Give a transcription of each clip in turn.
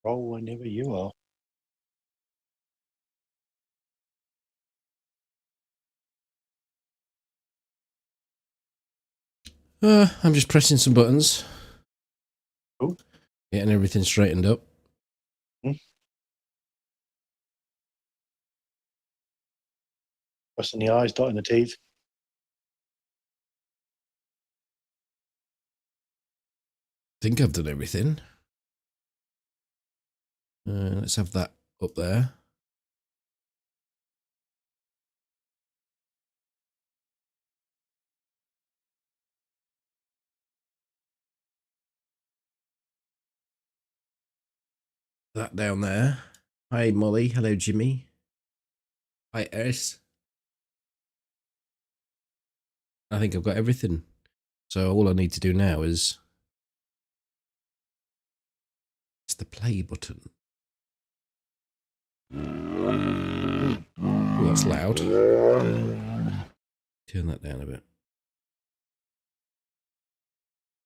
Roll whenever you are. I'm just pressing some buttons. Cool. Getting everything straightened up. Crossing the I's, dotting the T's. Think I've done everything. Let's have that up there. That down there. Hi, Molly. Hello, Jimmy. Hi, Eris. I think I've got everything. So all I need to do now is... it's the play button. Oh, that's loud. Turn that down a bit.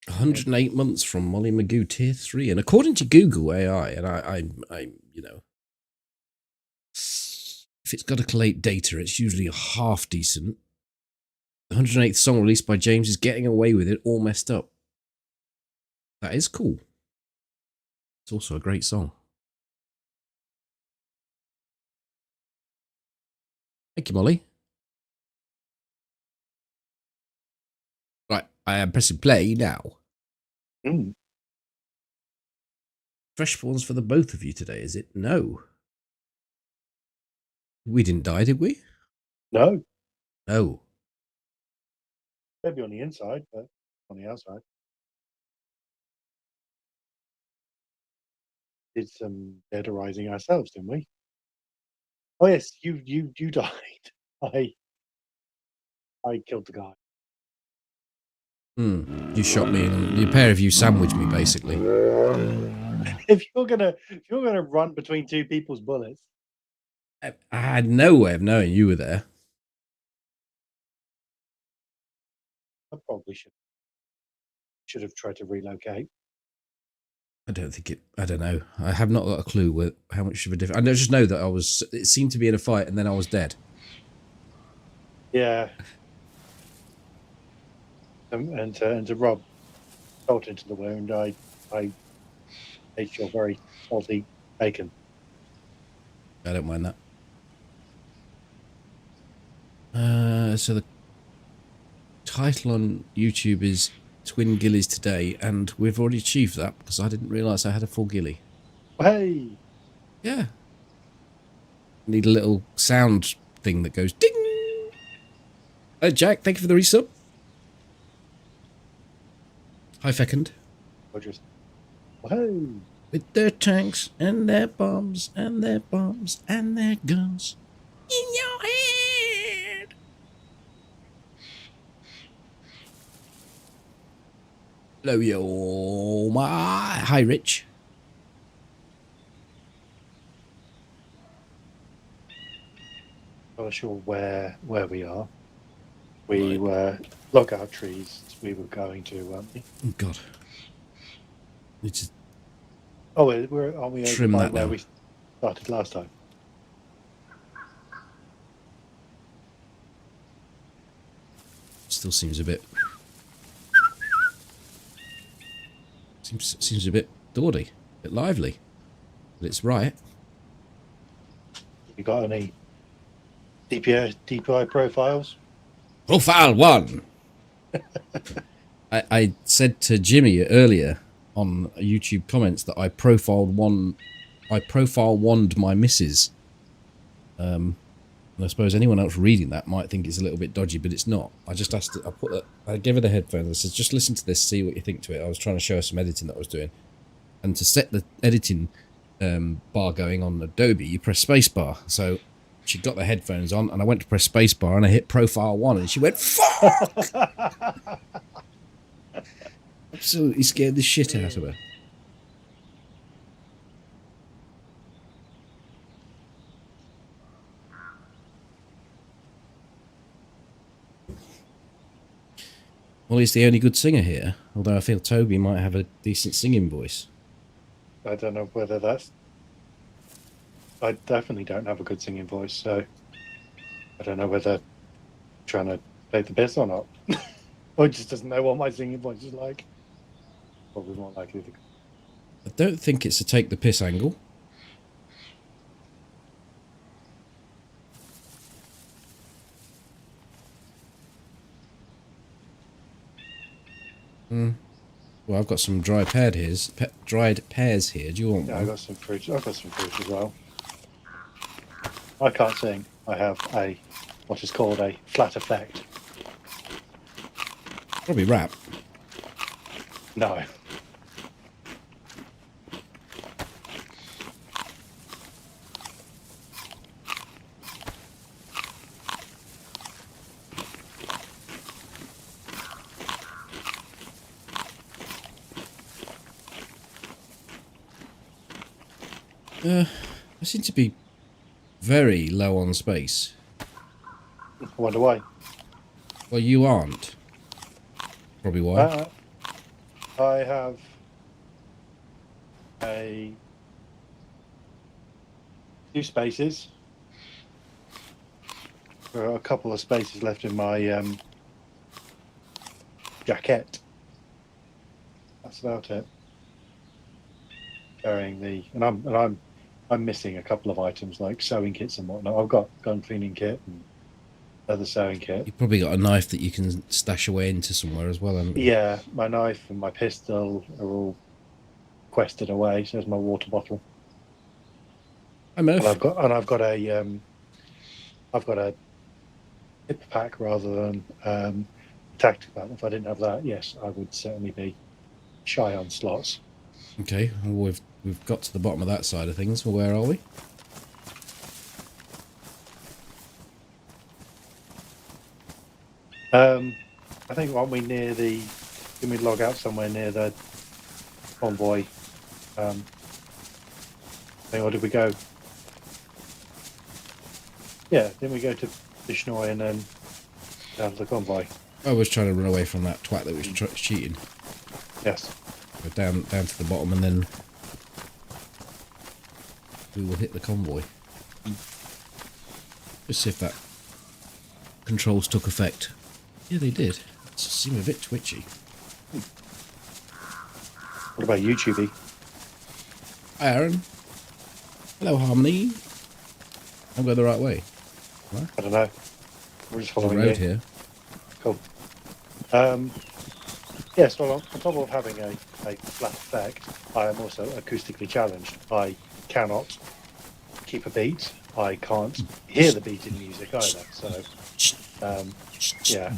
108 months from Molly Magoo, tier 3. And according to Google AI, and I you know, if it's got to collate data, it's usually half decent. The 108th song released by James is Getting Away With It, all messed up. That is cool. It's also a great song. Thank you, Molly. Right, I am pressing play now. Fresh spawns for the both of you today, is it? No. We didn't die, did we? No. No. Maybe on the inside, but on the outside. Did some dead arising ourselves, didn't we? Oh yes, you died. I killed the guy. You shot me, and the pair of you sandwiched me, basically. If you're gonna run between two people's bullets, I had no way of knowing you were there. I probably should have tried to relocate. I don't think it. I don't know. I have not got a clue how much of a difference. I just know that it seemed to be in a fight, and then I was dead. Yeah. And to rub salt into the wound, I ate your very salty bacon. I don't mind that. So the title on YouTube is Twin Gillies Today, and we've already achieved that because I didn't realise I had a full gilly. Hey! Yeah. Need a little sound thing that goes ding! Jack, thank you for the resub. Hi, Fecund. Hey! With their tanks and their bombs and their bombs and their guns in your head. Hello, yo, my. Hi, Rich. I'm not sure where we are. We were lockout trees. We were going to, weren't we? Oh God. It's oh, aren't we over by where we started last time? Still seems a bit. Seems a bit dawdy, a bit lively, but it's right. You got any DPI profiles? Profile 1. I said to Jimmy earlier on YouTube comments that I profile wand my missus. And I suppose anyone else reading that might think it's a little bit dodgy, but it's not. I just asked it, I gave her the headphones. I said, just listen to this, see what you think to it. I was trying to show her some editing that I was doing. And to set the editing bar going on Adobe, you press spacebar. So she got the headphones on, and I went to press spacebar, and I hit profile 1, and she went, fuck! Absolutely scared the shit out of her. Well, he's the only good singer here, although I feel Toby might have a decent singing voice. I don't know whether that's. I definitely don't have a good singing voice, so I don't know whether trying to play the piss or not, or just doesn't know what my singing voice is like. Probably more likely to. I don't think it's a take the piss angle. Well, I've got some dried pears here. Do you want Yeah, I one? got some fruit. I've got some fruit as well. I can't sing. I have what is called a flat effect. Probably rap. No. I seem to be very low on space. I wonder why. Well, you aren't. Probably why. I have a few spaces. There are a couple of spaces left in my jacket. That's about it. Carrying I'm missing a couple of items like sewing kits and whatnot. I've got gun cleaning kit and other sewing kit. You've probably got a knife that you can stash away into somewhere as well, haven't you? Yeah, my knife and my pistol are all quested away. So there's my water bottle. Hi, Murph. And I've got a hip pack rather than tactical pack. If I didn't have that, yes, I would certainly be shy on slots. Okay, well, we've got to the bottom of that side of things. Well, where are we? I think aren't we near the? Can we log out somewhere near the convoy? Thing, or did we go? Yeah, didn't we go to Bishnoi and then down to the convoy? I was trying to run away from that twat that was cheating. Yes. Go down to the bottom, and then we will hit the convoy. Just see if that controls took effect. Yeah, they did. It seemed a bit twitchy. What about you, Tubby? Hi, Aaron. Hello, Harmony. I'm going the right way. What? I don't know. We're just There's a following road you. here. Cool. Yes, well, on top of having a flat effect, I am also acoustically challenged. I cannot keep a beat. I can't hear the beat in music either. So, yeah,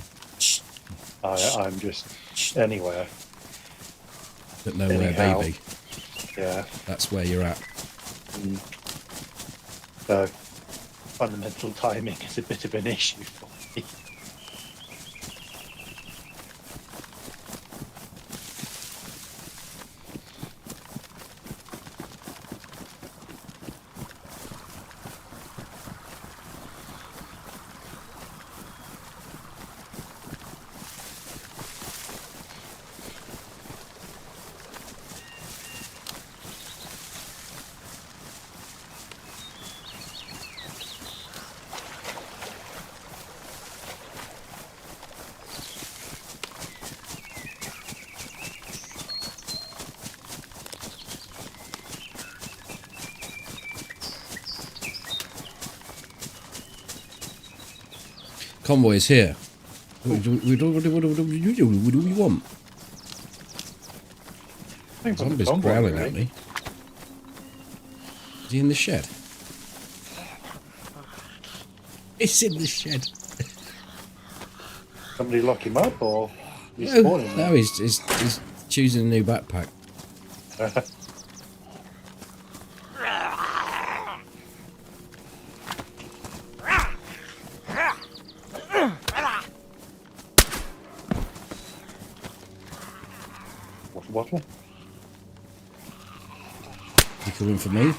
I'm just anywhere. But nowhere, Anyhow. baby. Yeah. That's where you're at. So, fundamental timing is a bit of an issue for me. Convoy is here. What do you want? Zombie's growling at me. Is he in the shed? It's in the shed. Somebody lock him up, or he's No, spawning? no, he's choosing a new backpack. Water bottle. You coming for me?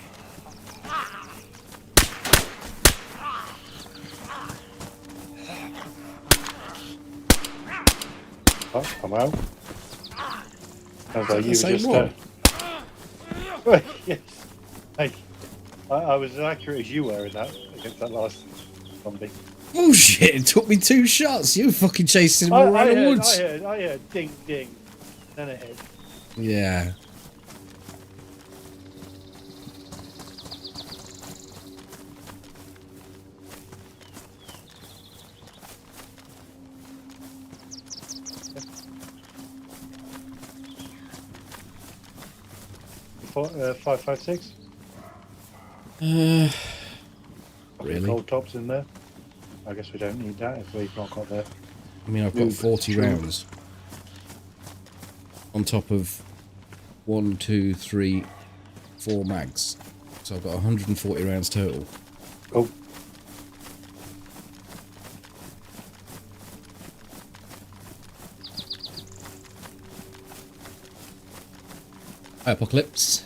Oh, come out. Sounds like you were Same just. one. Yes. Hey, I was as accurate as you were in that against that last zombie. Bullshit! It took me 2 shots. You fucking chasing him all around the woods. I heard ding ding. Then it hit. Yeah. Four, 556. Really? Gold tops in there. I guess we don't need that if we've not got the. I mean, I've got 40 rounds on top of 1, 2, 3, 4 mags, so I've got 140 rounds total. Oh. Hi, Apocalypse.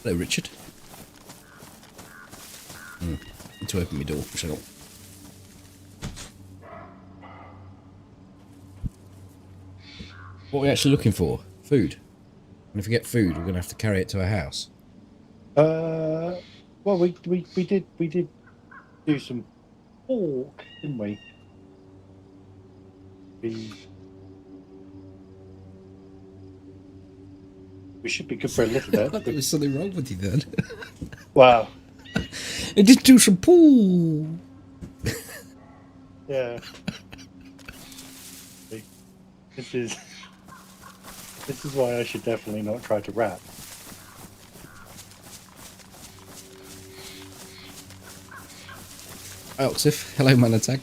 Hello, Richard. Need to open my door, shut up. What are we actually looking for? Food. And if we get food, we're going to have to carry it to our house. Well, we did do some pork, didn't we? We should be good for a little bit. There was something wrong with you then. Wow. It did do some pool. Yeah. This is why I should definitely not try to rap. Hi, Oxif. Hello, man attack.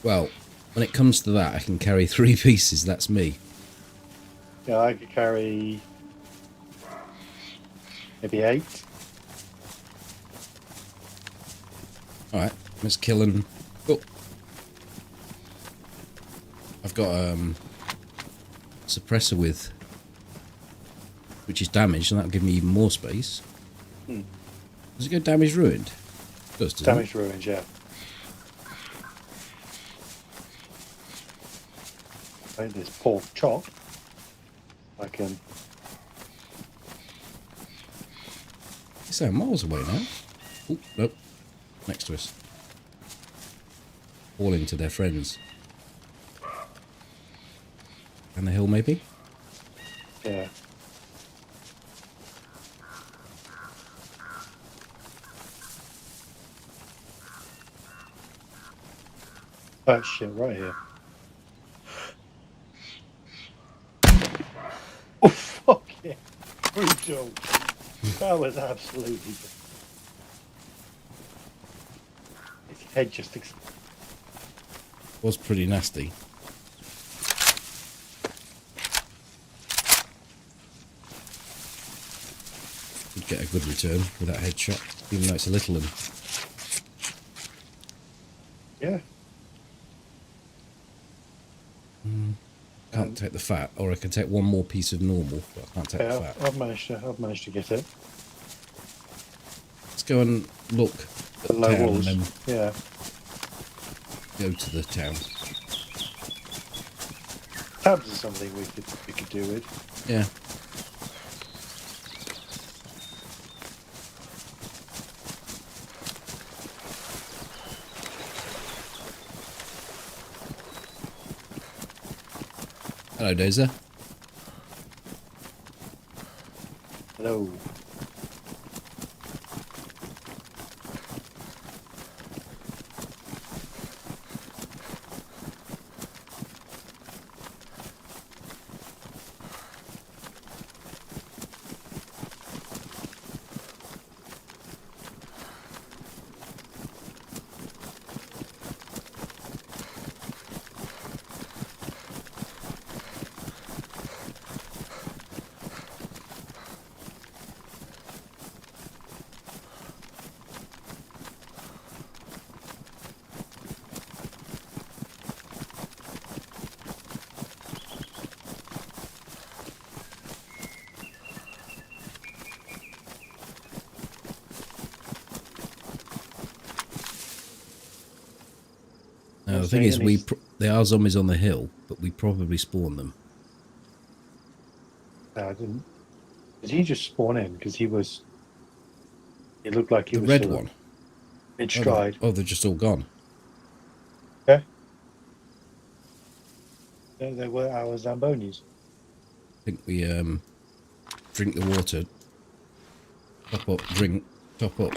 Well, when it comes to that, I can carry 3 pieces. That's me. Yeah, I could carry maybe 8. Alright, let's kill and... Oh. I've got suppressor with, which is damaged, and that'll give me even more space. Does it go damage ruined? It does, doesn't Damage ruined, yeah. Like this pork chop. I can. It's miles away now. Oh, nope. Next to us. All into their friends. And the hill, maybe? Yeah. Oh shit, right here. Oh fuck yeah. Brutal. That was absolutely good. His head just Was pretty nasty. Could get a good return with that headshot, even though it's a little one. yeah. Can't take the fat, or I can take one more piece of normal, but I can't take the fat. I've managed to get it. Let's go and look at the Low town walls. and then Yeah. go to the town. Tabs is something we could do with. Yeah. Hello, DayZ. Hello. the thing is, they are zombies on the hill, but we probably spawn them. No, I didn't. Did he just spawn in? Because he was. It looked like he The was red sort of one. mid stride. Oh, they're just all gone. Yeah. They were our Zambonis. I think we drink the water. Top up, drink, top up.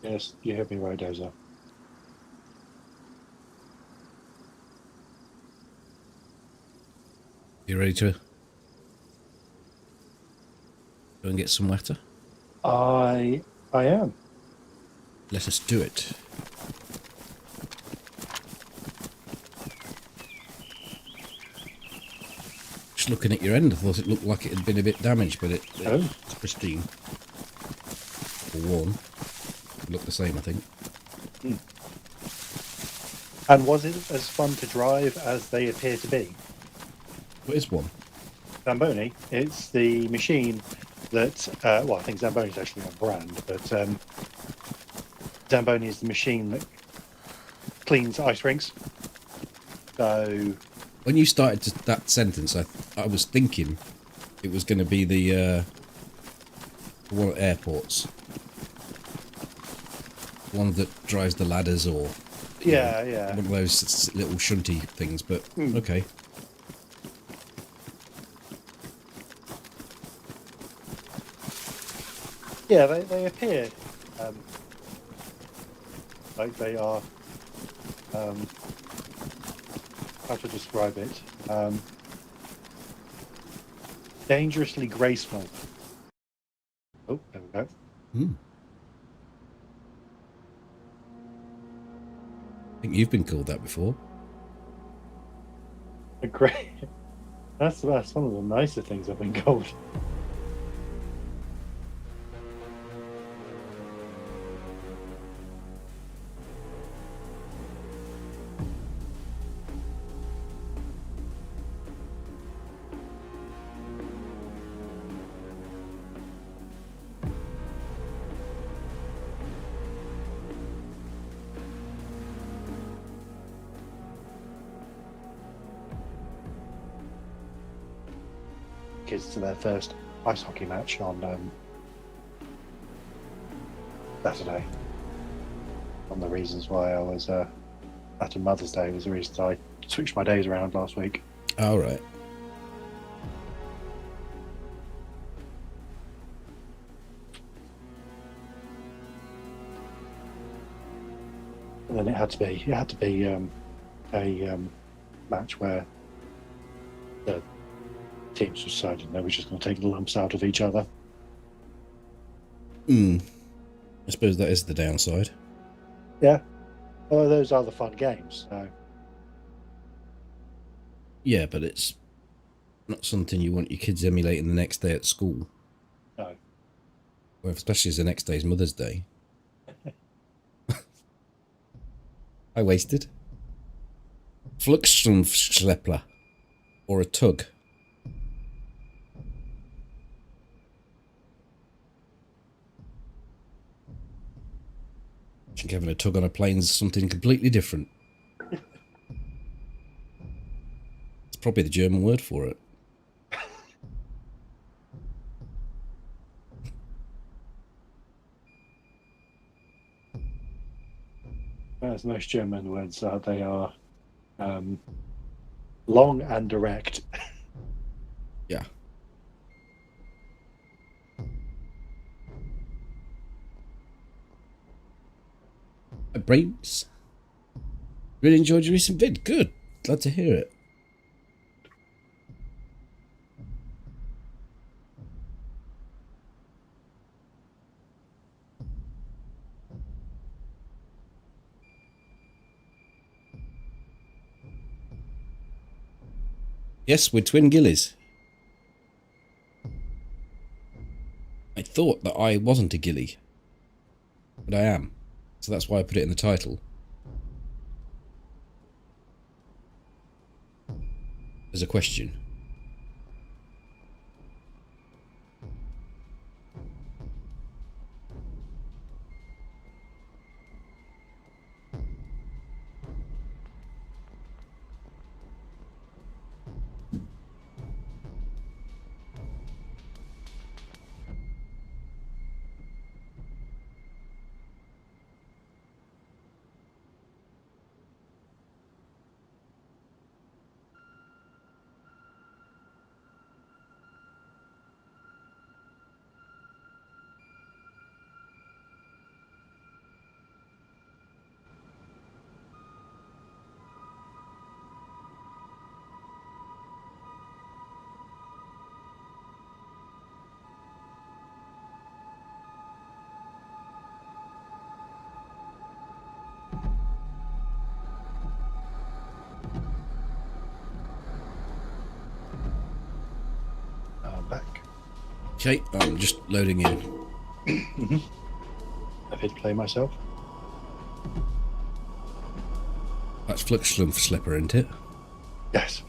Yes, you heard me right, Dozer. You ready to go and get some water? I am. Let us do it. Just looking at your end, I thought it looked like it had been a bit damaged, but it's pristine. Or worn. It looked the same, I think. And was it as fun to drive as they appear to be? What is one? Zamboni, it's the machine that, well, I think Zamboni is actually a brand, but Zamboni is the machine that cleans ice rinks. So When you started that sentence, I was thinking it was going to be the one at airports. One that drives the ladders or... yeah, know, yeah. one of those little shunty things, but okay. Yeah, they appear like they are, how to describe it, dangerously graceful. Oh, there we go. I think you've been called that before. A great. That's one of the nicer things I've been called. Kids to their first ice hockey match on Saturday. One of the reasons why I was at a Mother's Day was the reason I switched my days around last week. All right. And then it had to be a match where the teams decided they were just going to take the lumps out of each other. I suppose that is the downside. Yeah. Well, those are the fun games. So. Yeah, but it's not something you want your kids emulating the next day at school. No. Well, especially as the next day is Mother's Day. I wasted. Fluxenschleppler. Or a tug. I think having a tug on a plane is something completely different. It's probably the German word for it. As most German words are, they are long and direct. Yeah. Brains. Really enjoyed your recent vid. Good. Glad to hear it. Yes, we're twin gillies. I thought that I wasn't a gilly, but I am. So that's why I put it in the title. As a question. I'm back. Okay, I'm just loading in. I've hit play myself. That's Fluxlum Slipper, isn't it? Yes.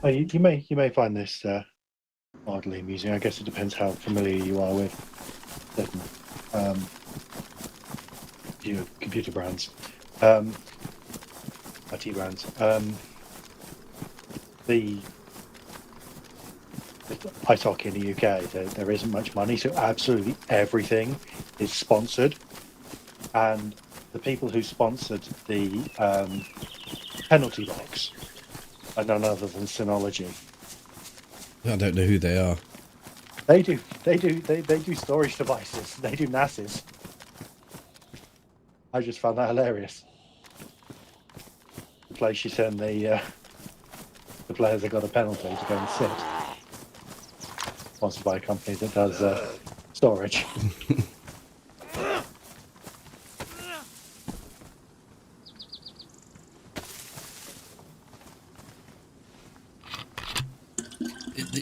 Oh, you may find this oddly amusing. I guess it depends how familiar you are with certain computer brands, IT brands. The ice hockey in the UK, there isn't much money, so absolutely everything is sponsored. And the people who sponsored the penalty box are none other than Synology. I don't know who they are. They do storage devices. They do NASes. I just found that hilarious. The place you send the players that got a penalty to go and sit. Sponsored by a company that does storage.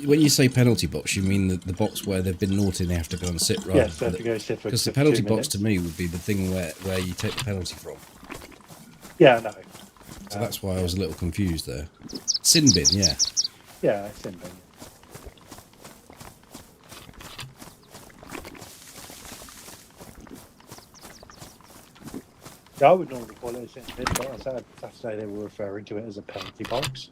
When you say penalty box, you mean the box where they've been naughty and they have to go and sit, right? Yes, they have to go sit for. Because the penalty box to me would be the thing where you take the penalty from. Yeah, no. So that's why I was a little confused there. Sin bin, yeah. Yeah, sin bin. Yeah, I would normally call it a sin bin, but I said Saturday they were referring to it as a penalty box.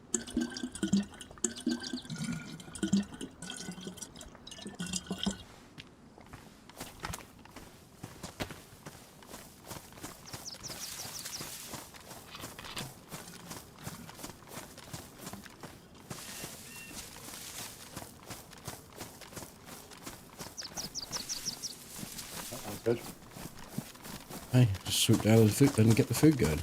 Good. Hey, just swoop down the food and get the food going.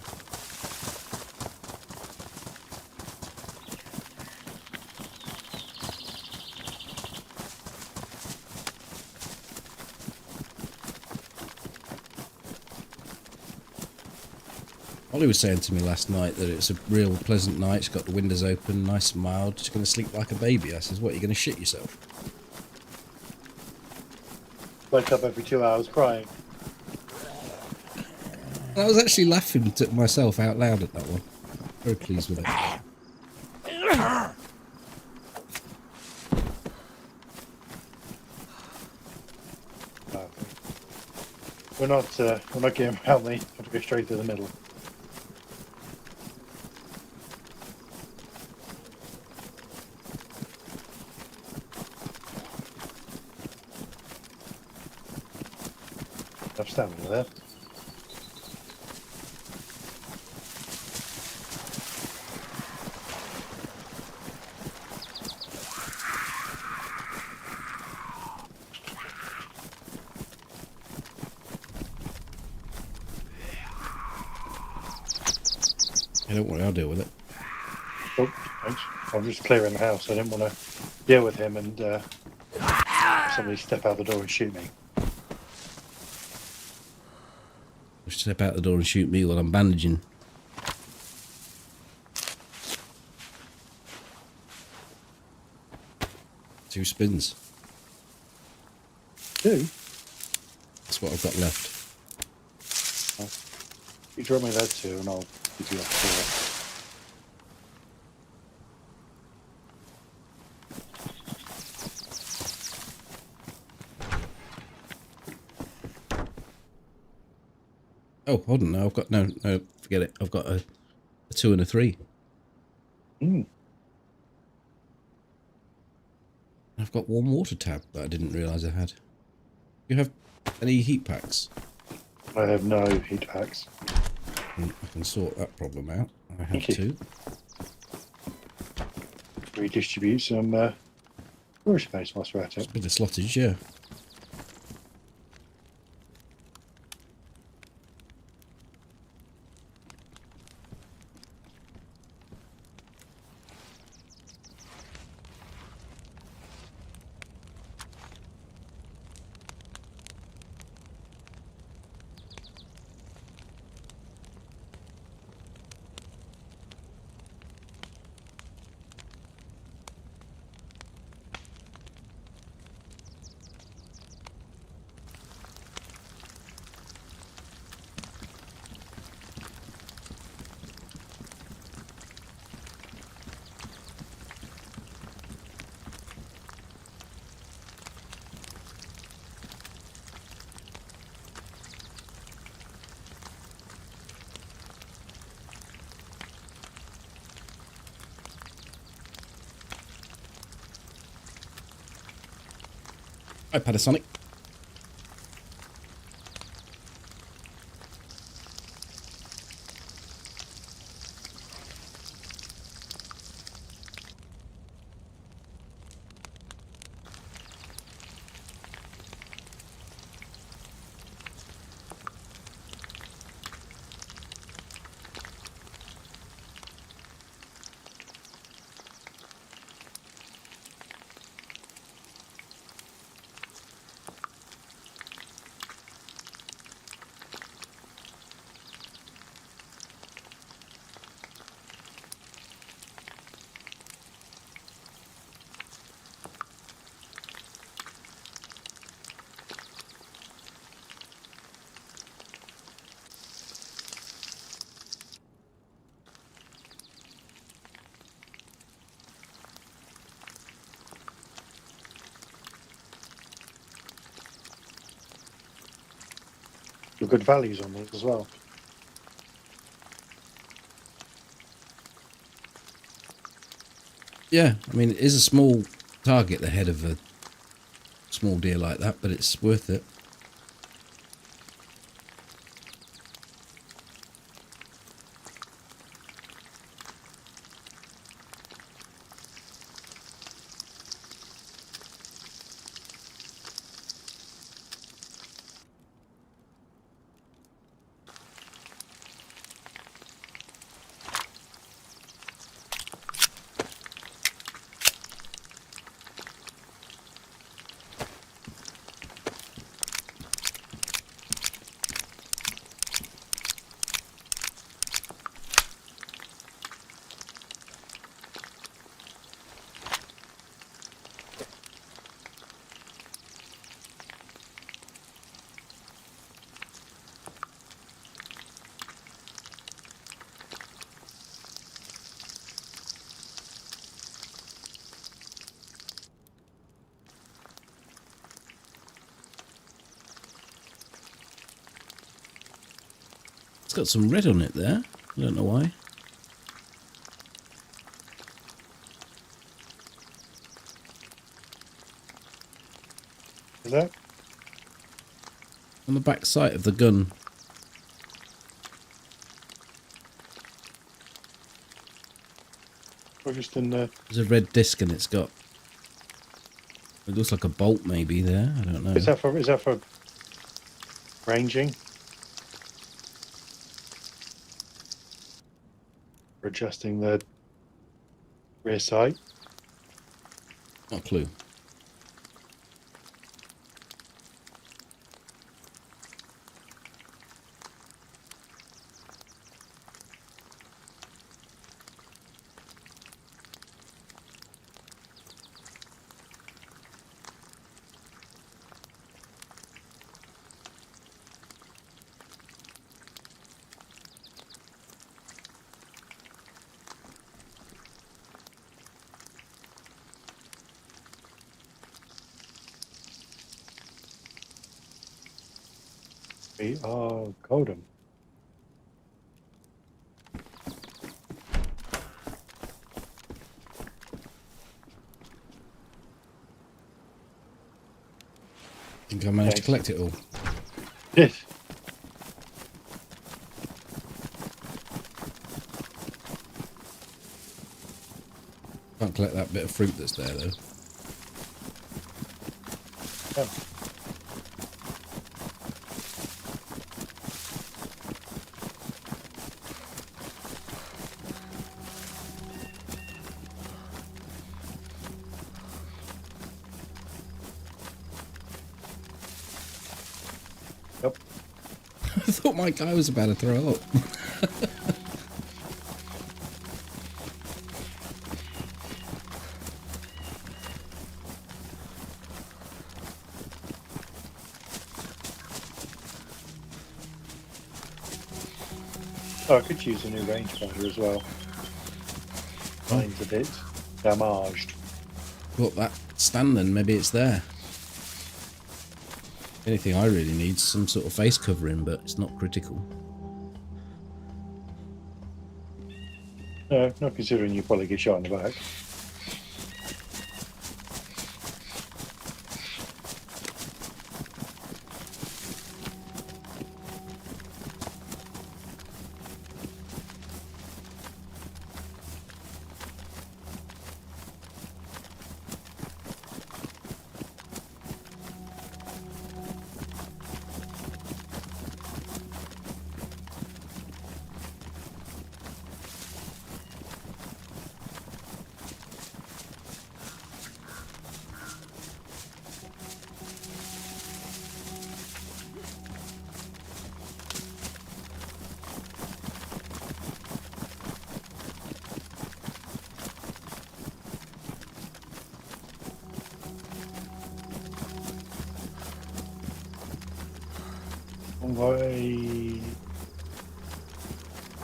Ollie was saying to me last night that it's a real pleasant night. It's got the windows open, nice and mild. Just going to sleep like a baby. I says, what, are you going to shit yourself? Wake up every 2 hours crying. I was actually laughing to myself out loud at that one. Very pleased with it. We're not getting around me. Have to go straight to the middle. Enough stamina there. Yeah, don't worry, I'll deal with it. Oh, thanks. I'm just clearing the house. I didn't want to deal with him and somebody step out the door and shoot me. Step out the door and shoot me while I'm bandaging. 2 spins. 2? That's what I've got left. You drop me that 2 and I'll give you a 4. Oh, hold on. No, I've got no. Forget it. I've got a 2 and a 3. I've got warm water tab that I didn't realise I had. Do you have any heat packs? I have no heat packs. I can sort that problem out. I have Thank you. 2. Redistribute some storage space whilst we're at it. Bit of slottage, yeah. Hi, Panasonic. You've got values on these as well. Yeah, I mean, it is a small target ahead of a small deer like that, but it's worth it. It's got some red on it there. I don't know why. Is that? On the back sight of the gun. Or just in the... There's a red disc and it's got... It looks like a bolt maybe there. I don't know. Is that for ranging? For adjusting the rear sight? Not a clue. We are golden. Think I managed to Nice. collect it all. Yes. Can't collect that bit of fruit that's there though. Yeah. Yep. I thought my guy was about to throw up. Oh, I could use a new rangefinder as well. Mine's a bit damaged. Got that stand then, maybe it's there. Anything I really need is some sort of face covering, but it's not critical. No, not considering you probably get shot in the back.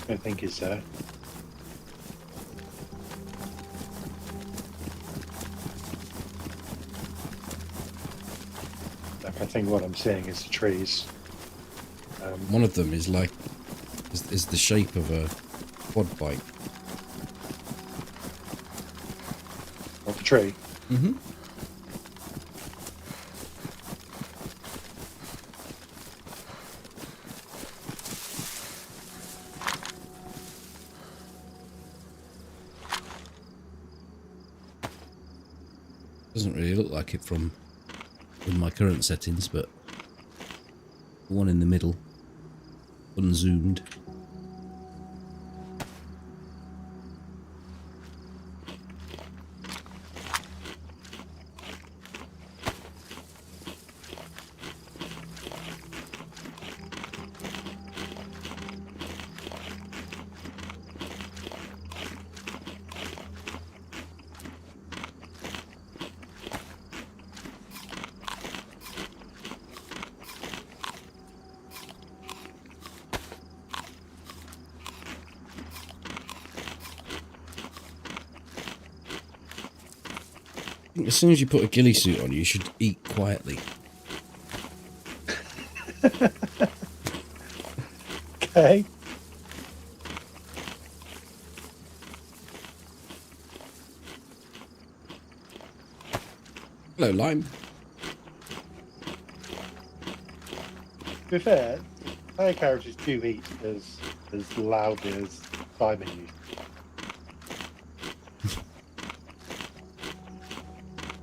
I think it's there. Like, I think what I'm seeing is the trees. One of them is like is the shape of a quad bike. Of the tree. Mm-hmm. Doesn't really look like it from with my current settings, but the one in the middle, unzoomed. As soon as you put a ghillie suit on, you should eat quietly. Okay. Hello, Lime. To be fair, player characters do eat as loudly as Simon used.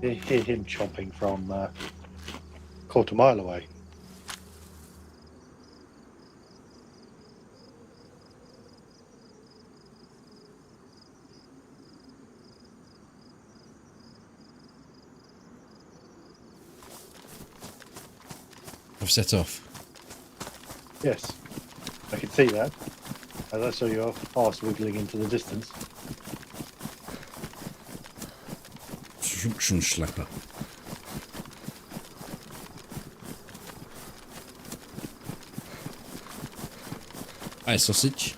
You hear him chomping from a quarter mile away. I've set off. Yes, I could see that. As I saw your arse wiggling into the distance. Schlepper. Hi, sausage.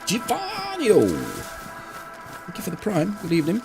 Giovanni! Thank you for the prime. Good evening.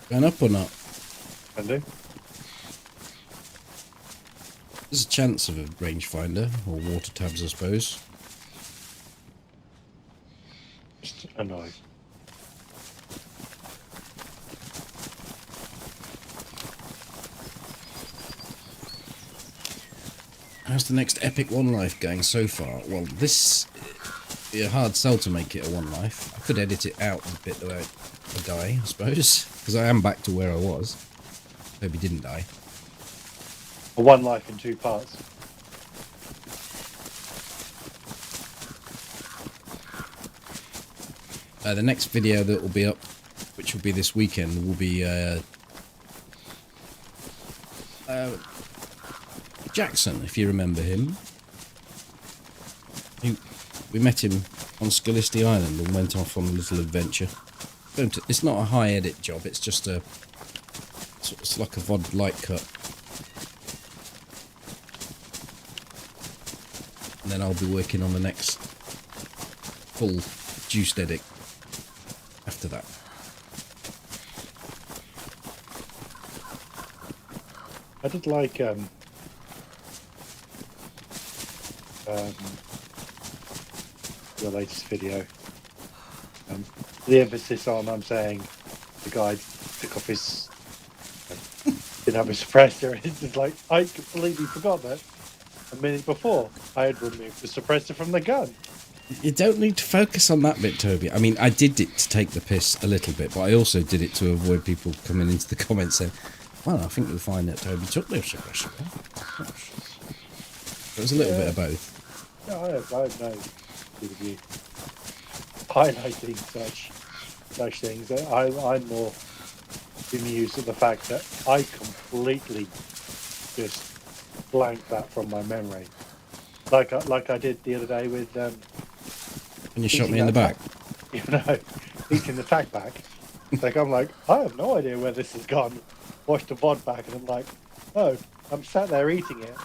Going up or not? Can do. There's a chance of a rangefinder, or water tabs, I suppose. Just annoying. How's the next epic one life going so far? Well, this would be a hard sell to make it a one life. I could edit it out a bit where I die, I suppose, because I am back to where I was. Hope he didn't die. A one life in 2 parts. The next video that will be up, which will be this weekend, will be Jackson, if you remember him. We met him on Scalisty Island and went off on a little adventure. It's not a high edit job, it's just it's like a VOD light cut. And then I'll be working on the next full juiced edit after that. I did like your latest video. The emphasis on I'm saying the guy took off his didn't have a suppressor. It's just like I completely forgot that a minute before I had removed the suppressor from the gun. You don't need to focus on that bit, Toby. I mean, I did it to take the piss a little bit, but I also did it to avoid people coming into the comments saying, well, I think you'll find that Toby took the suppressor. It was a little bit of both. Yeah, I have no with you highlighting such things. I'm more bemused at the fact that I completely just blanked that from my memory, like I did the other day with when you shot me in the back. You know, eating the tag back. Like I'm like, I have no idea where this has gone. Watched the VOD back and I'm like, oh, I'm sat there eating it.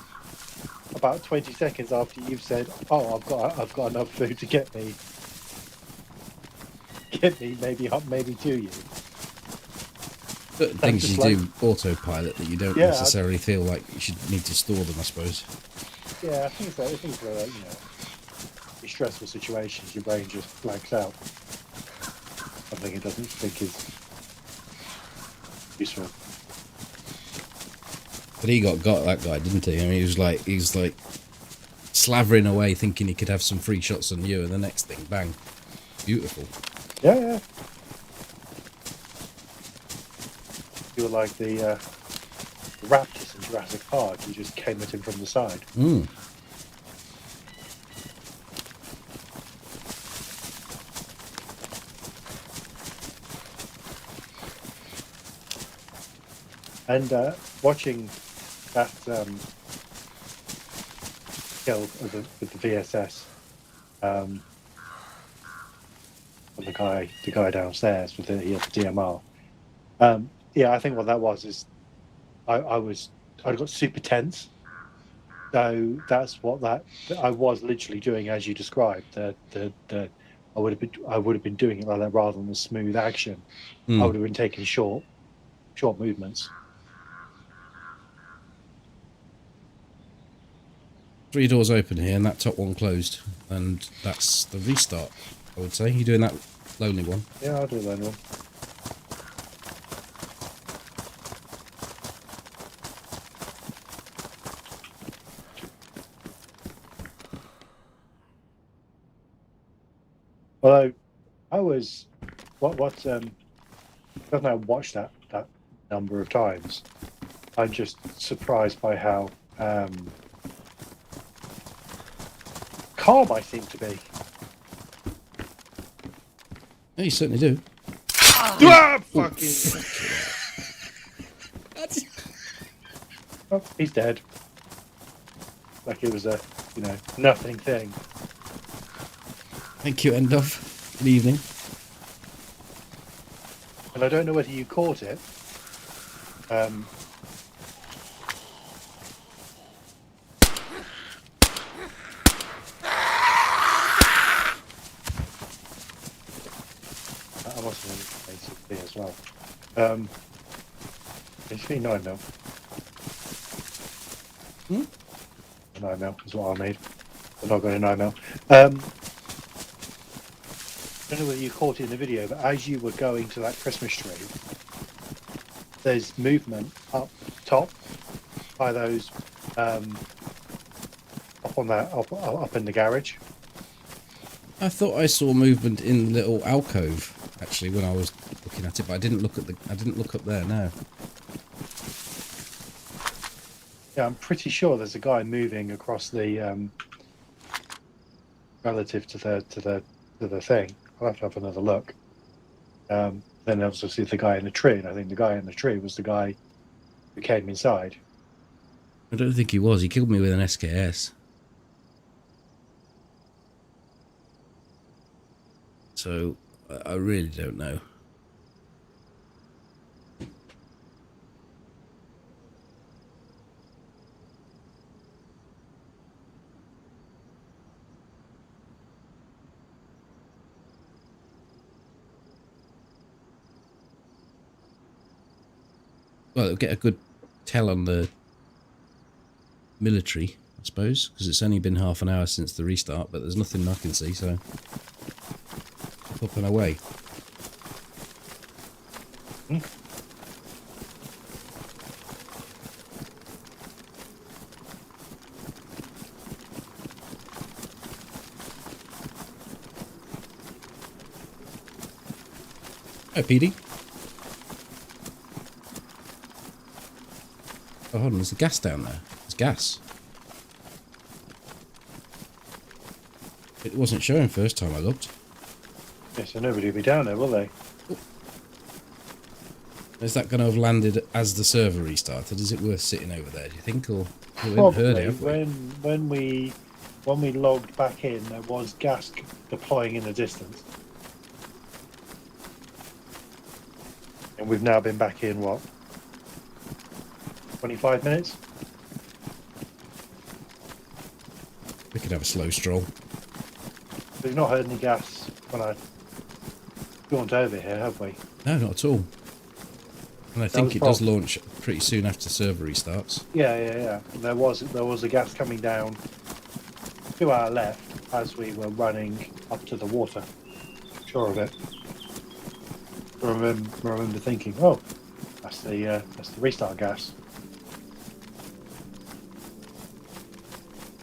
About 20 seconds after you've said, oh, I've got enough food to get me maybe to you. Certain things you do autopilot that you don't necessarily feel like you should need to store them, I suppose. Yeah, I think so. I think for in stressful situations, your brain just blanks out. Something it doesn't think is useful. But he got that guy, didn't he? I mean, he was like slavering away, thinking he could have some free shots on you, and the next thing, bang, beautiful. Yeah. were like the raptors in Jurassic Park. You just came at him from the side. Mm. And watching that kill with the VSS, with the guy downstairs with he had the DMR. Yeah, I think what that was is I got super tense. So that's what I was literally doing as you described. I would have been doing it like that rather than the smooth action. I would have been taking short movements. 3 doors open here, and that top one closed, and that's the restart. I would say you're doing that lonely one. Yeah, I'll do that one. Although I was because I watched that number of times, I'm just surprised by how calm I seem to be. Yeah, you certainly do. Ah, fucking! Oh, he's dead. Like it was a nothing thing. Thank you, Endov. Good evening. And I don't know whether you caught it. I must have made something as well. It's been 9 mil. 9 mil is what I made. I'm not going to 9 mil. I don't know whether you caught it in the video, but as you were going to that Christmas tree, there's movement up top by those up in the garage. I thought I saw movement in the little alcove actually when I was looking at it, but I didn't look up there. No. Yeah, I'm pretty sure there's a guy moving across the relative to the thing. I'll have to have another look. Then obviously the guy in the tree, and I think the guy in the tree was the guy who came inside. I don't think he was. He killed me with an SKS. So I really don't know. Well, it'll get a good tell on the military, I suppose, because it's only been half an hour since the restart, but there's nothing I can see, so up and away. Hi, PD. Oh, hold on, there's a gas down there. There's gas. It wasn't showing first time I looked. Yeah, so nobody will be down there, will they? Oh. Is that going to have landed as the server restarted? Is it worth sitting over there, do you think? Or we haven't heard it, have we? When we logged back in, there was gas deploying in the distance. And we've now been back in, what, 25 minutes? We could have a slow stroll. We've not heard any gas when I jaunt over here, have we? No, not at all. And I think it does launch pretty soon after server restarts. Yeah. And there was a gas coming down to our left as we were running up to the water. Sure of it. I remember thinking, oh, that's the restart gas.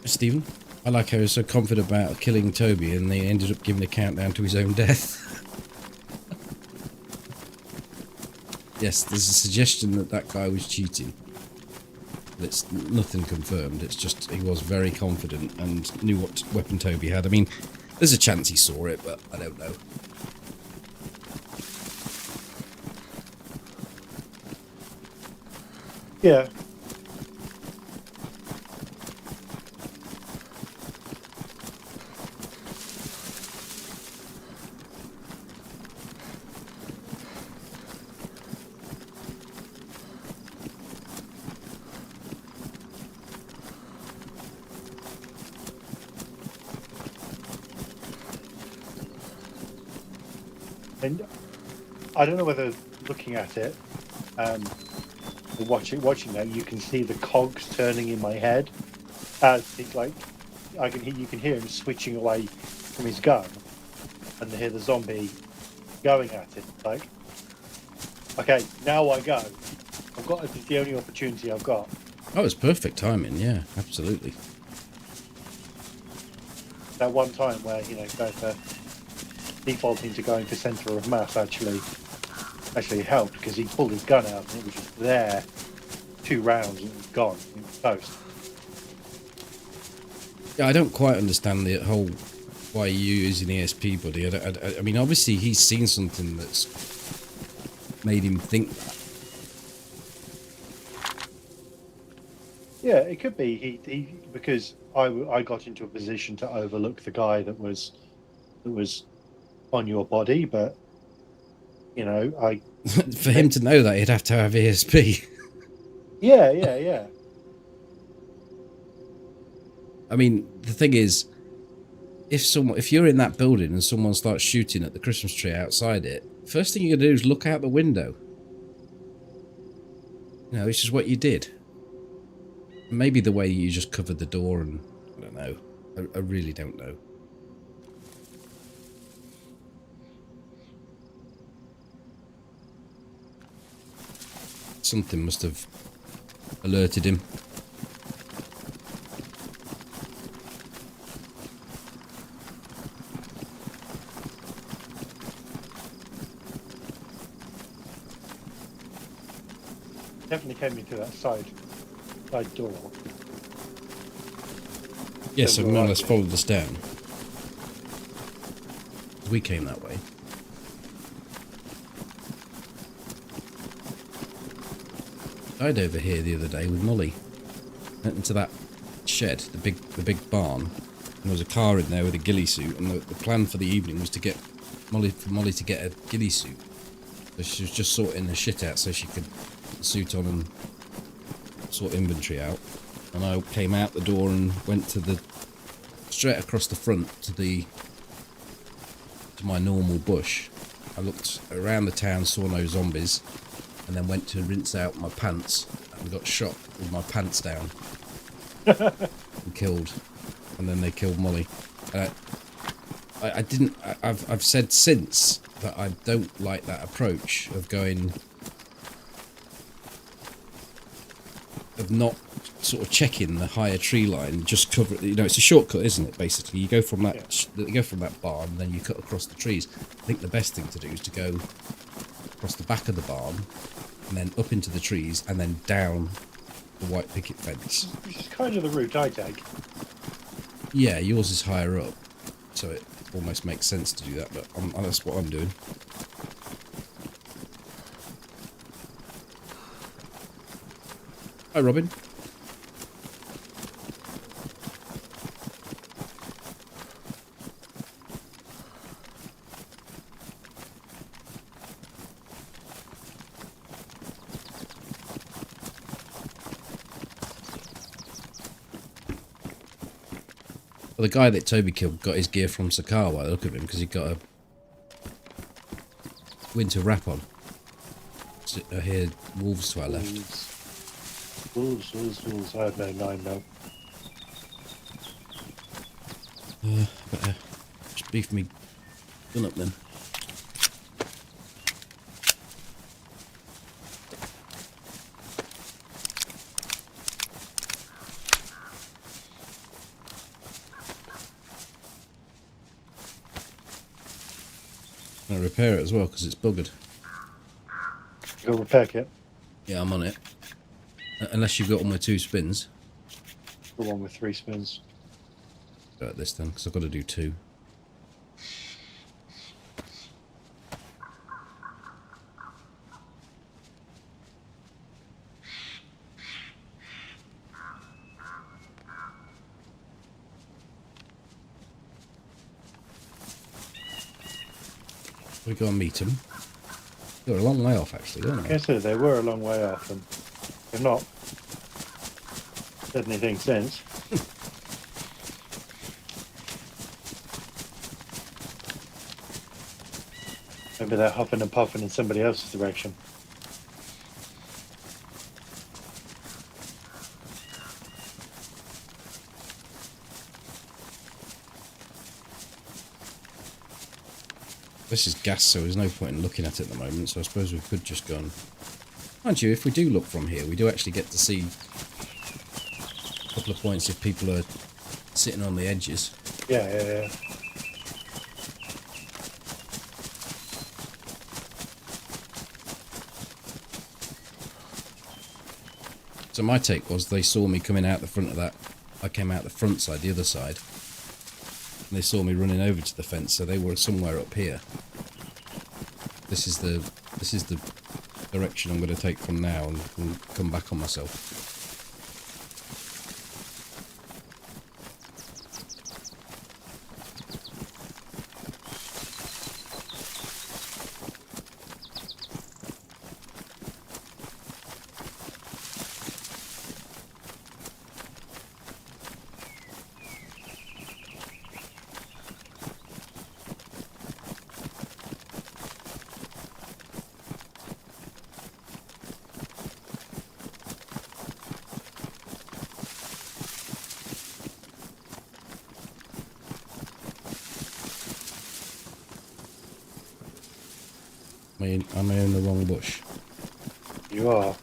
Stephen, I like how he was so confident about killing Toby and they ended up giving a countdown to his own death. Yes, there's a suggestion that that guy was cheating. But it's nothing confirmed. It's just he was very confident and knew what weapon Toby had. I mean, there's a chance he saw it, but I don't know. Yeah. And I don't know whether looking at it, or watching that, you can see the cogs turning in my head as he, like, you can hear him switching away from his gun, and hear the zombie going at it. Like, okay, now I go. It's the only opportunity I've got. Oh, it's perfect timing. Yeah, absolutely. That one time where going for defaulting to going for centre of mass actually helped, because he pulled his gun out and it was just there, 2 rounds and it was gone. It was toast. Yeah, I don't quite understand the whole why you're using ESP, buddy. I mean, obviously he's seen something that's made him think that. Yeah, it could be he because I got into a position to overlook the guy that was on your body, but I For him to know that, he'd have to have ESP. yeah. I mean, the thing is, if you're in that building and someone starts shooting at the Christmas tree outside it, first thing you're gonna do is look out the window. Which is what you did. Maybe the way you just covered the door, and I don't know. I really don't know. Something must have alerted him. Definitely came into that side door. Yes, so more or less followed us down. We came that way. I died over here the other day with Molly. Went into that shed, the big barn. And there was a car in there with a ghillie suit, and the plan for the evening was to get Molly to get a ghillie suit. So she was just sorting the shit out so she could put the suit on and sort inventory out. And I came out the door and went straight across the front to my normal bush. I looked around the town, saw no zombies, and then went to rinse out my pants and got shot with my pants down and killed. And then they killed Molly. I've said since that I don't like that approach of not sort of checking the higher tree line, just cover it. It's a shortcut, isn't it? Basically, you go from that barn, and then you cut across the trees. I think the best thing to do is to go across the back of the barn, and then up into the trees, and then down the white picket fence. Which is kind of the route I take. Yeah, yours is higher up, so it almost makes sense to do that, but that's what I'm doing. Hi, Robin. Well, the guy that Toby killed got his gear from Sakar by the look of him, because he got a winter wrap on. So I hear wolves to our left. Wolves. I have no 9 mil. Better just beef me gun up then. I'm gonna repair it as well because it's buggered. You got a repair kit. Yeah, I'm on it. Unless you've got all my 2 spins. The one with 3 spins. Go at this then, because I've got to do 2. We go and meet them. They're a long way off, actually, aren't they? I guess they were a long way off, and they've not said anything since. Maybe they're huffing and puffing in somebody else's direction. This is gas, so there's no point in looking at it at the moment, so I suppose we could just go and... Mind you, if we do look from here, we do actually get to see a couple of points if people are sitting on the edges. Yeah. So my take was they saw me coming out the front of that. I came out the front side, the other side. And they saw me running over to the fence, so they were somewhere up here. This is the direction I'm going to take from now and come back on myself. Am I in the wrong bush? You are.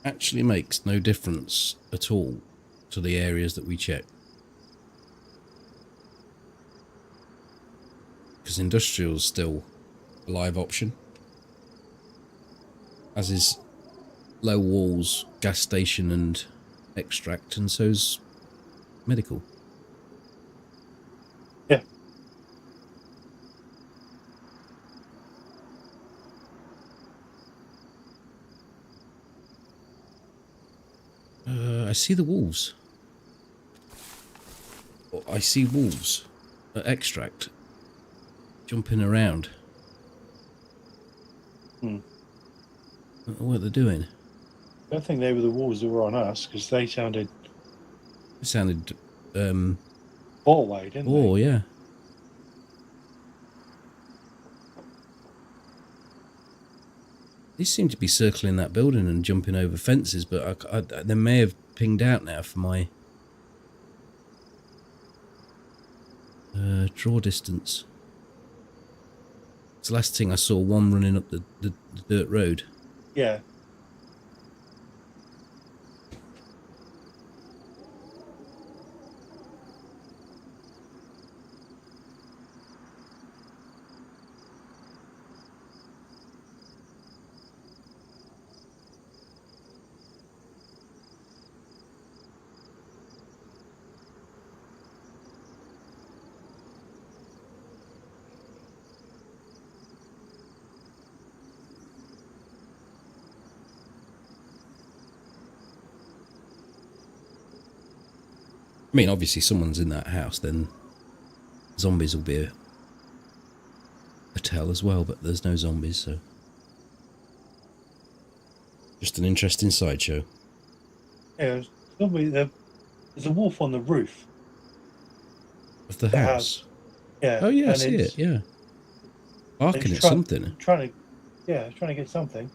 Actually makes no difference at all to the areas that we check. Because industrial's still a live option. As is low walls, gas station and extract, and so's medical. Yeah. I see the wolves. I see wolves at extract jumping around. I don't know what they're doing. I don't think they were the wolves that were on us, because they sounded It sounded hallway, didn't they? oh yeah. They seem to be circling that building and jumping over fences, but they may have pinged out now for my draw distance. It's the last thing I saw, one running up the dirt road. Yeah. I mean, obviously someone's in that house, then zombies will be a tell as well, but there's no zombies, so... Just an interesting sideshow. Yeah, there's a wolf on the roof. Of the house? Yeah. Oh yeah, I and see it, yeah. Barking at something. Trying to, yeah, trying to get something.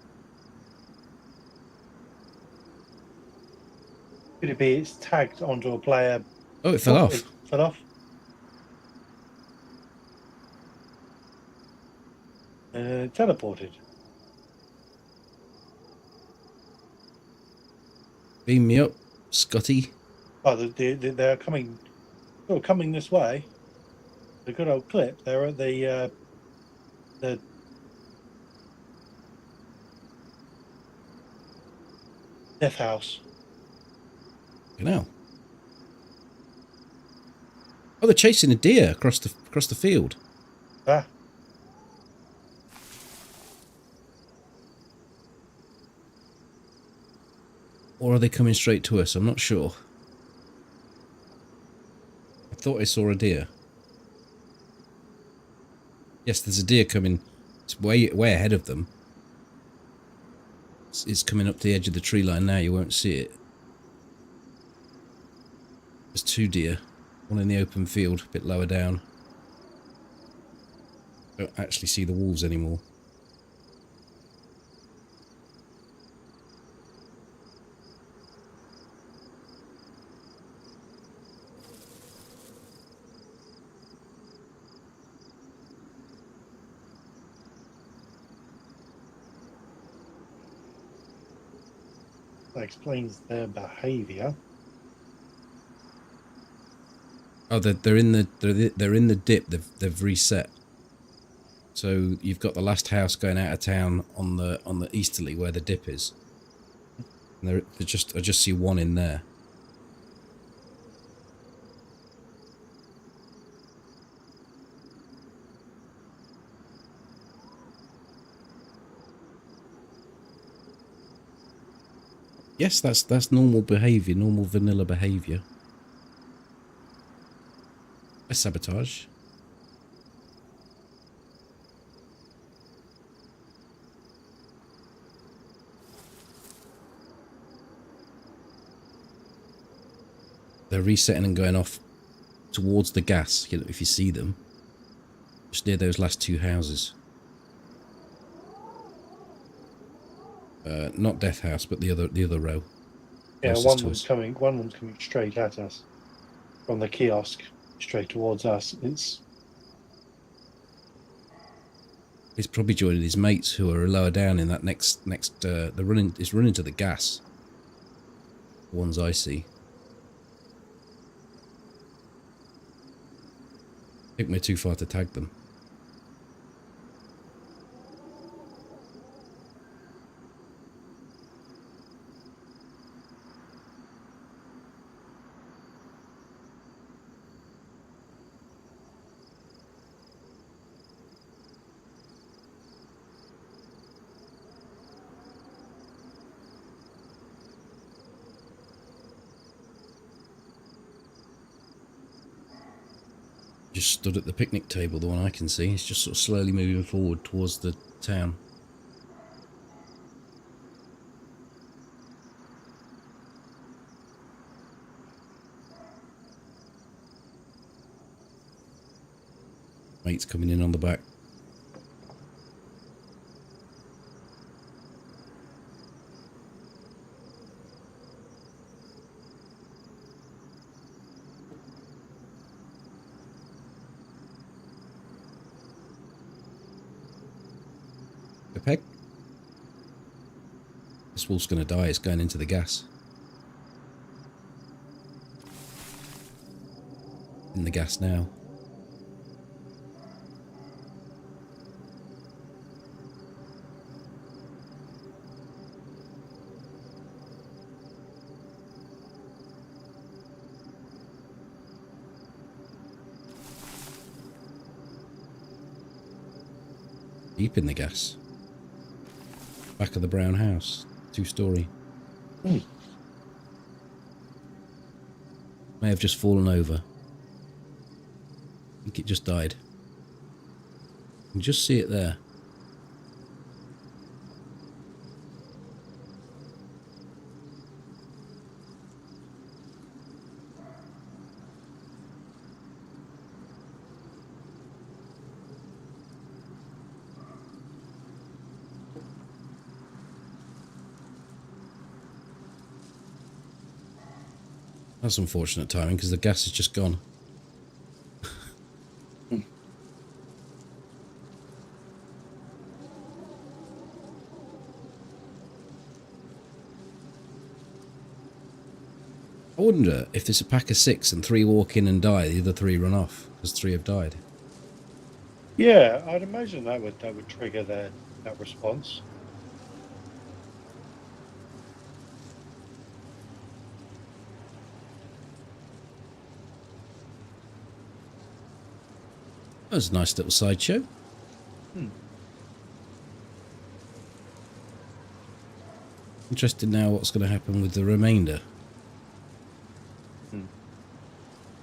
Could it be it's tagged onto a player? Oh, it fell Oh, off. it fell off. Teleported. Beam me up, Scotty. Oh, they're coming. Oh, coming this way. The good old clip. They're at the death house. You know. Oh, they're chasing a deer across the field. Ah, Or are they coming straight to us? I'm not sure. I thought I saw a deer. Yes, there's a deer coming. It's way ahead of them. It's coming up to the edge of the tree line now. You won't see it. There's 2 deer. One in the open field, a bit lower down. Don't actually see the wolves anymore. that explains their behaviour. Oh, they're in the dip. They've reset. So you've got the last house going out of town on the easterly where the dip is. And I just see one in there. Yes, that's normal behaviour, normal vanilla behaviour. A sabotage. They're resetting and going off towards the gas, you know, if you see them. Just near those last 2 houses. Not Death House, but the other row. Yeah, Closest to us. one one's coming straight at us from the kiosk, straight towards us. He's probably joining his mates who are lower down in that next they're running to the gas. The ones I see. I think we're too far to tag them. Just stood at the picnic table, the one I can see. It's just sort of slowly moving forward towards the town. Mate's coming in on the back. A peg? This wolf's going to die. It's going into the gas. In the gas now. Deep in the gas. Back of the brown house. 2-story. Mm. May have just fallen over. I think it just died. You can just see it there. That's unfortunate timing because the gas is just gone. I wonder if there's a pack of 6 and 3 walk in and die, the other 3 run off because 3 have died. Yeah, I'd imagine that would trigger that response. That was a nice little sideshow. Interested now what's going to happen with the remainder.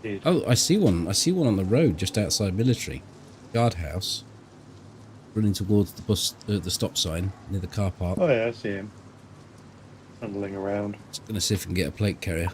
Indeed. Oh, I see one. I see one on the road just outside military. Guardhouse. Running towards the bus, the stop sign near the car park. Oh yeah, I see him. Handling around. Just going to see if we can get a plate carrier.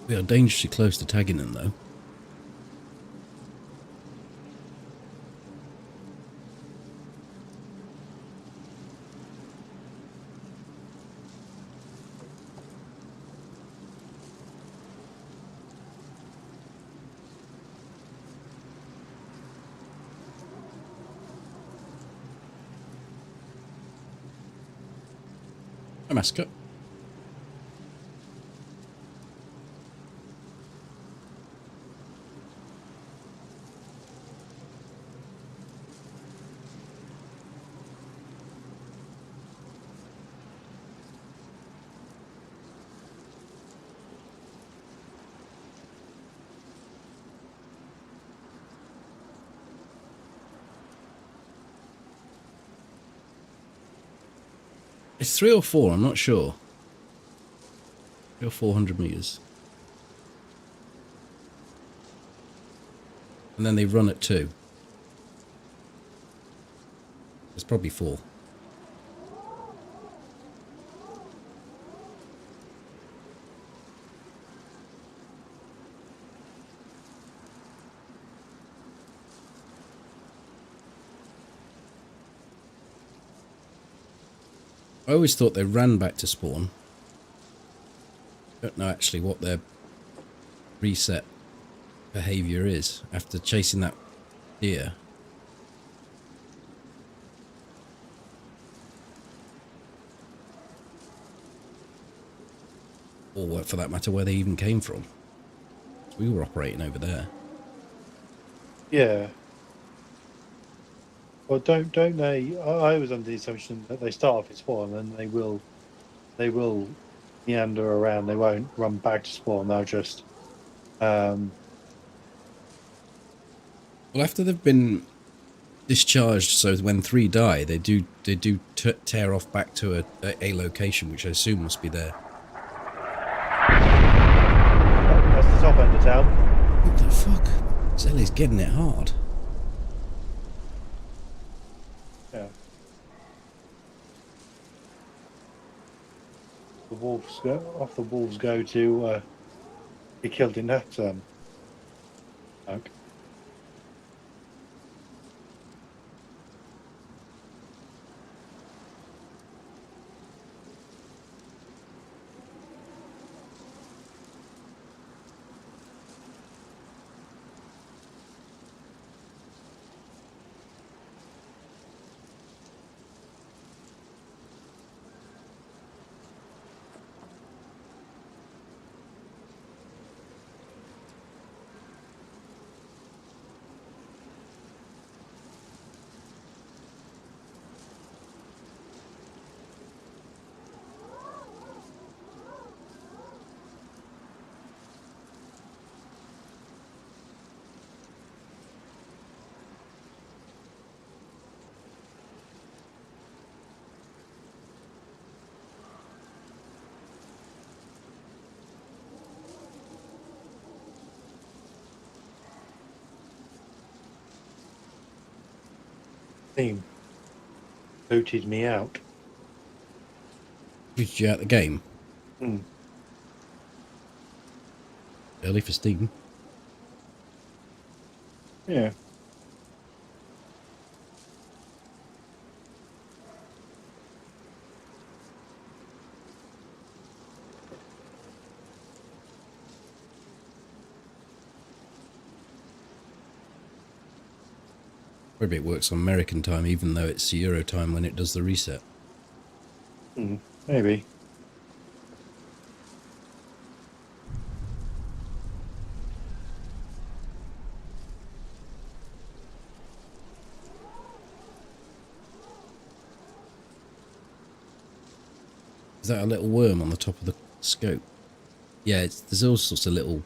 We are dangerously close to tagging them, though. A mascot. It's 3 or 4, I'm not sure. 300 or 400 meters. And then they run at 2. It's probably 4. I always thought they ran back to spawn. Don't know actually what their reset behaviour is after chasing that deer. Or for that matter, where they even came from. We were operating over there. Yeah. Well, don't they? I was under the assumption that they start off at spawn and they will meander around. They won't run back to spawn. They'll just. Well, after they've been discharged, so when 3 die, they do tear off back to a location, which I assume must be there. That's the top end of town. What the fuck? Zelly's getting it hard. Yeah. The wolves go to be killed in that oak. Team booted me out. Booted you out the game. Hmm. Early for Steam. Yeah. Maybe it works on American time, even though it's Euro time when it does the reset. Hmm. Maybe. Is that a little worm on the top of the scope? Yeah, there's all sorts of little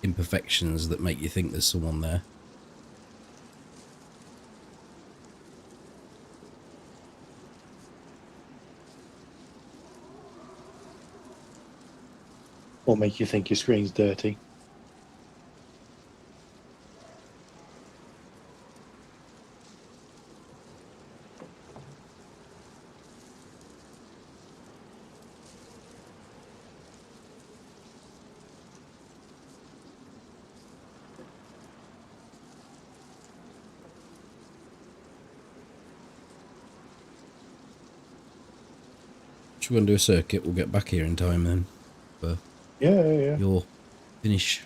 imperfections that make you think there's someone there. Or make you think your screen's dirty. Should we go and do a circuit? We'll get back here in time then for Yeah. your finish.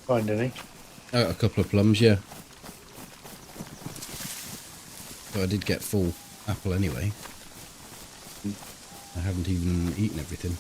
Find any? Oh, a couple of plums, yeah. So I did get full apple anyway. I haven't even eaten everything.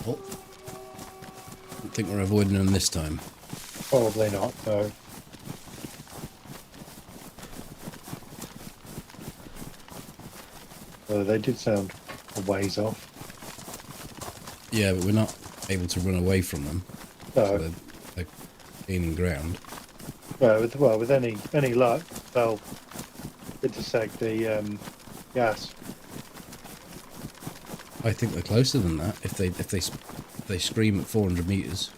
Oh. I think we're avoiding them this time. Probably not, though. They did sound a ways off. Yeah, but we're not able to run away from them. No. So they're gaining ground. With any luck, they'll intersect the gas. I think they're closer than that. If they scream at 400 meters,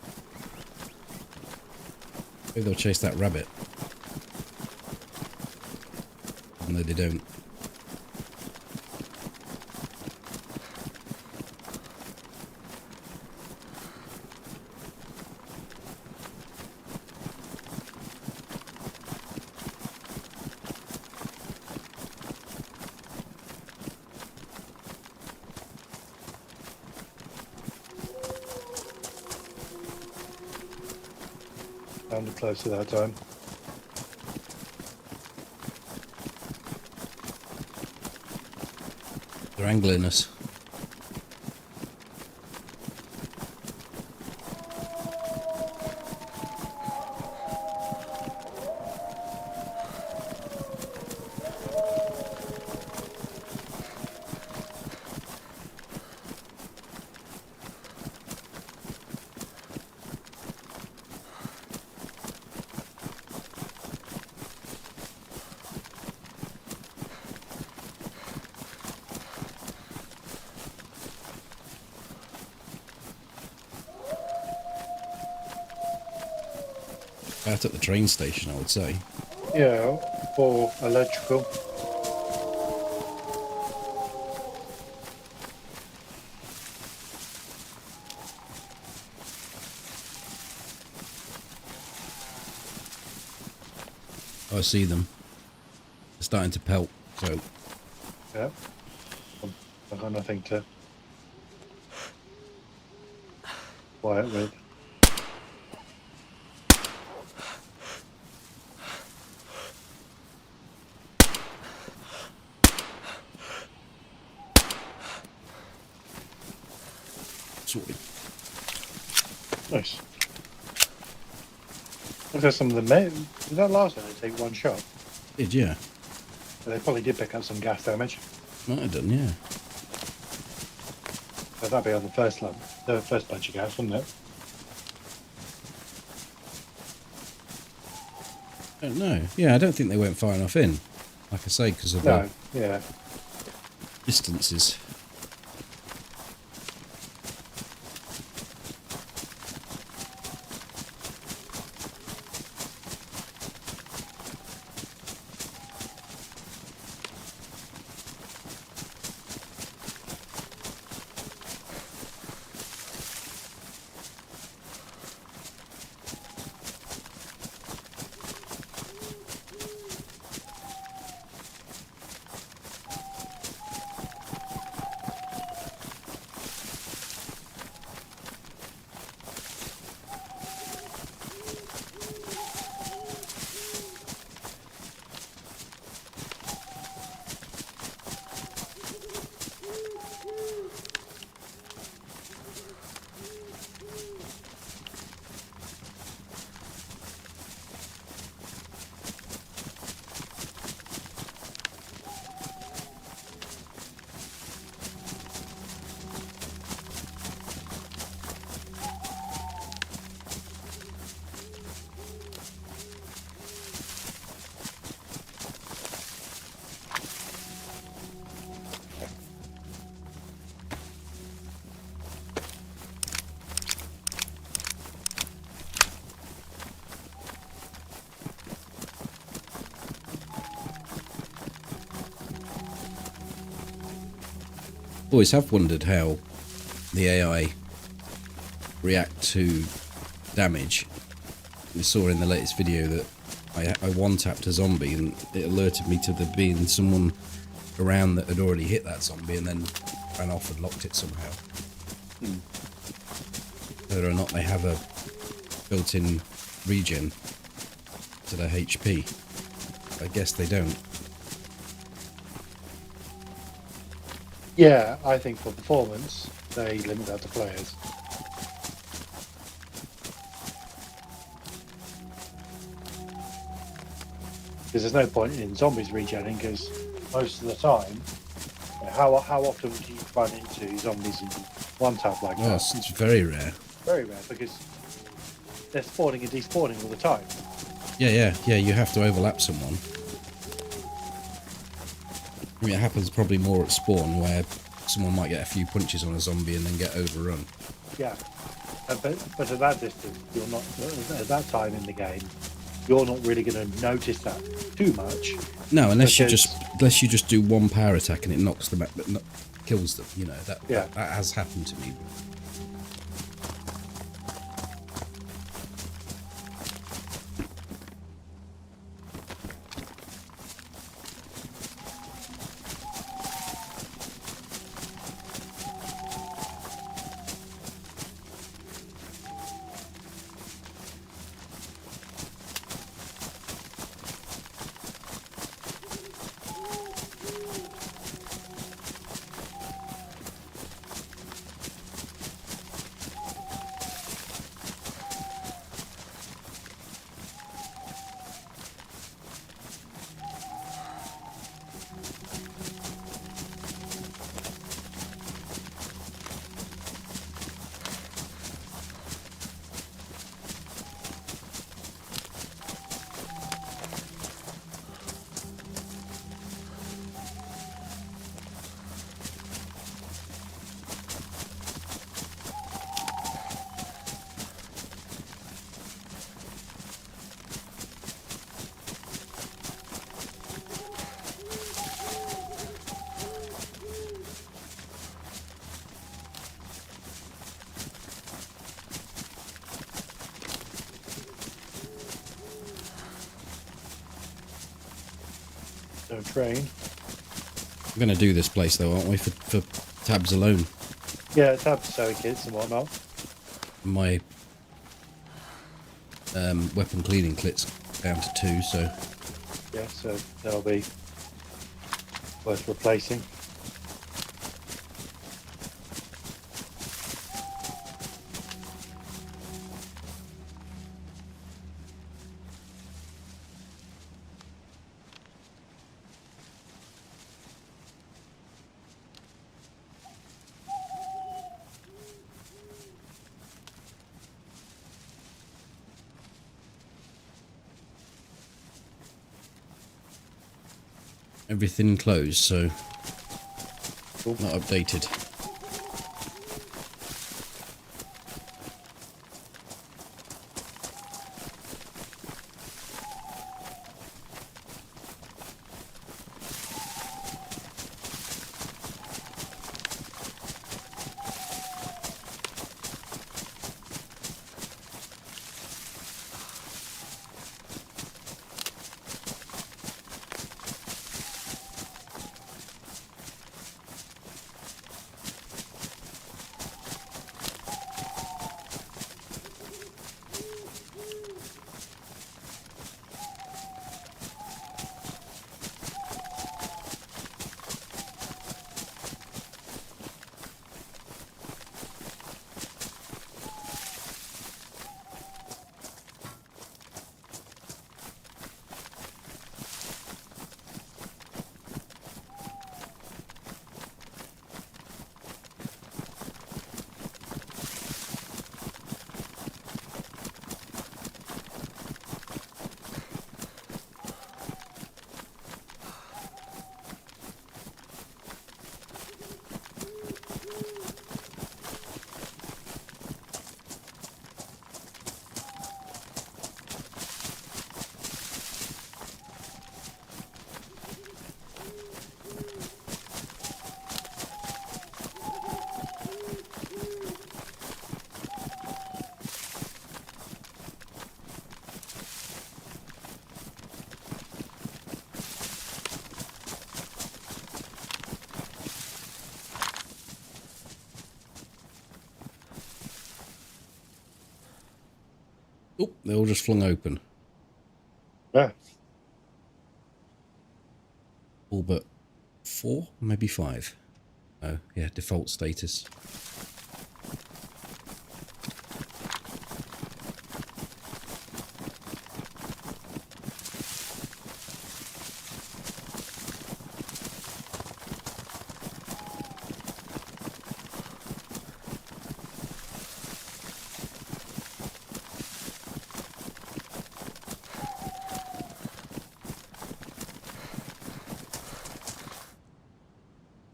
maybe they'll chase that rabbit. No, they don't. Sounded closer that time. They're angling us. Out at the train station, I would say. Yeah, or electrical. I see them. They're starting to pelt, so... Yeah. I've got nothing to quiet with. Sorted. Nice. Look at some of them. Did that last one? They take one shot. Did, yeah. So they probably did pick up some gas damage. Might have done, yeah. So that'd be on the first lump, the first bunch of gas, wouldn't it? I don't know. Yeah, I don't think they went far enough in. Like I say, because of No. the Yeah. distances. Always have wondered how the AI react to damage. We saw in the latest video that I one-tapped a zombie and it alerted me to there being someone around that had already hit that zombie and then ran off and locked it somehow. Whether or not they have a built-in regen to their HP, I guess they don't. Yeah, I think for performance, they limit that to players. Because there's no point in zombies regenning, because most of the time, how often do you run into zombies in one tap like Oh, that? it's very rare. Very rare, because they're spawning and despawning all the time. Yeah, you have to overlap someone. I mean, it happens probably more at spawn, where someone might get a few punches on a zombie and then get overrun. Yeah, but at that distance, you're not, at that time in the game, you're not really going to notice that too much. No, unless you just do one power attack and it knocks them out, but kills them. You know that has happened to me. No train. We're going to do this place though, aren't we? For tabs alone. Yeah, tab sewing kits and whatnot. My weapon cleaning kit's down to 2, so Yeah, so they'll be worth replacing. everything closed, so Cool. not updated. Oh, they all just flung open. Yeah. All but 4, maybe 5. Oh, yeah, default status.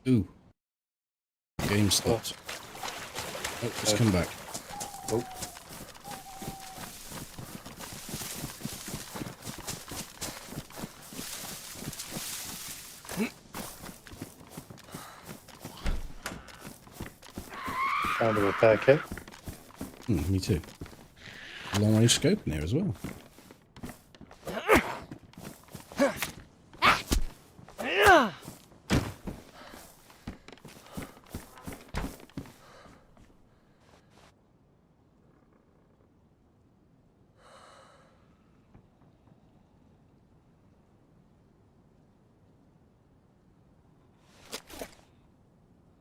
Ooh. Game stopped. Oh, it's come back. Oh. Found a repair kit. Me too. Long range scope in there as well.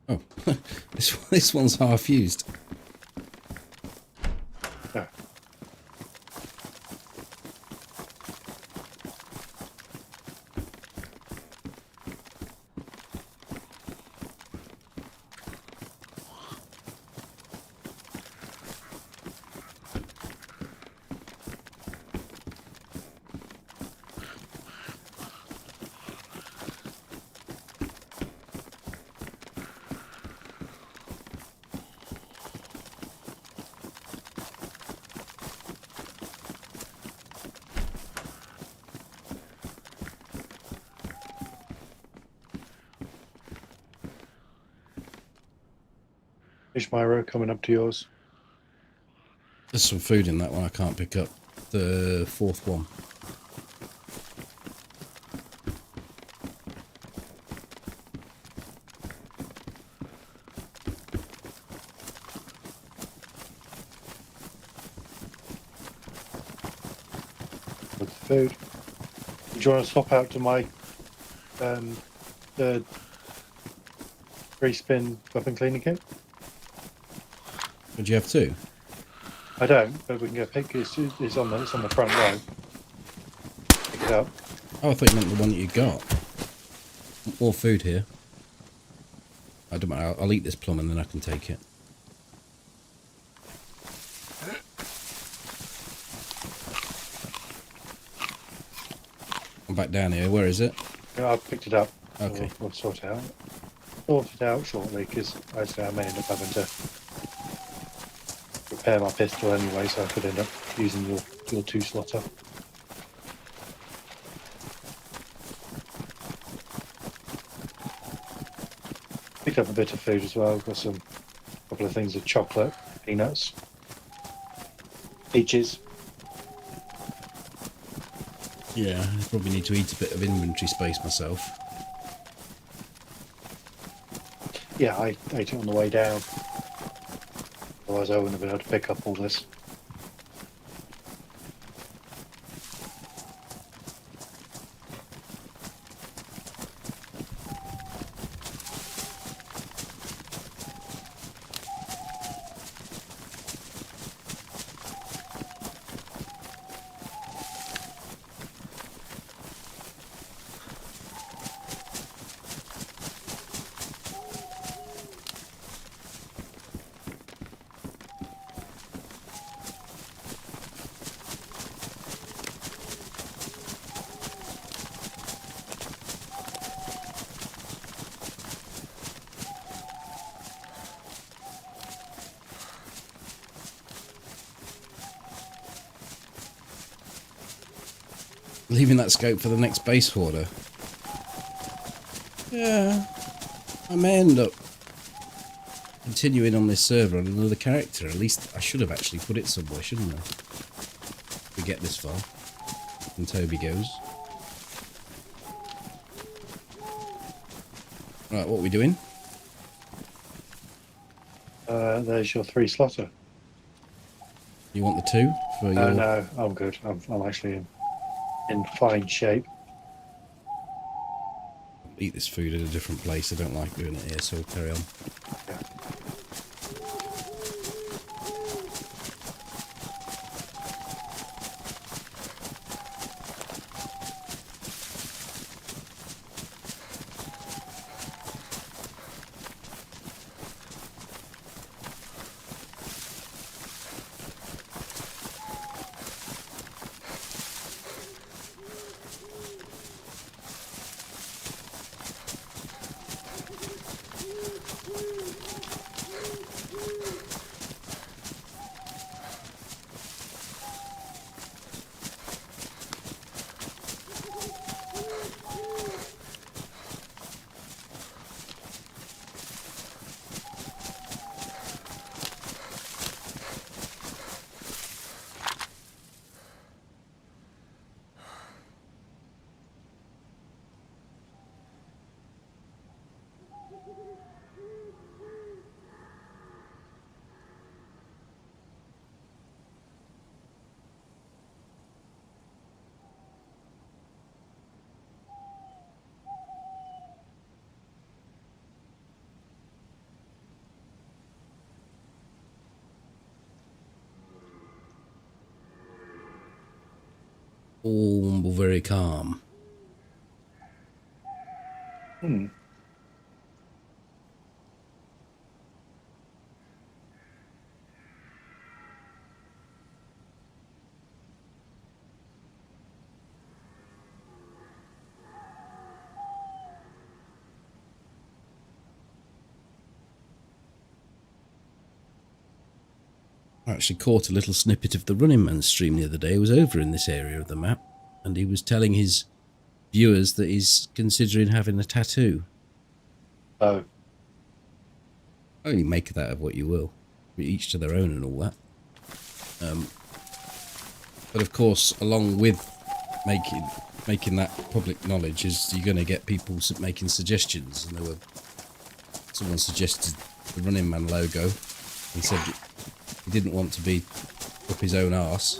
Oh, this one's half used. Yeah. Ishmiro coming up to yours. There's some food in that one I can't pick up. The 4th one. with the food. Do you want to swap out to my the 3-spin weapon cleaning kit? Would you have two? I don't, but we can go pick. It's on the front row. Pick it up. Oh, I thought you meant the one that you got. More food here. I don't matter. I'll eat this plum and then I can take it. I'm back down here. Where is it? Yeah, I've picked it up. Okay. We'll sort it out. Sort it out shortly because I may end up having to repair my pistol anyway, so I could end up using your 2-slotter. Picked up a bit of food as well. Got some couple of things of chocolate, peanuts, peaches. Yeah, I probably need to eat a bit of inventory space myself. Yeah, I ate it on the way down. Otherwise I wouldn't have been able to pick up all this. Leaving that scope for the next base hoarder. Yeah, I may end up continuing on this server on another character. At least I should have actually put it somewhere, shouldn't I? If we get this far. And Toby goes. Right, what are we doing? There's your 3-slotter. You want the 2 for your... No, I'm good. I'm actually in fine shape. Eat this food at a different place. I don't like doing it here, so we'll carry on. Yeah. All very calm. I actually caught a little snippet of the Running Man stream the other day. He was over in this area of the map, and he was telling his viewers that he's considering having a tattoo. Oh. Only make that of what you will. Each to their own and all that. But of course, along with making that public knowledge, is you're going to get people making suggestions. And someone suggested the Running Man logo. He said he didn't want to be up his own arse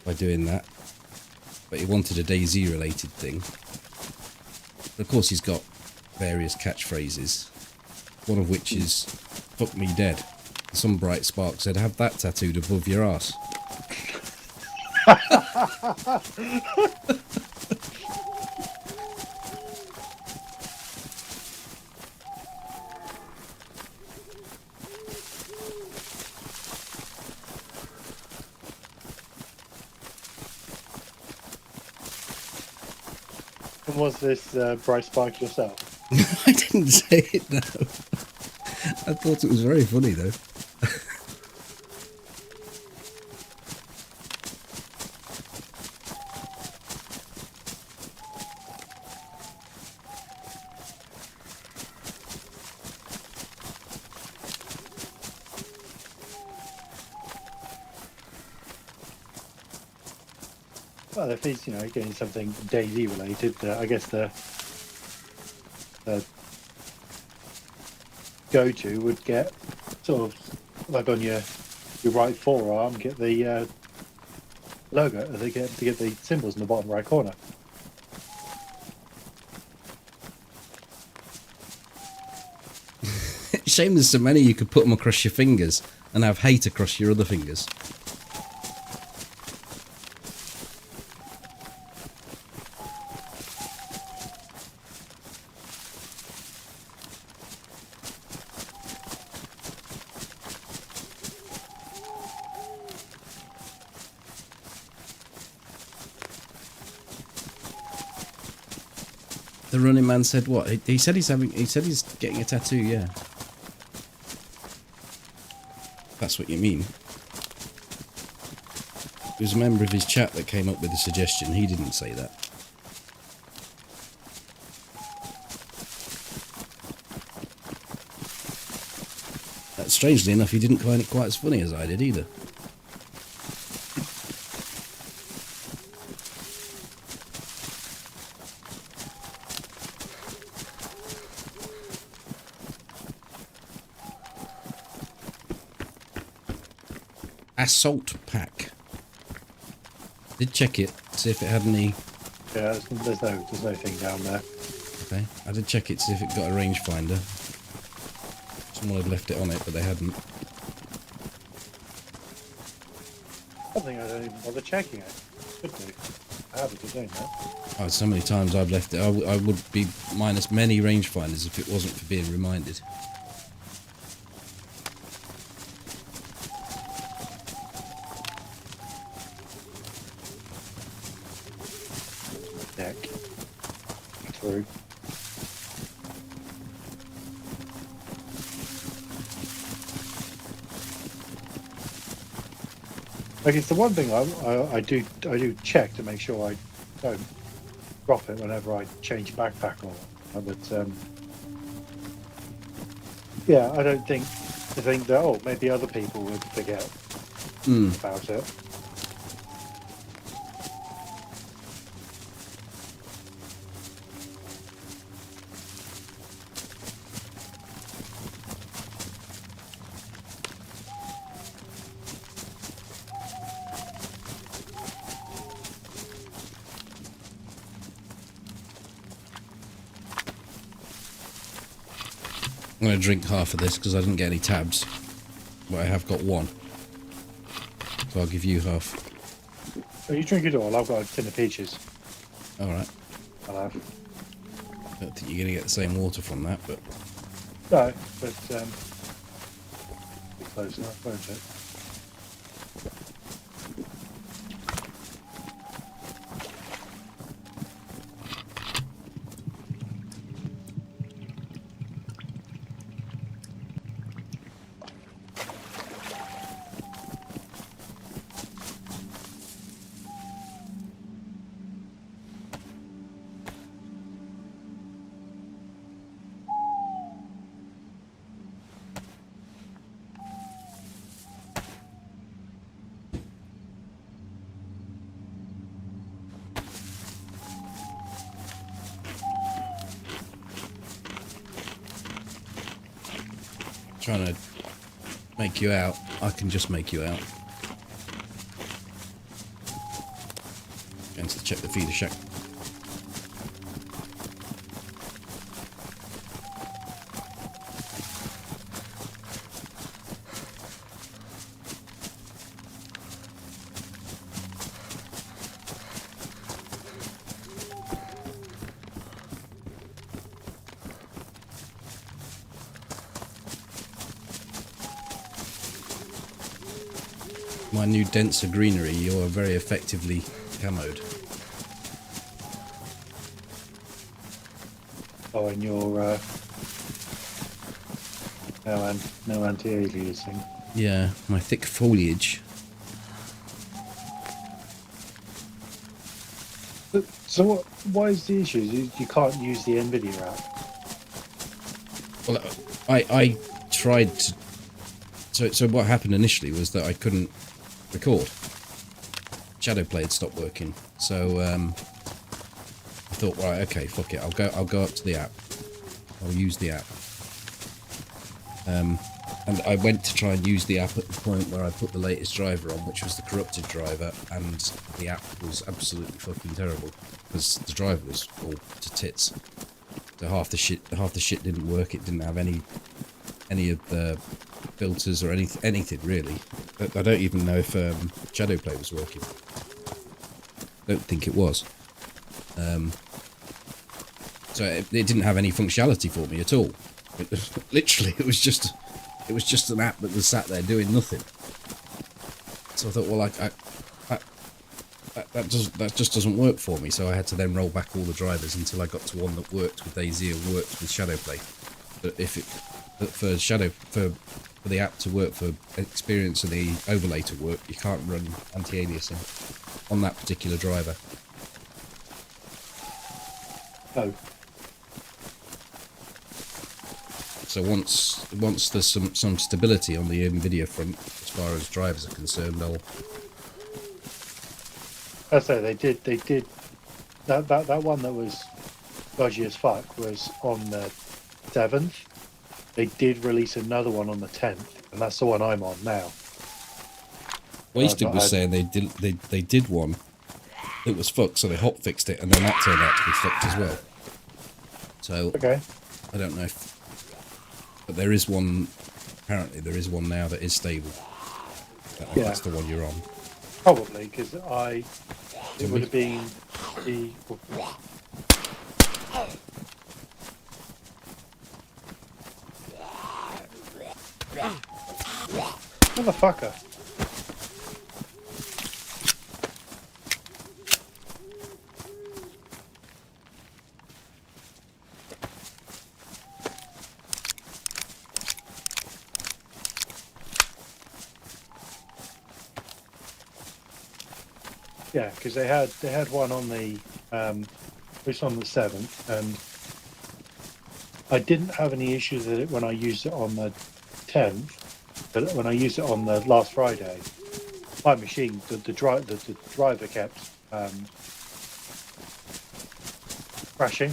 by doing that. but he wanted a DayZ related thing. But of course he's got various catchphrases, one of which is "fuck me dead." Some bright spark said, "Have that tattooed above your ass." And was this bright spark yourself? I didn't say it, no. I thought it was very funny though. Well, if he's getting something DayZ related, I guess the go-to would get sort of like on your right forearm, get the logo, they get the symbols in the bottom right corner. Shame there's so many you could put them across your fingers and have hate across your other fingers. The running man said what? He said he's getting a tattoo, yeah. That's what you mean. It was a member of his chat that came up with the suggestion. He didn't say that. Strangely enough, he didn't find it quite as funny as I did either. Assault pack. Did check it, see if it had any. Yeah, there's no thing down there. Okay, I did check it, see if it got a rangefinder. Someone had left it on it, but they hadn't. I think I don't even bother checking it. Should do. I haven't been doing that. Oh, so many times I've left it. I would be minus many rangefinders if it wasn't for being reminded. Deck. Through. Like it's the one thing I do check to make sure I don't drop it whenever I change backpack or whatever. But yeah, I don't think that maybe other people would forget about it. I'm going to drink half of this because I didn't get any tabs, but I have got one. So I'll give you half. Oh, you drink it all. I've got a tin of peaches. Alright. I'll have. Don't think you're going to get the same water from that, but... No, but be close enough, won't it? Trying to make you out. I can just make you out. Going to check the feeder shack. My new denser greenery, you are very effectively camoed. Oh, and your no anti-aliasing. Yeah, my thick foliage. So why is the issue? You can't use the NVIDIA app. Well, I tried to. So what happened initially was that I couldn't record. Shadowplay had stopped working, so I thought, right, okay, fuck it, I'll go up to the app. I'll use the app. And I went to try and use the app at the point where I put the latest driver on, which was the corrupted driver, and the app was absolutely fucking terrible because the driver was all to tits. So half the shit didn't work. It didn't have any of the filters or anything really. I don't even know if Shadowplay was working. Don't think it was. So it didn't have any functionality for me at all. Literally, it was just an app that was sat there doing nothing. So I thought, well, that just doesn't work for me. So I had to then roll back all the drivers until I got to one that worked with DayZ or worked with Shadowplay. But for the app to work, for experience and the overlay to work, you can't run anti-aliasing on that particular driver. No. So once there's some stability on the NVIDIA front, as far as drivers are concerned, I say they did that one that was dodgy as fuck was on the 7th. They did release another one on the 10th, and that's the one I'm on now. Wasted was saying they did one that was fucked, so they hot fixed it, and then that turned out to be fucked as well. So Okay. I don't know if, but there is one. Apparently, there is one now that is stable. I don't know if that's the one you're on. Probably, because it would have been the... Motherfucker. Yeah, because they had one on the which on the 7th, and I didn't have any issues with it when I used it on the 10th, but when I used it on the last Friday, my machine, the driver kept crashing.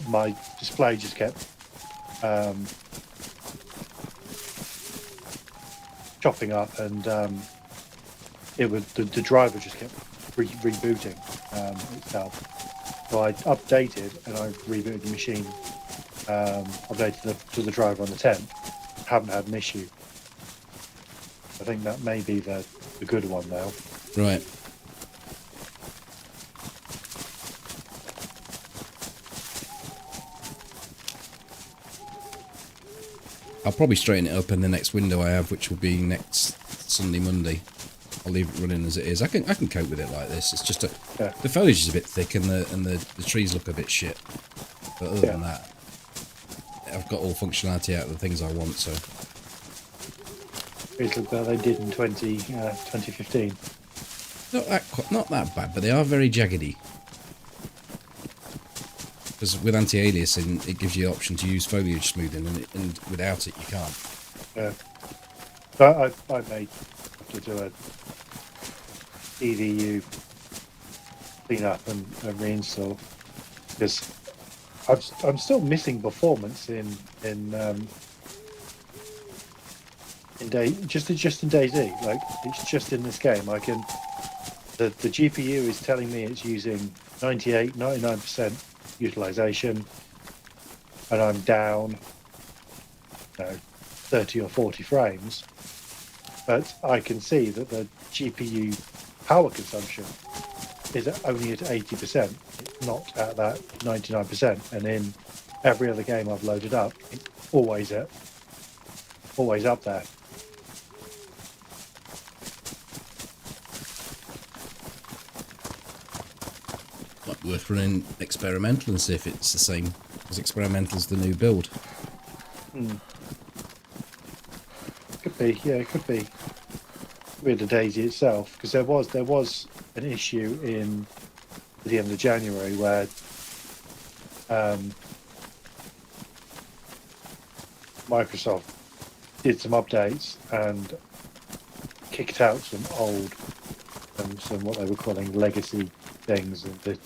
My display just kept chopping up, and it was the driver just kept rebooting itself. So I updated and I rebooted the machine, updated to the driver on the 10th. Haven't had an issue. I think that may be the good one now. Right. I'll probably straighten it up in the next window I have, which will be next Sunday, Monday. I'll leave it running as it is. I can cope with it like this. It's just the foliage is a bit thick and the trees look a bit shit. But other than that, I've got all functionality out of the things I want. So Trees look like they did in 2015. Not that bad, but they are very jaggedy. Because with anti-aliasing, it gives you the option to use foliage smoothing, and without it, you can't. Yeah. So I may have to do a EDU clean up and reinstall, because I'm still missing performance in DayZ. Like, it's just in this game I can the GPU is telling me it's using 98, 99% utilization, and I'm down, 30 or 40 frames. But I can see that the GPU power consumption is only at 80%, not at that 99%. And in every other game I've loaded up, it's always up there. Might be worth running experimental and see if it's the same as experimental as the new build. Could be, yeah, it could be with the DayZ itself, because there was an issue in the end of January where Microsoft did some updates and kicked out some old and some what they were calling legacy things that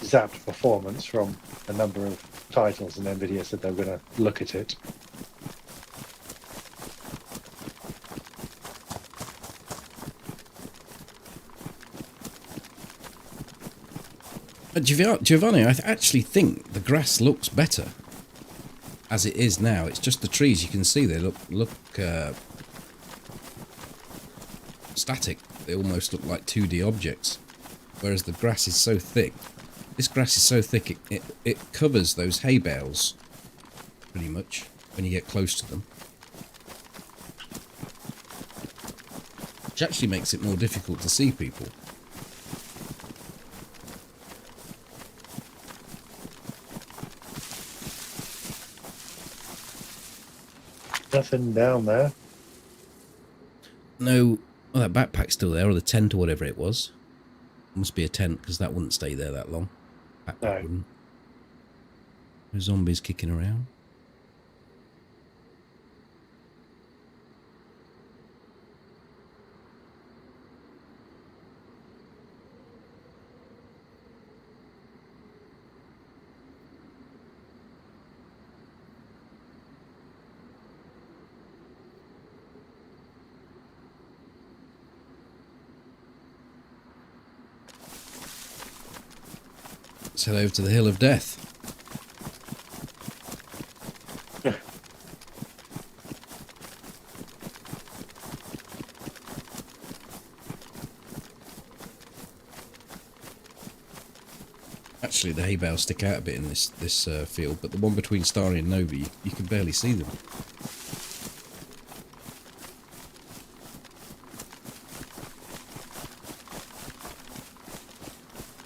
zapped performance from a number of titles, and Nvidia said they were going to look at it. But Giovanni, I actually think the grass looks better as it is now. It's just the trees, you can see they look static. They almost look like 2D objects, whereas the grass is so thick. This grass is so thick it covers those hay bales pretty much when you get close to them, which actually makes it more difficult to see people. Nothing down there. No, well, that backpack's still there, or the tent or whatever it was. Must be a tent, because that wouldn't stay there that long. Backpack No. wouldn't. No zombies kicking around. Let's head over to the Hill of Death. Actually, the hay bales stick out a bit in this field, but the one between Starry and Nova, you can barely see them.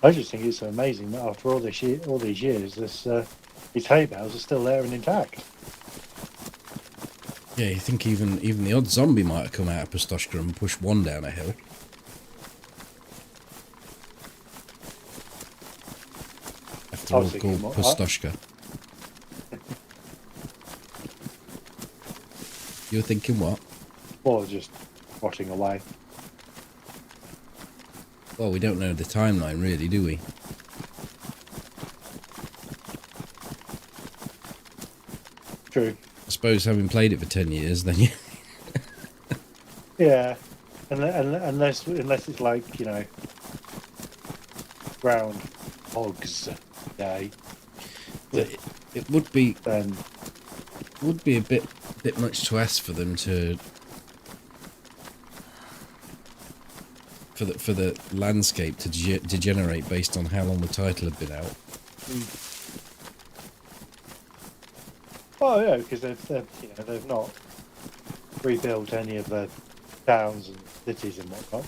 I just think it's amazing that after all these years, these hay bales are still there and intact. Yeah, you think even the odd zombie might have come out of Pustoshka and pushed one down a hill. After all, called Pustoshka. You were thinking what? Or just rotting away. Well, we don't know the timeline, really, do we? True. I suppose having played it for 10 years, then you... Yeah, unless it's like, Groundhog's Day. It would be Then a bit much to ask for them to... For the landscape to degenerate based on how long the title had been out. Oh yeah, because they've not rebuilt any of the towns and cities and whatnot.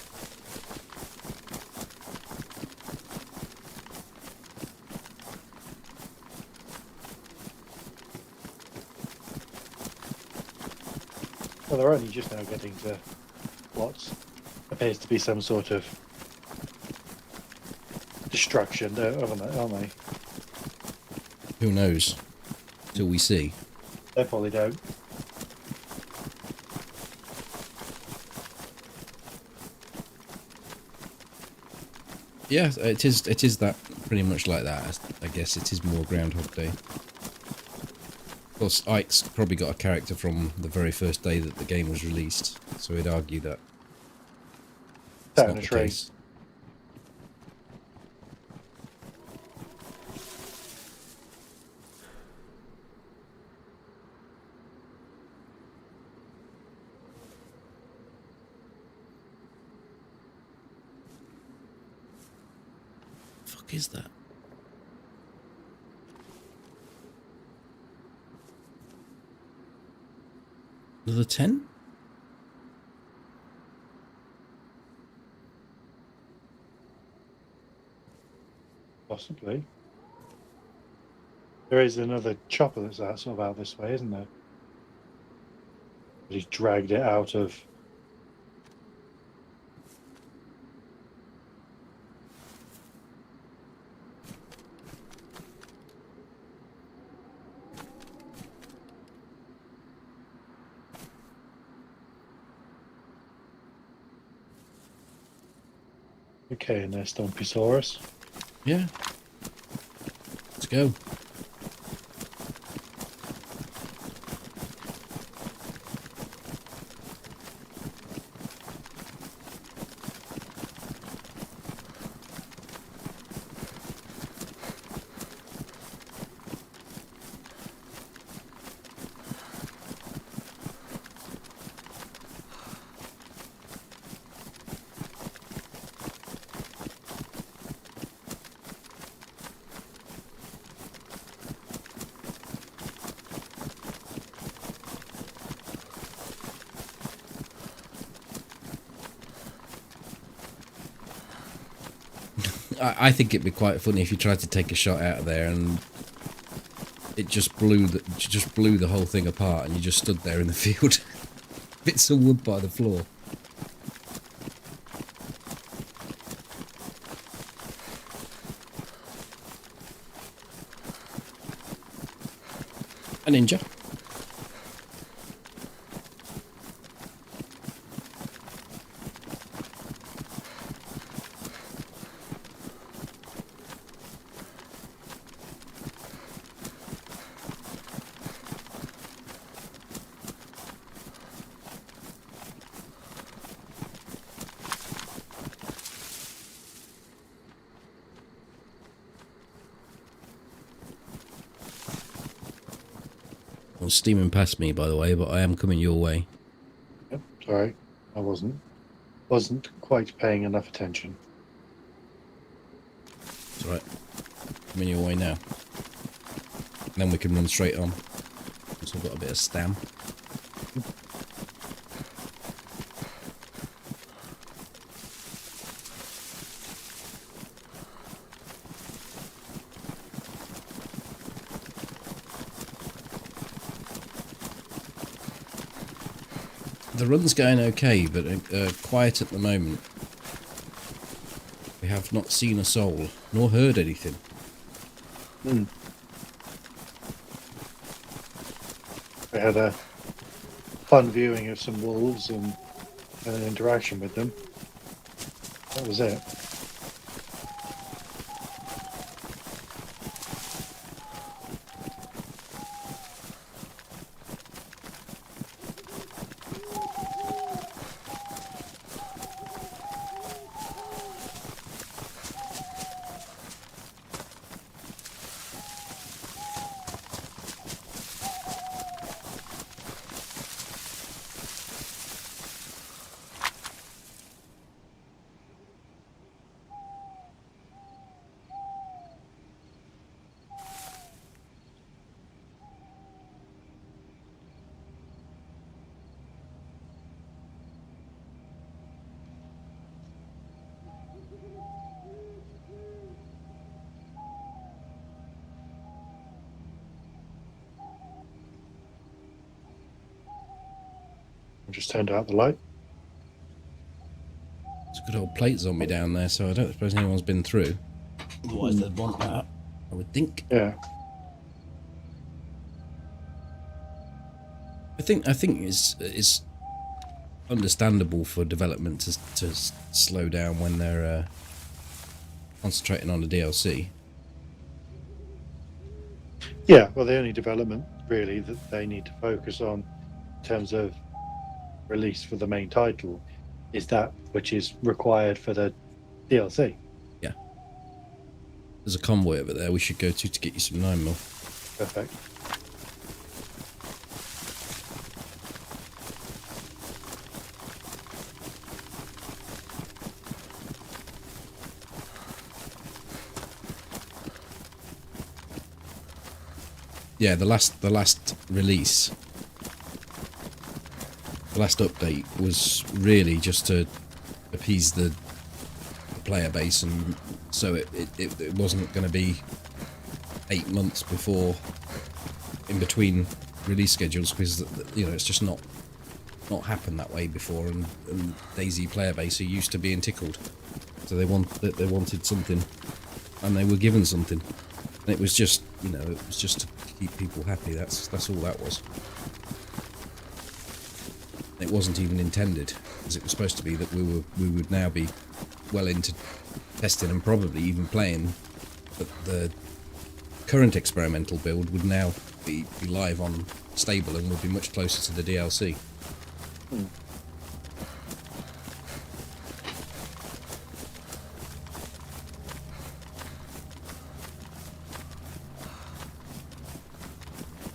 Well, they're only just now getting to what appears to be some sort of destruction, aren't they? Who knows? Till we see. They probably don't. Yeah, it is that pretty much like that. I guess it is more Groundhog Day. Of course, Ike's probably got a character from the very first day that the game was released, so he'd argue that Sat in not a the tree. case. Fuck is that? Another 10? Possibly. There is another chopper that's out, sort of out this way, isn't there? But he's dragged it out of. Okay, and there's Stompysaurus. Yeah. Let's go. I think it'd be quite funny if you tried to take a shot out of there and it just blew the whole thing apart, and you just stood there in the field, bits of wood by the floor. A ninja. Well, steaming past me, by the way, but I am coming your way. Yep, sorry, I wasn't quite paying enough attention. It's all right. Coming your way now. And then we can run straight on. So I've got a bit of stam. The run's going okay, but quiet at the moment. We have not seen a soul, nor heard anything. I had a fun viewing of some wolves and an interaction with them. That was it. I just turned out the light. There's a good old plate zombie down there, so I don't suppose anyone's been through. Otherwise they'd want that, I would think. Yeah. I think it's understandable for development to slow down when they're concentrating on the DLC. Yeah, well, the only development really that they need to focus on in terms of release for the main title is that which is required for the DLC. Yeah. There's a convoy over there we should go to get you some 9mm. Perfect. Yeah, the last release, the last update was really just to appease the player base, and so it wasn't going to be 8 months before in between release schedules, because you know it's just not happened that way before, and DayZ player base are used to being tickled, so they wanted something, and they were given something, and it was just, you know, it was just to keep people happy. That's all that was. It wasn't even intended, as it was supposed to be, that we would now be well into testing and probably even playing, but the current experimental build would now be live on stable and would be much closer to the DLC.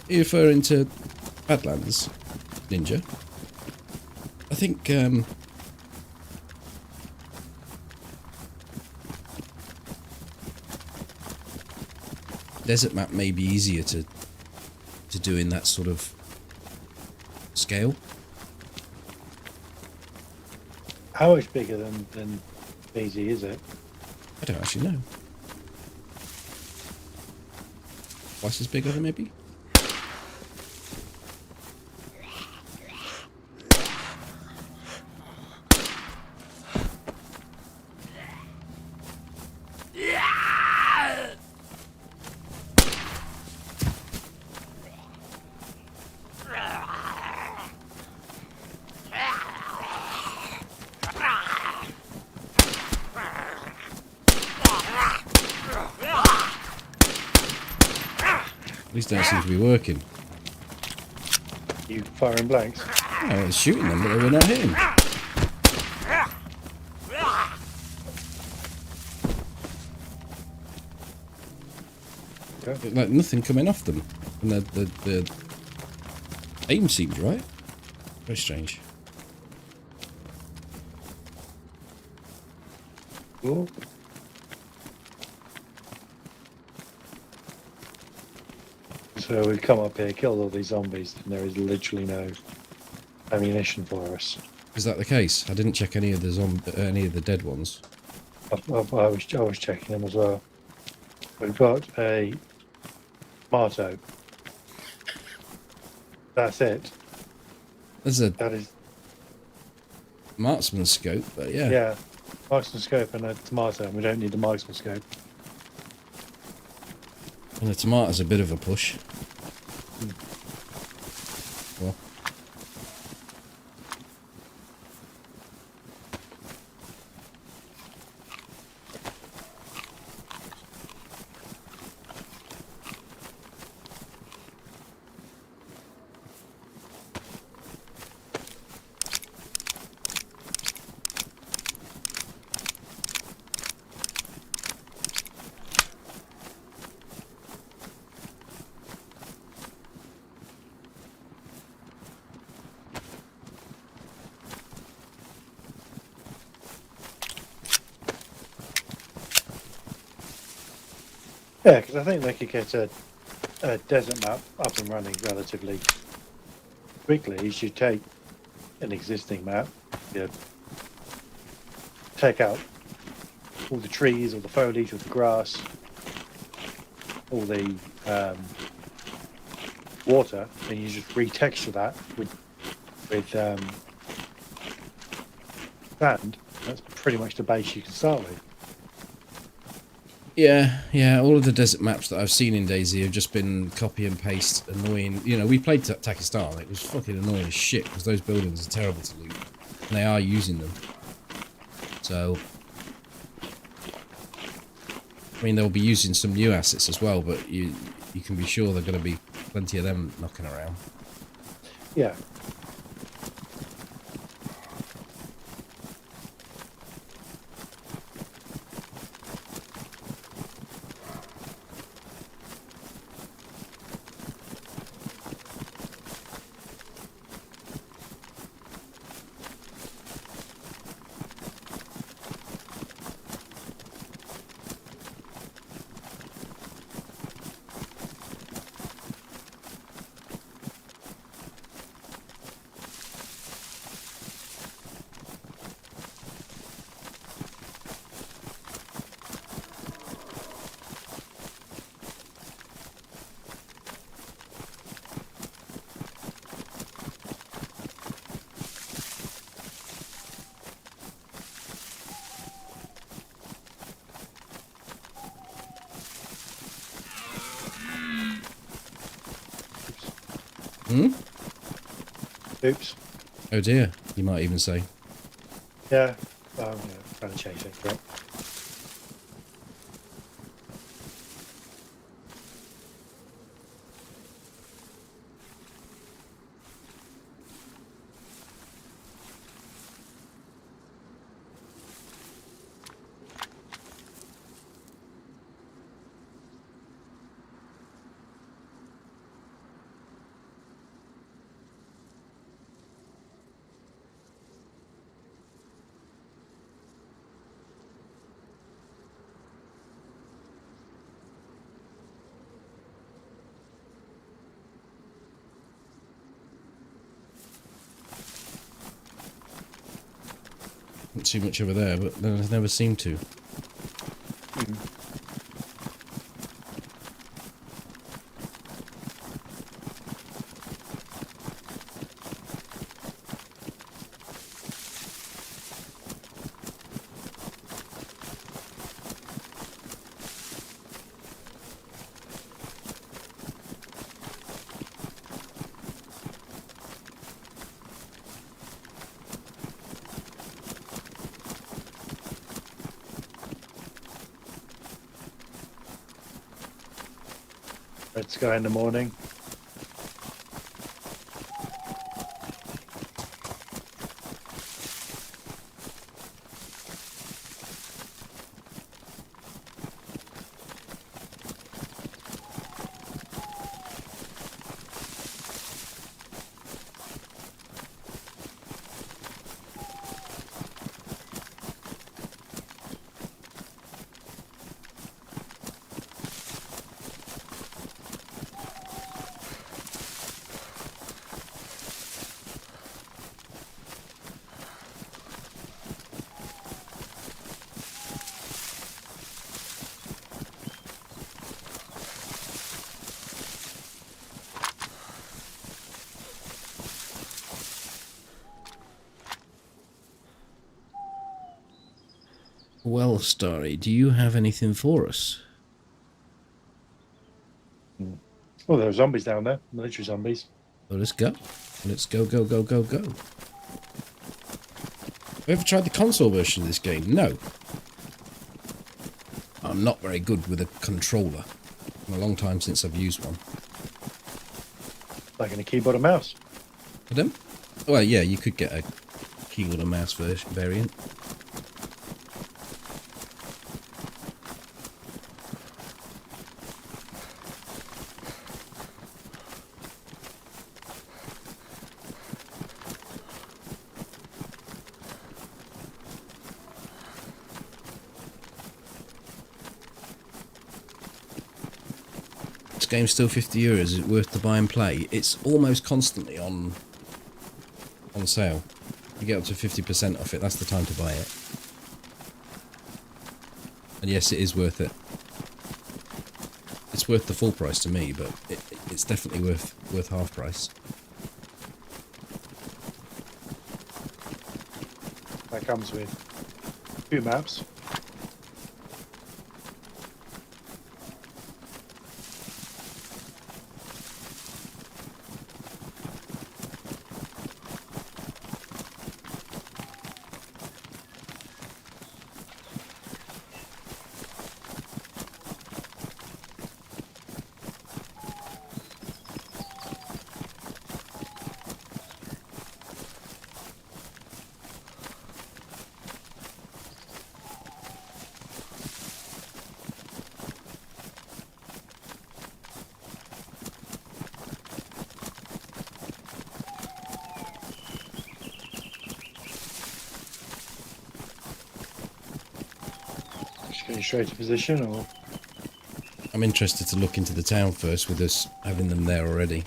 Are you referring to Badlands, Ninja? I think desert map may be easier to do in that sort of scale. How much bigger than DayZ is it? I don't actually know. Twice as big, maybe? These don't seem to be working. You firing blanks? I was shooting them, but they were not hitting. Okay. Like nothing coming off them, and the aim seems right. Very strange. Cool. So we've come up here, killed all these zombies, and there is literally no ammunition for us. Is that the case? I didn't check any of the dead ones. I was checking them as well. We've got a Marto. That's it. There's a That is, marksman scope, but yeah. yeah, marksman scope and a tomato. And we don't need the marksman scope. And the tomato's a bit of a push. Well. Yeah, because I think they could get a desert map up and running relatively quickly. You should take an existing map, you know, take out all the trees, all the foliage, all the grass, all the water, and you just retexture that with sand. That's pretty much the base you can start with. Yeah, all of the desert maps that I've seen in DayZ have just been copy and paste, annoying. You know, we played Takistan, it was fucking annoying as shit, because those buildings are terrible to loot, and they are using them. So, I mean, they'll be using some new assets as well, but you can be sure there are going to be plenty of them knocking around. Yeah. Hmm? Oops. Oh dear, you might even say. Yeah. Trying to change things up. Not too much over there, but there never seemed to. Red sky in the morning. Well, Starry, do you have anything for us? Oh, there are zombies down there. Military zombies. Well, let's go. Let's go, go, go, go, go. Have you ever tried the console version of this game? No. I'm not very good with a controller. It's been a long time since I've used one. Like in a keyboard and mouse. Pardon? Well, yeah, you could get a keyboard and mouse variant. This game's still €50. Is it worth to buy and play? It's almost constantly on sale. You get up to 50% off it. That's the time to buy it. And yes, it is worth it. It's worth the full price to me, but it's definitely worth half price. That comes with 2 maps. Getting straight to position, or I'm interested to look into the town first, with us having them there already.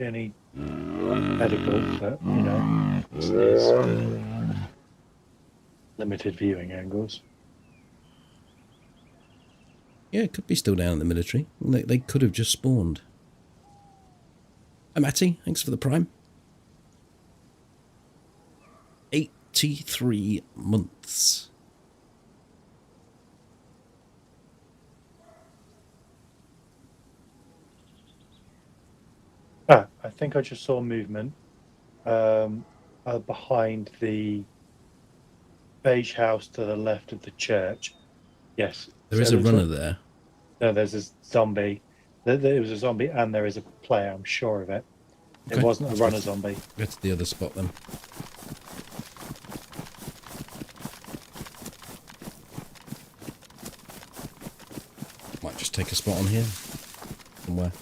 any medical, but you know, it's limited viewing angles. Yeah, it could be still down in the military. They could have just spawned. Hi, Matty. Thanks for the prime. 83 months. Ah, I think I just saw movement behind the beige house to the left of the church. Yes. There So is it a looks runner like, there. no, there's a zombie. There was a zombie and there is a player, I'm sure of it. It Okay. wasn't a runner zombie. Go to the other spot then. Might just take a spot on here. Somewhere.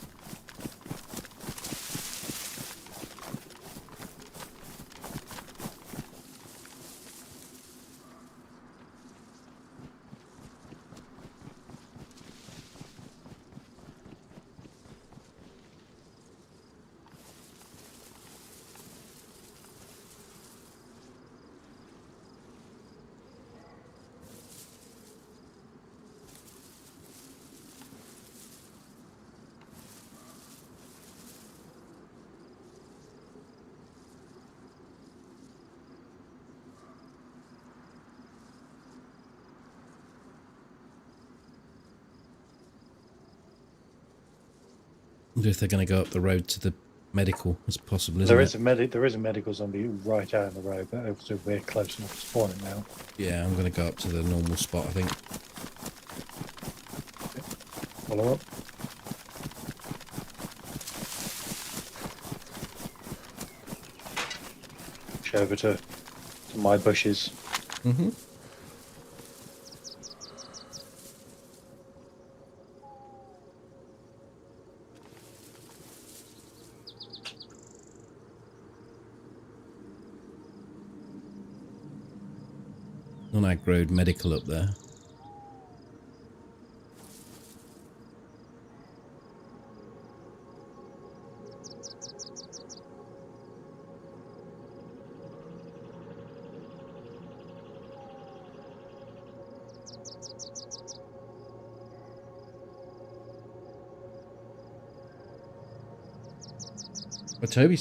I wonder if they're going to go up the road to the medical. That's possible, isn't it? There is a medical zombie right out on the road, but obviously we're close enough to spawn it now. Yeah, I'm going to go up to the normal spot, I think. Follow up. Push over to my bushes. Mm-hmm. Non-aggroed medical up there. But Toby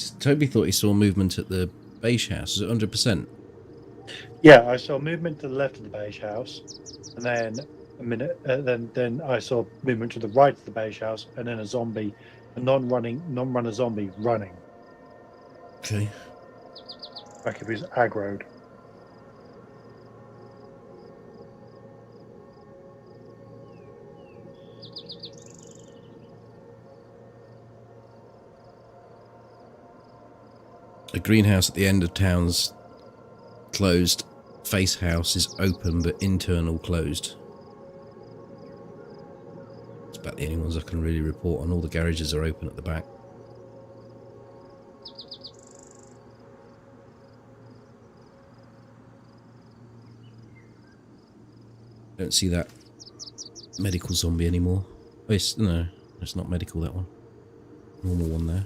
thought he saw movement at the beige house. Is it 100%? Yeah, I saw movement to the left of the beige house, and then a minute, then I saw movement to the right of the beige house, and then a zombie, a non-runner zombie running. Okay. Like if he was aggroed. The greenhouse at the end of town's closed. Face house is open but internal closed. It's about the only ones I can really report on. All the garages are open at the back. Don't see that medical zombie anymore. Oh, no, it's not medical, that one. Normal one there.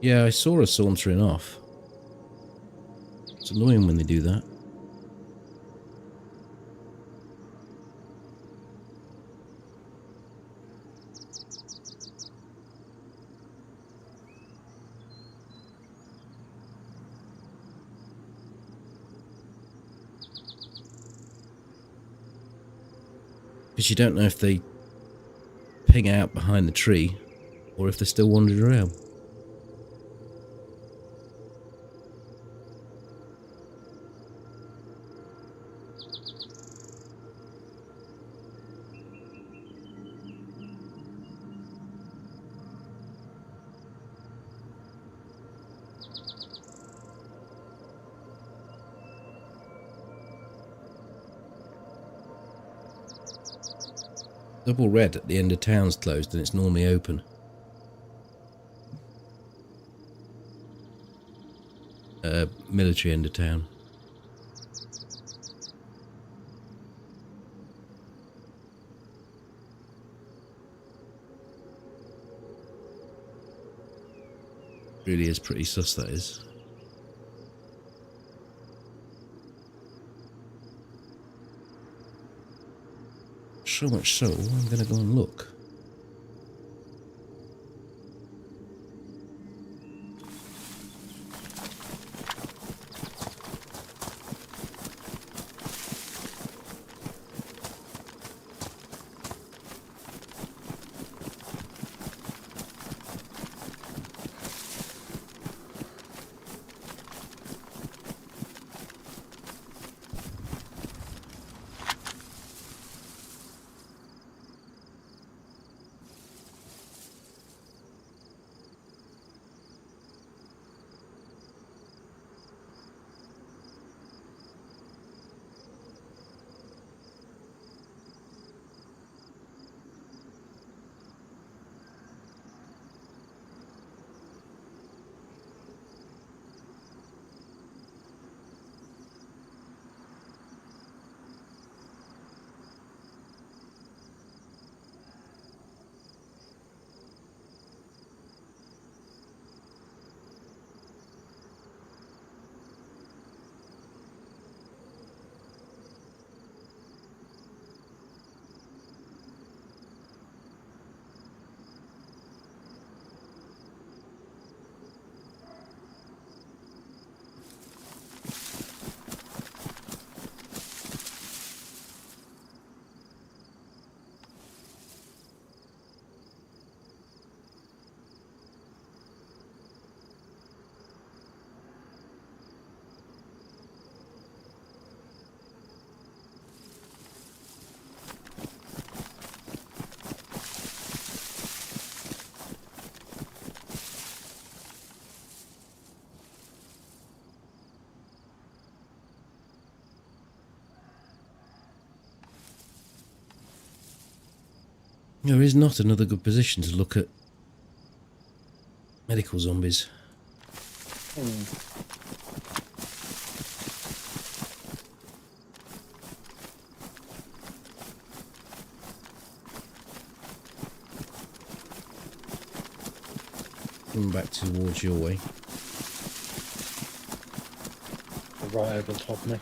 Yeah, I saw her sauntering off. It's annoying when they do that. Because you don't know if they ping out behind the tree or if they're still wandering around. Double red at the end of town's closed and it's normally open. military end of town. Really is pretty sus, that is. So much so, I'm going to go and look. There is not another good position to look at medical zombies. Coming back towards your way. Right over the top of me.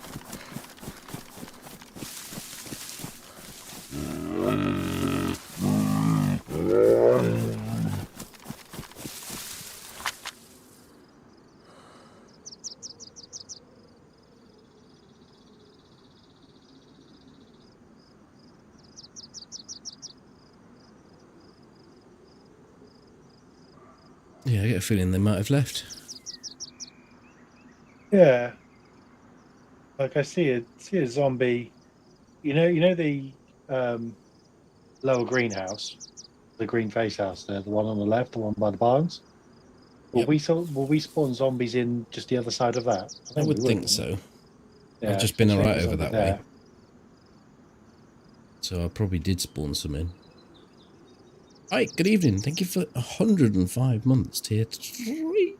Yeah, I get a feeling they might have left. Yeah. Like I see a zombie. You know the lower greenhouse, the green face house there, the one on the left, the one by the barns. Yep. Will we spawn zombies in just the other side of that? I I think would we will. think Wouldn't we? so. Yeah, I've just 'cause been I've seen alright a over zombie that there. way. So I probably did spawn some in. Hi, good evening. Thank you for 105 months, tier 3.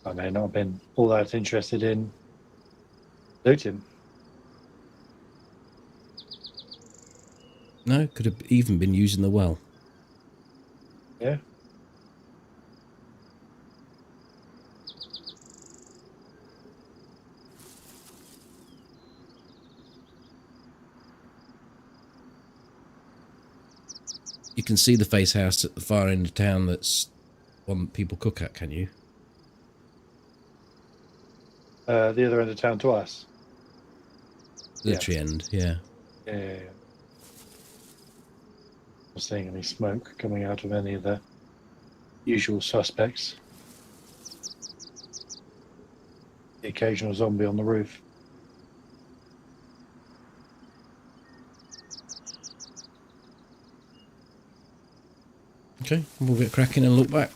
I may not have been all that interested in looting. No, could have even been using the well. Yeah. You can see the face house at the far end of town that's one that people cook at, can you? The other end of town to us. Literary Yes. end, yeah. Yeah. Not seeing any smoke coming out of any of the usual suspects. The occasional zombie on the roof. Okay, we'll get cracking and look back.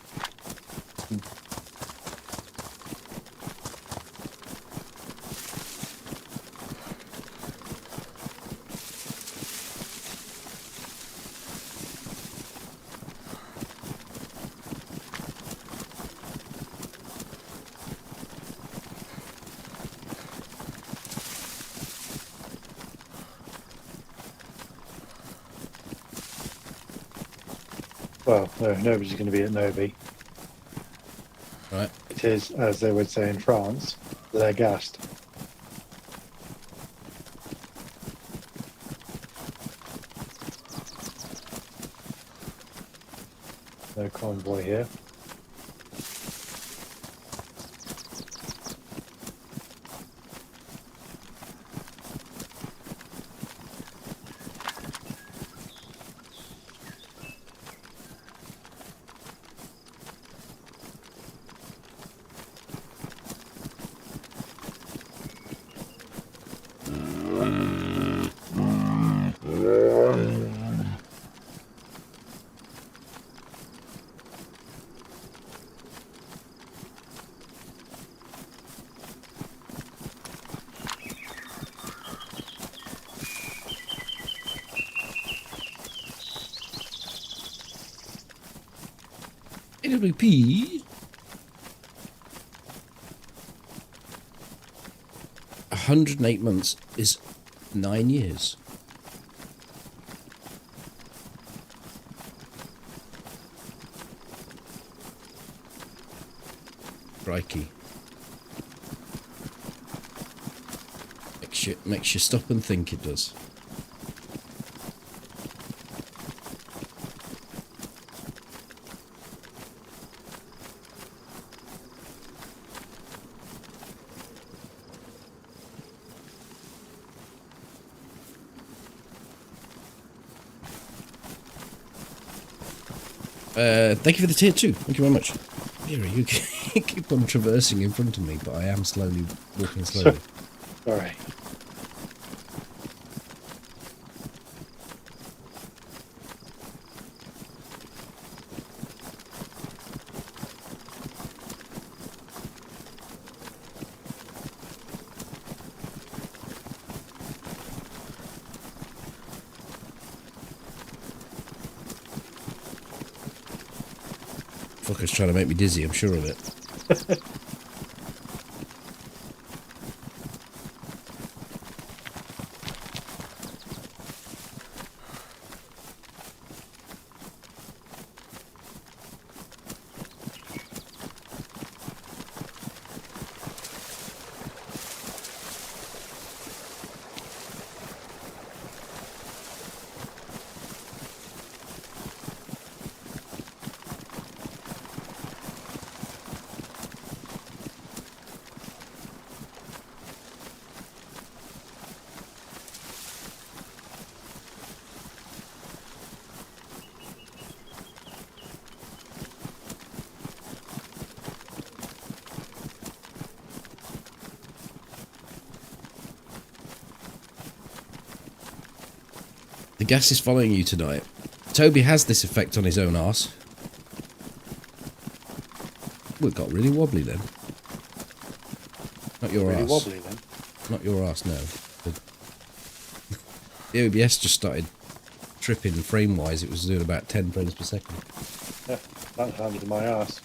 Well, no, nobody's going to be at Noby. Right. It is, as they would say in France, they're gassed. No convoy here. AWP. 108 months is 9 years. Crikey. Makes you stop and think, it does. Thank you for the tier 2. Thank you very much. Mira, you keep on traversing in front of me, but I am slowly walking slowly. Sorry. Fucker's trying to make me dizzy, I'm sure of it. The gas is following you tonight. Toby has this effect on his own arse. Well, it got really wobbly then. Not your Really arse. wobbly then. Not your arse, no. The OBS just started tripping frame-wise. It was doing about 10 frames per second. Yeah, can't handle my ass.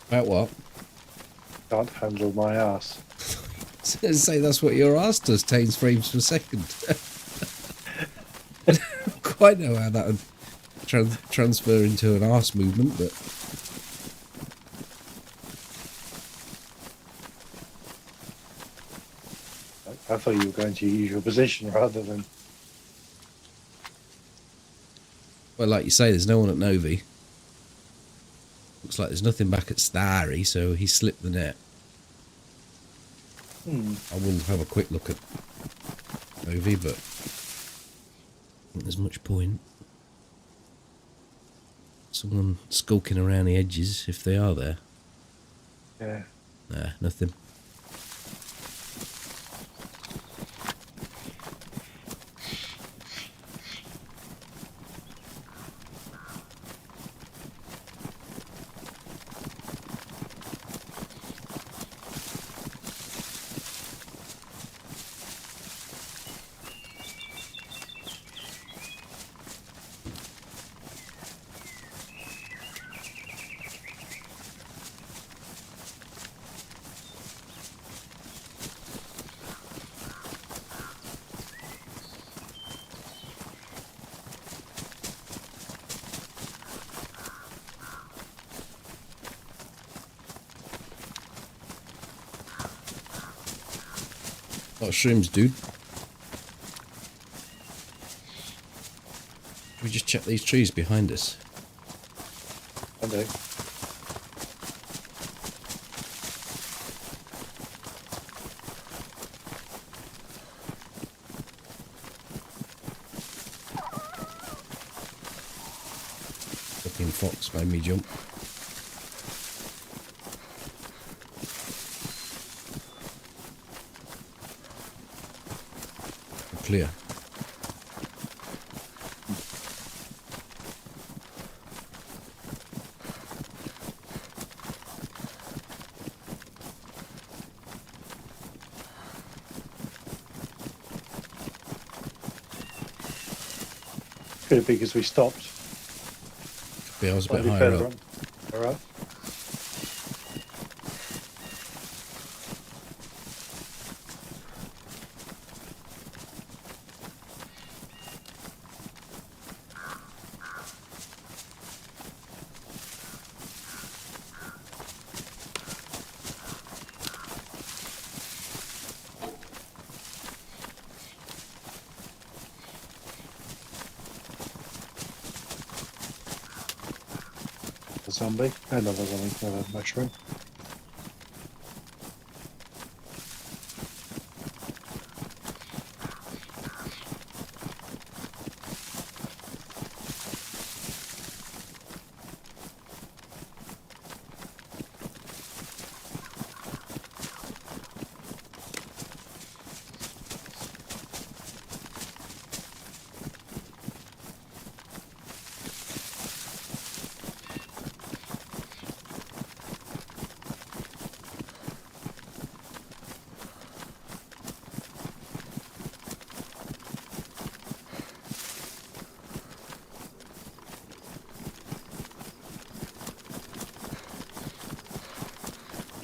About what? Can't handle my ass. Say that's what your arse does, 10 frames per second. I don't quite know how that would transfer into an arse movement, but... I thought you were going to your usual position rather than... Well, like you say, there's no one at Novi. Looks like there's nothing back at Starry, so he slipped the net. I will have a quick look at Novi, but I don't think there's much point. Someone skulking around the edges, if they are there. Yeah. Nah, nothing. lot of shrooms, dude. Can we just check these trees behind us? I do. Fucking fox made me jump. We're clear. Could it be because we stopped? Yeah, I was a bit Slightly higher further up. on. All right. A zombie. Another one. Another mushroom.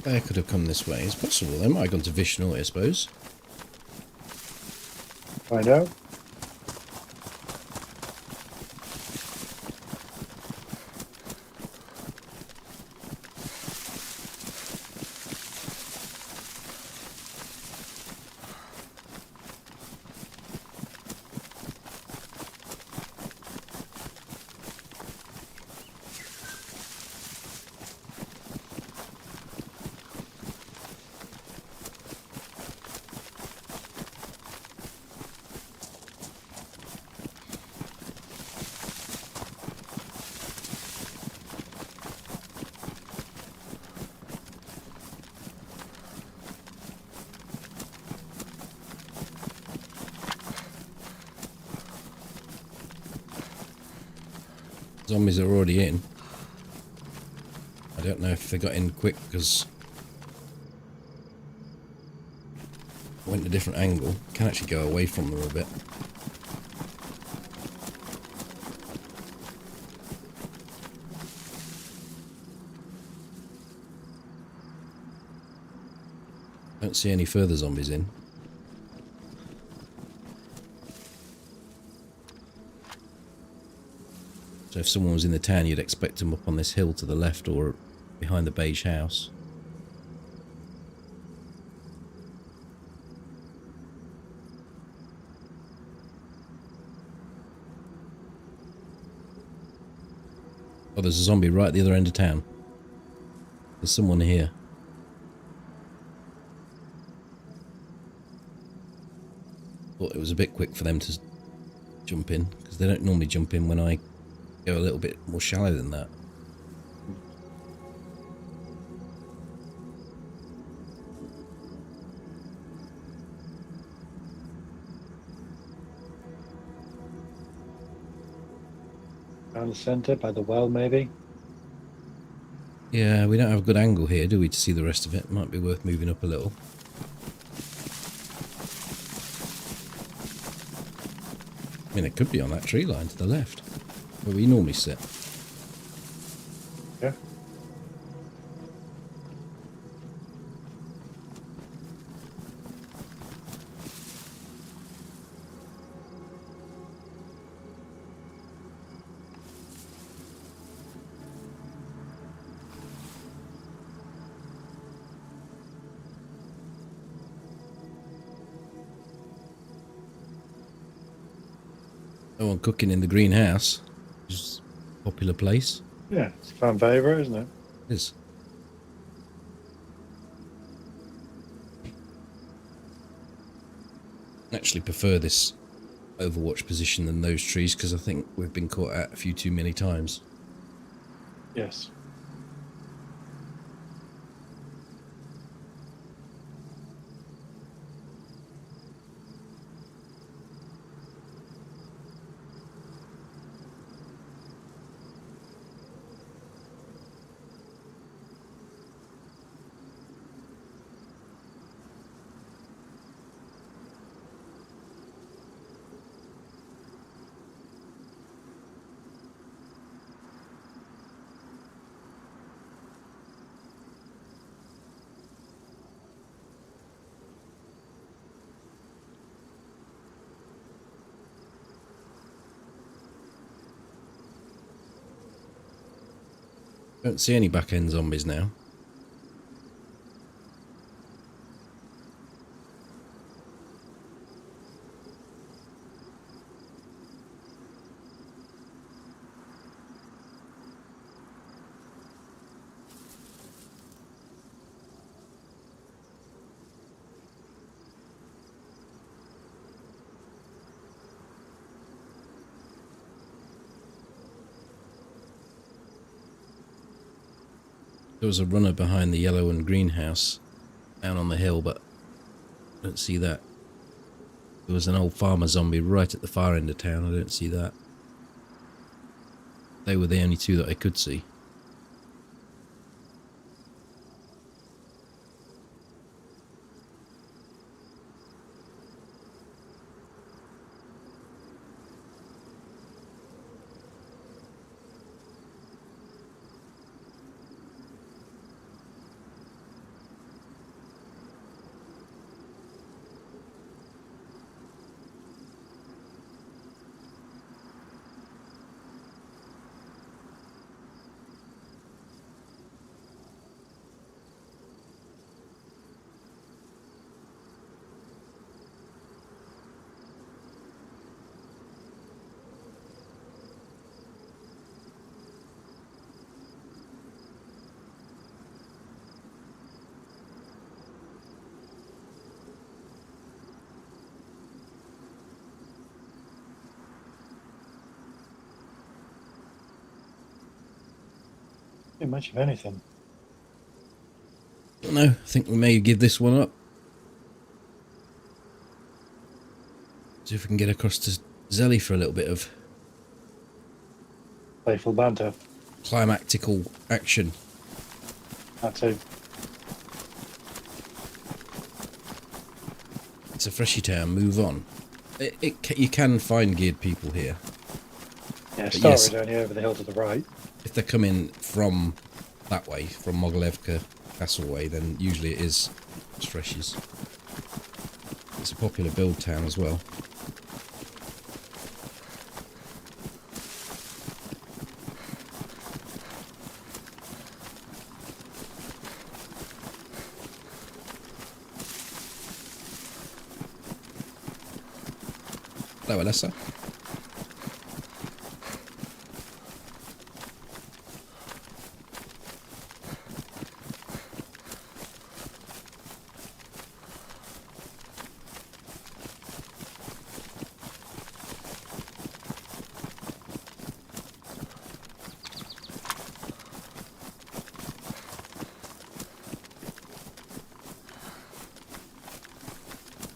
They could have come this way. It's possible. They might have gone to Vishnu, I suppose. Find out. Zombies are already in. I don't know if they got in quick because I went a different angle. Can actually go away from them a bit. Don't see any further zombies in. So if someone was in the town, you'd expect them up on this hill to the left or behind the beige house. Oh, there's a zombie right at the other end of town. There's someone here. Thought it was a bit quick for them to jump in, because they don't normally jump in when I go a little bit more shallow than that. Down the centre by the well, maybe. Yeah, we don't have a good angle here, do we, to see the rest of it? Might be worth moving up a little. I mean, it could be on that tree line to the left, where we normally sit. Yeah. No one cooking in the greenhouse. Just a popular place. Yeah, it's a fan favourite, isn't it? It is. I actually prefer this Overwatch position than those trees because I think we've been caught out a few too many times. Yes. Don't see any back end zombies now. There was a runner behind the yellow and green house down on the hill, but I don't see that. There was an old farmer zombie right at the far end of town. I don't see that. They were the only two that I could see. Not much of anything. No, I think we may give this one up. See if we can get across to Zelly for a little bit of Playful banter. climactical action. That too. It's a freshy town, move on. You can find geared people here. Yeah, But Star yes. is only over the hill to the right. If they're coming from that way, from Mogilevka Castle way, then usually it is Freshies. It's a popular build town as well. Hello, Alessa.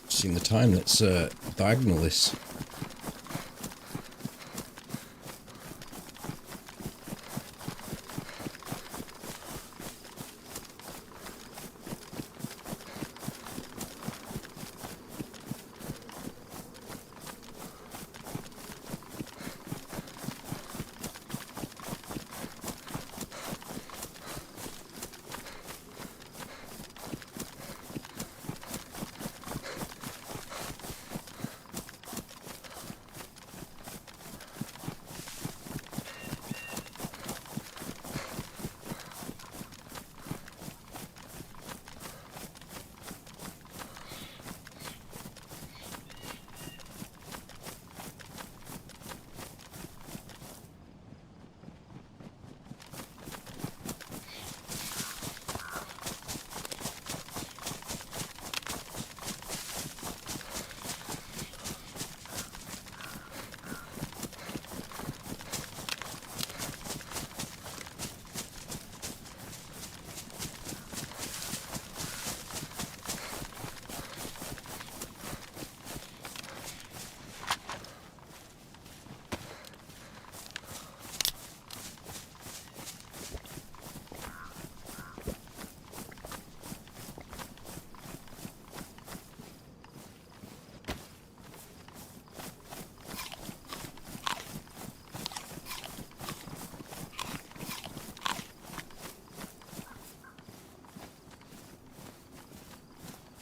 Seen the time, let's diagonal this.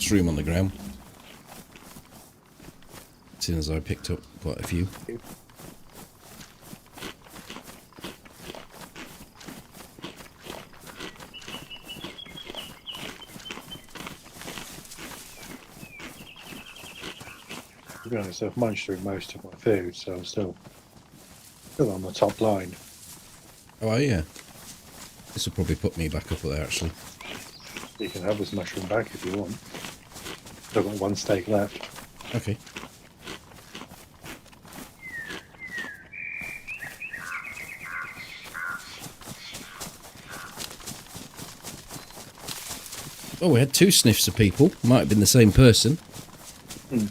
mushroom on the ground. As soon as I picked up quite a few. To be honest, I've munched through most of my food, so I'm still on the top line. Oh yeah. This will probably put me back up there actually. You can have this mushroom back if you want. I've got one steak left. Okay. Oh, we had 2 sniffs of people. Might have been the same person. Hmm.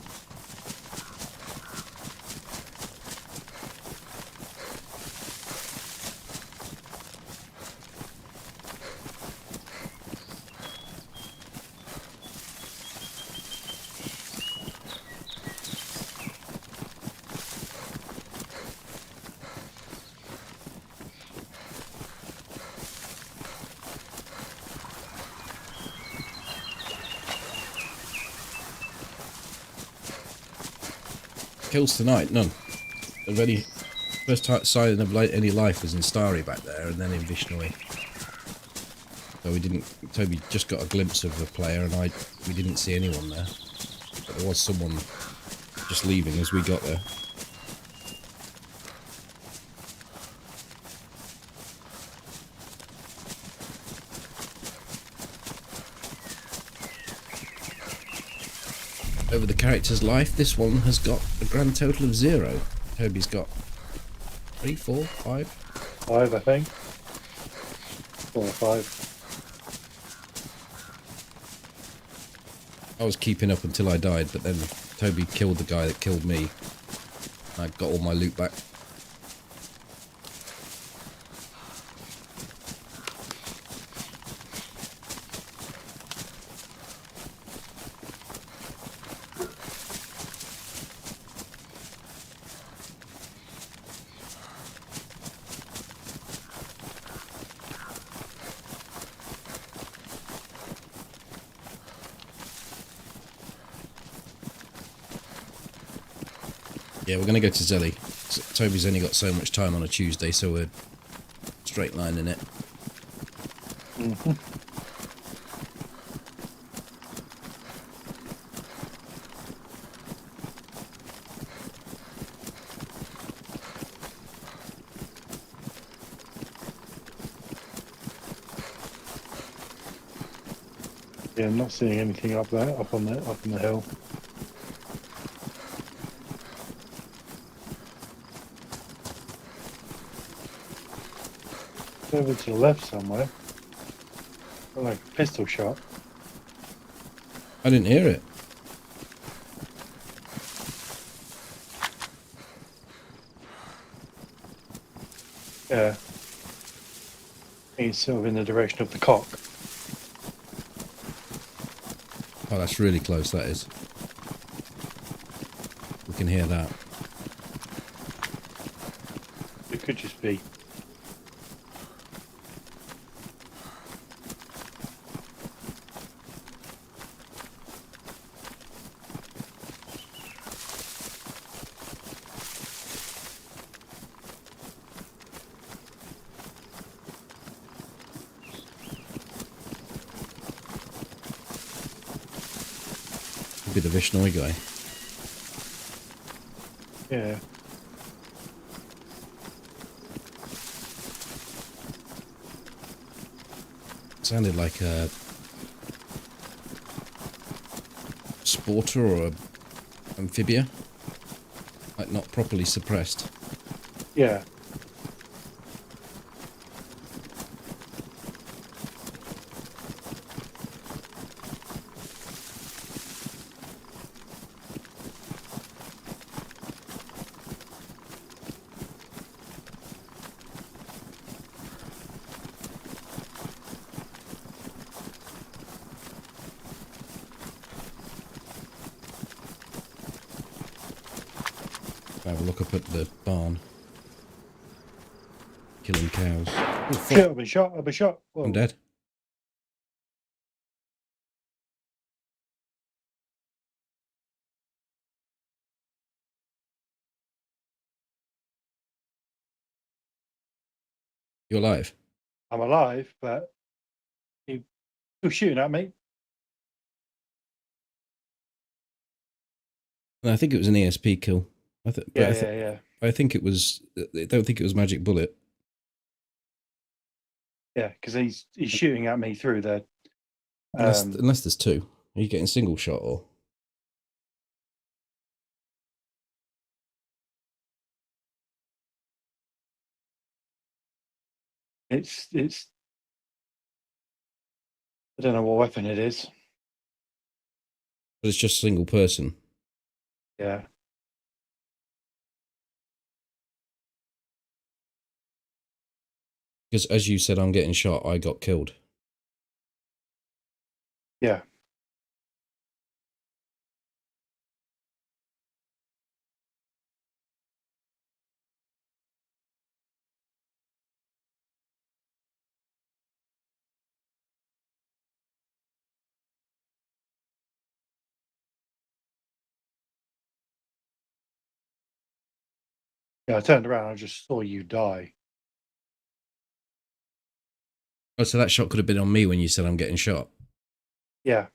Kills tonight, none. Already, first sign of any life was in Starry back there, and then in Vishnoi. So we didn't. Toby just got a glimpse of the player, and we didn't see anyone there. But there was someone just leaving as we got there. Over the character's life, this one has got a grand total of 0. Toby's got 3, 4, 5. 5, I think. 4 or 5. I was keeping up until I died, but then Toby killed the guy that killed me. I got all my loot back. Yeah, we're going to go to Zelly. Toby's only got so much time on a Tuesday, so we're straight lining it. Mm-hmm. Yeah, I'm not seeing anything up there, up on the hill. Over to the left somewhere. Like a pistol shot. I didn't hear it. Yeah. He's sort of in the direction of the cock. Oh, that's really close, that is. We can hear that. It could just be. Could be the Vishnoi guy. Yeah. Sounded like a sporter or a amphibia. Like not properly suppressed. Yeah. Have a look up at the barn. Killing cows. Oh, fuck. Shit, I've been shot. Whoa. I'm dead. You're alive. I'm alive, but he was shooting at me. And I think it was an ESP kill. Yeah. I think it was. I don't think it was magic bullet. Yeah, because he's shooting at me through the. Unless there's two. Are you getting single shot or? It's. I don't know what weapon it is. But it's just single person. Yeah. Because as you said, I'm getting shot. I got killed. Yeah. Yeah, I turned around. I just saw you die. Oh, so that shot could have been on me when you said I'm getting shot. Yeah.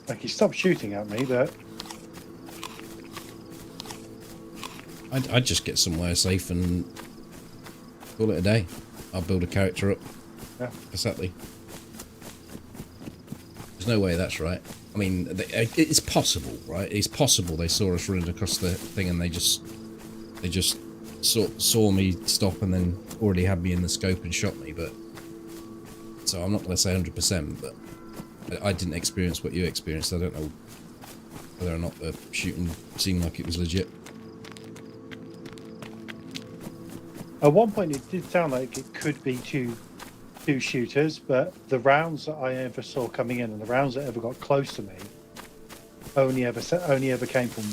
Like he stopped shooting at me, but I'd just get somewhere safe and call it a day. I'll build a character up. yeah. Exactly. There's no way that's right. I mean, it's possible, right? It's possible they saw us running across the thing and they just saw me stop and then already had me in the scope and shot me. But so I'm not going to say 100%, but I didn't experience what you experienced. I don't know whether or not the shooting seemed like it was legit. At one point, it did sound like it could be two shooters, but the rounds that I ever saw coming in and the rounds that ever got close to me only ever came from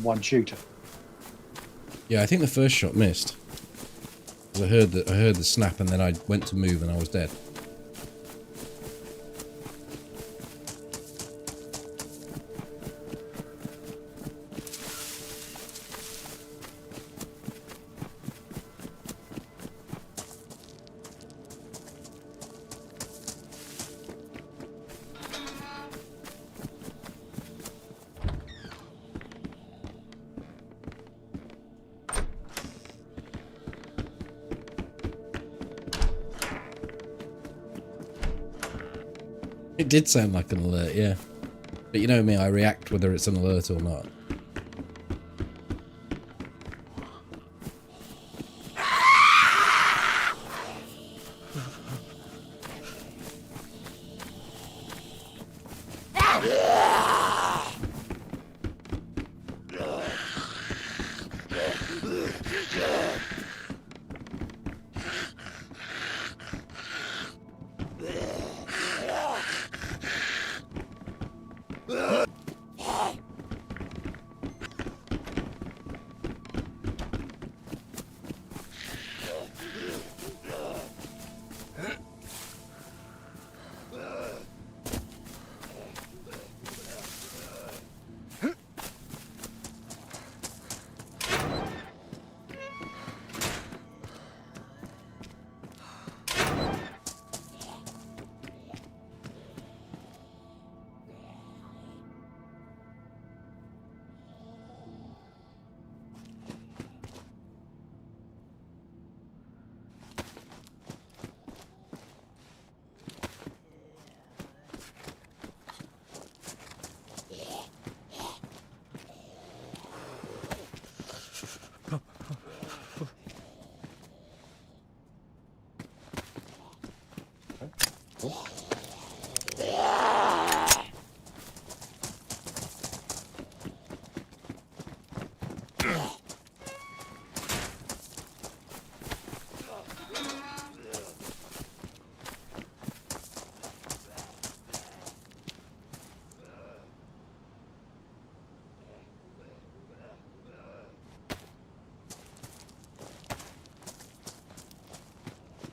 one shooter. Yeah, I think the first shot missed. 'Cause I heard the snap and then I went to move and I was dead. It did sound like an alert, yeah. But you know me, I react whether it's an alert or not.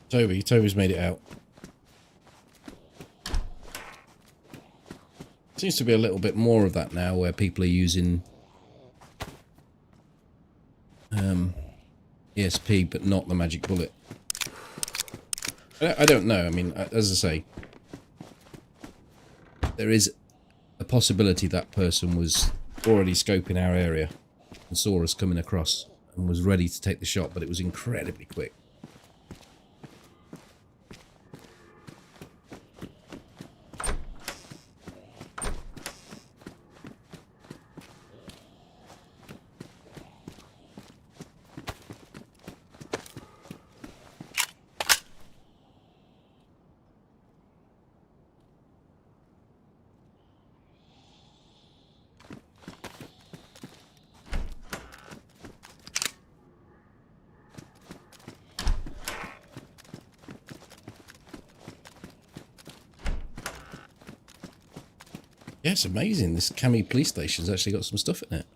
Toby's made it out. Seems to be a little bit more of that now, where people are using ESP, but not the magic bullet. I don't know. I mean, as I say, there is a possibility that person was already scoping our area and saw us coming across and was ready to take the shot, but it was incredibly quick. Yeah, it's amazing. This Cami police station's actually got some stuff in it.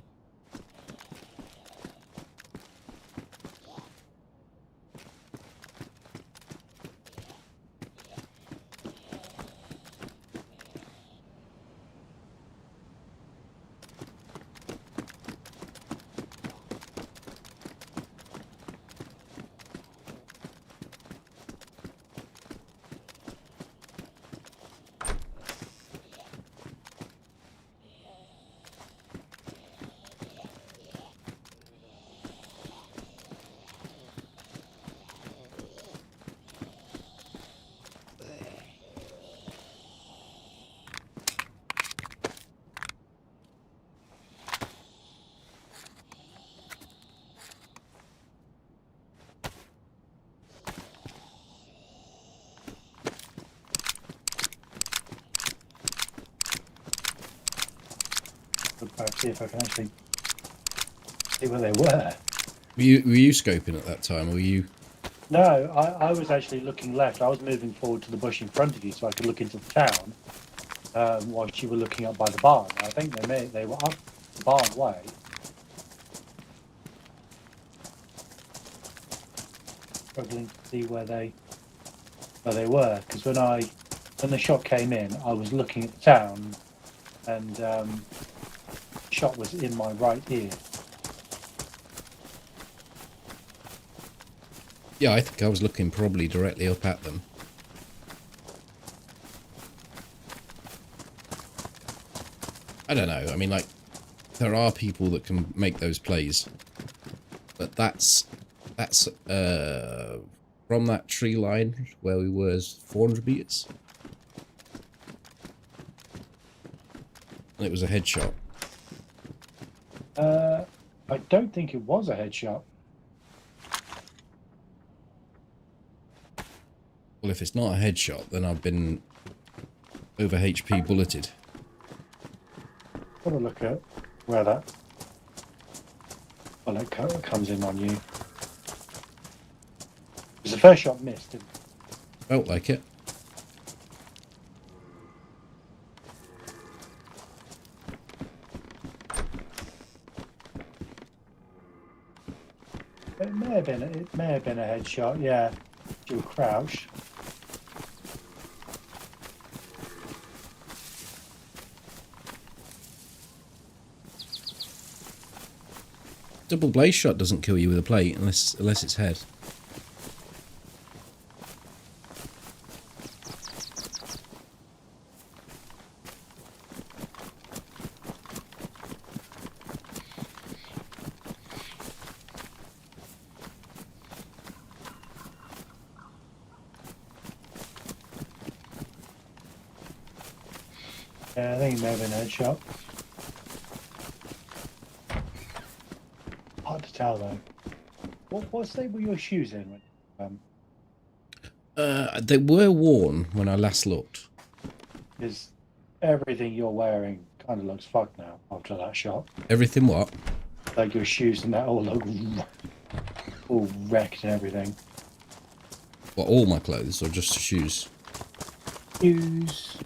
See if I can actually see where they were. Were you scoping at that time, or were you? No, I was actually looking left. I was moving forward to the bush in front of you so I could look into the town whilst you were looking up by the barn. I think they were up the barn way. Struggling to see where they were, because when the shot came in, I was looking at the town, and the shot was in my right ear. Yeah, I think I was looking probably directly up at them. I don't know. I mean, like, there are people that can make those plays, but that's from that tree line where we were 400 meters, and it was a headshot. I don't think it was a headshot. Well, if it's not a headshot, then I've been over HP bulleted. Have a look at where that bullet comes in on you. Because the first shot missed. Felt like it. It may have been a headshot. Yeah, you were crouched. Double blaze shot doesn't kill you with a plate unless it's head. Yeah, I think it may have been a headshot. Hard to tell though. What state were your shoes in? They were worn when I last looked. Because everything you're wearing kind of looks fucked now after that shot. Everything what? Like your shoes and that all look all wrecked and everything. What, all my clothes or just the shoes? Shoes.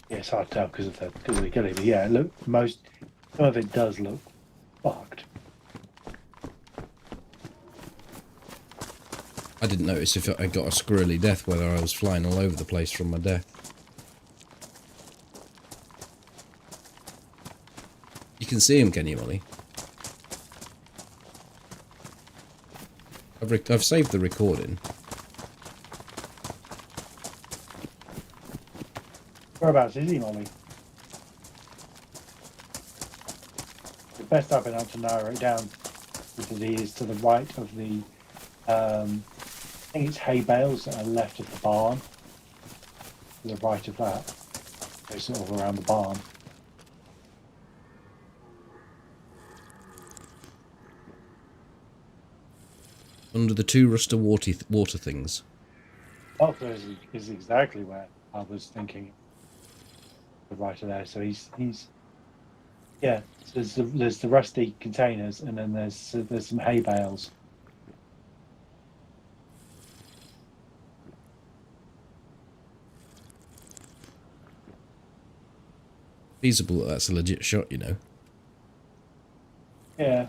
Yeah, it's hard to tell because of the gilly, but yeah, some of it does look fucked. didn't notice if I got a squirrely death, whether I was flying all over the place from my death. You can see him, can you, Molly? I've saved the recording. Whereabouts is he, Molly? The best I've been able to narrow it down because he is to the right of the, I think it's hay bales that are left of the barn. To the right of that. So sort of around the barn. Under the two ruster water things. Oh, so is exactly where I was thinking. The right of there. So he's yeah. So there's the rusty containers, and then there's some hay bales. Feasible that that's a legit shot, you know. Yeah.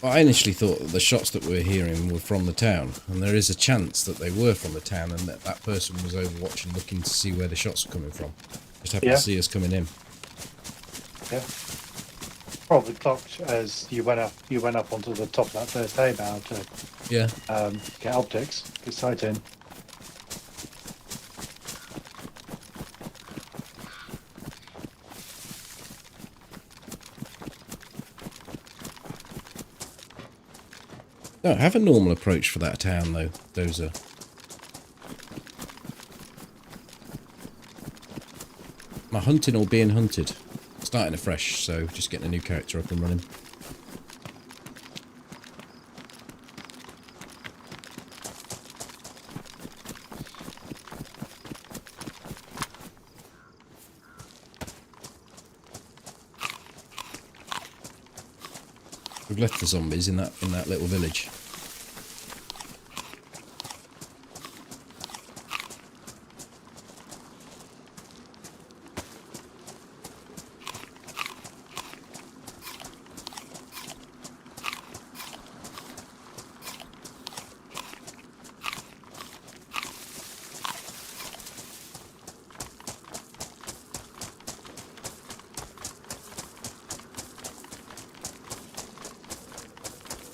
Well, I initially thought that the shots that we were hearing were from the town, and there is a chance that they were from the town and that that person was overwatching, looking to see where the shots were coming from. Just happened to see us coming in. Yeah. Probably clocked as you went up onto the top of that first hay bale to get optics, get sight in. Don't have a normal approach for that town though, Dozer. Am I hunting or being hunted? Starting afresh, so just getting a new character up and running. We've left the zombies in that little village.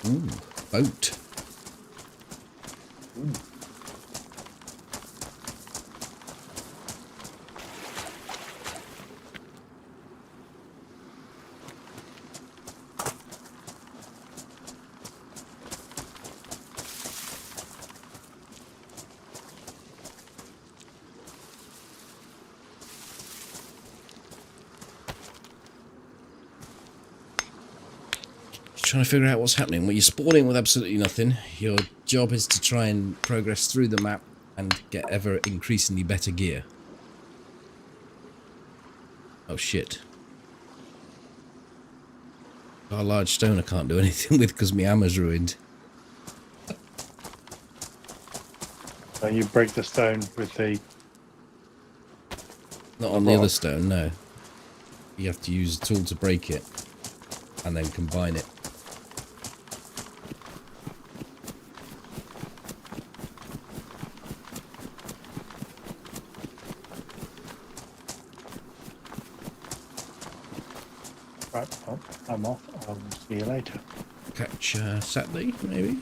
Ooh, boat. Ooh. trying to figure out what's happening. Well, you're spawning with absolutely nothing. Your job is to try and progress through the map and get ever increasingly better gear. Oh shit. Got a large stone I can't do anything with because my hammer's ruined. So you break the stone with the... Not on the other stone, no. You have to use a tool to break it and then combine it. Right, well, I'm off. I'll see you later. Catch Saturday, maybe?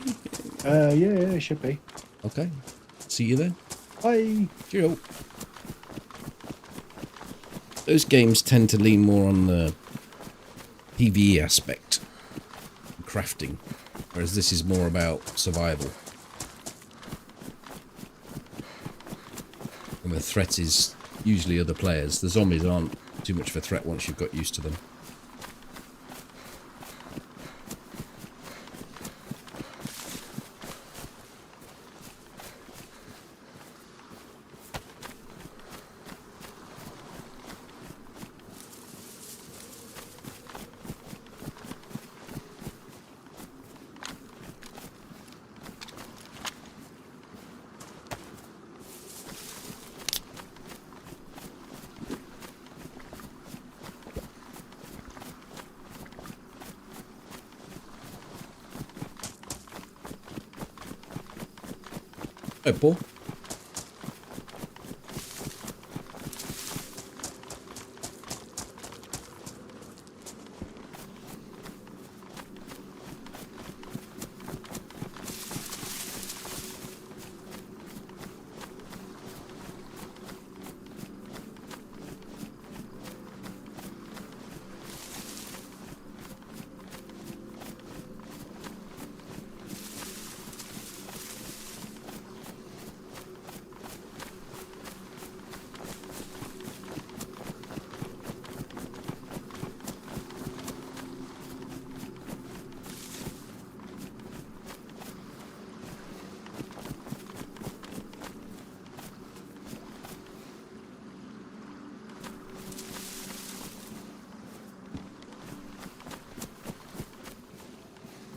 Yeah, it should be. Okay. See you then. Bye. Cheerio. Those games tend to lean more on the PvE aspect, crafting, whereas this is more about survival. And the threat is usually other players. The zombies aren't too much of a threat once you've got used to them. Oh, Paul.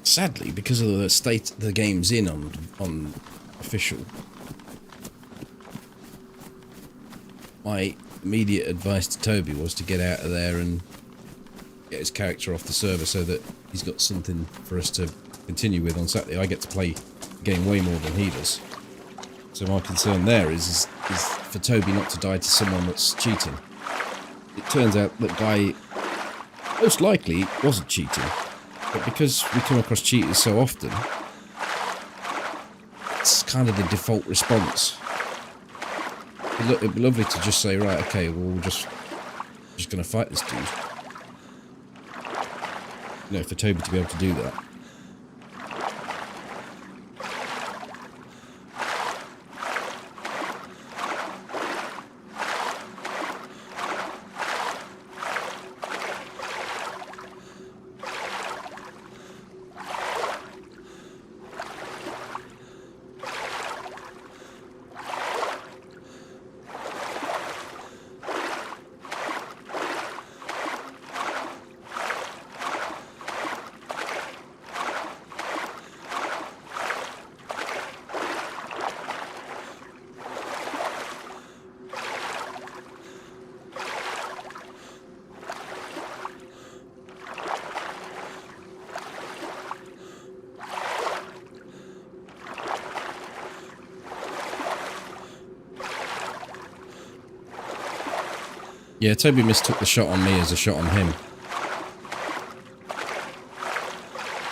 Sadly, because of the state the game's in on official, my immediate advice to Toby was to get out of there and get his character off the server so that he's got something for us to continue with on Saturday. I get to play the game way more than he does. So my concern there is for Toby not to die to someone that's cheating. It turns out that guy most likely wasn't cheating. But because we come across cheaters so often, it's kind of the default response. It'd be lovely to just say, right, okay, well, we're just going to fight this dude. You know, for Toby to be able to do that. Yeah, Toby mistook the shot on me as a shot on him.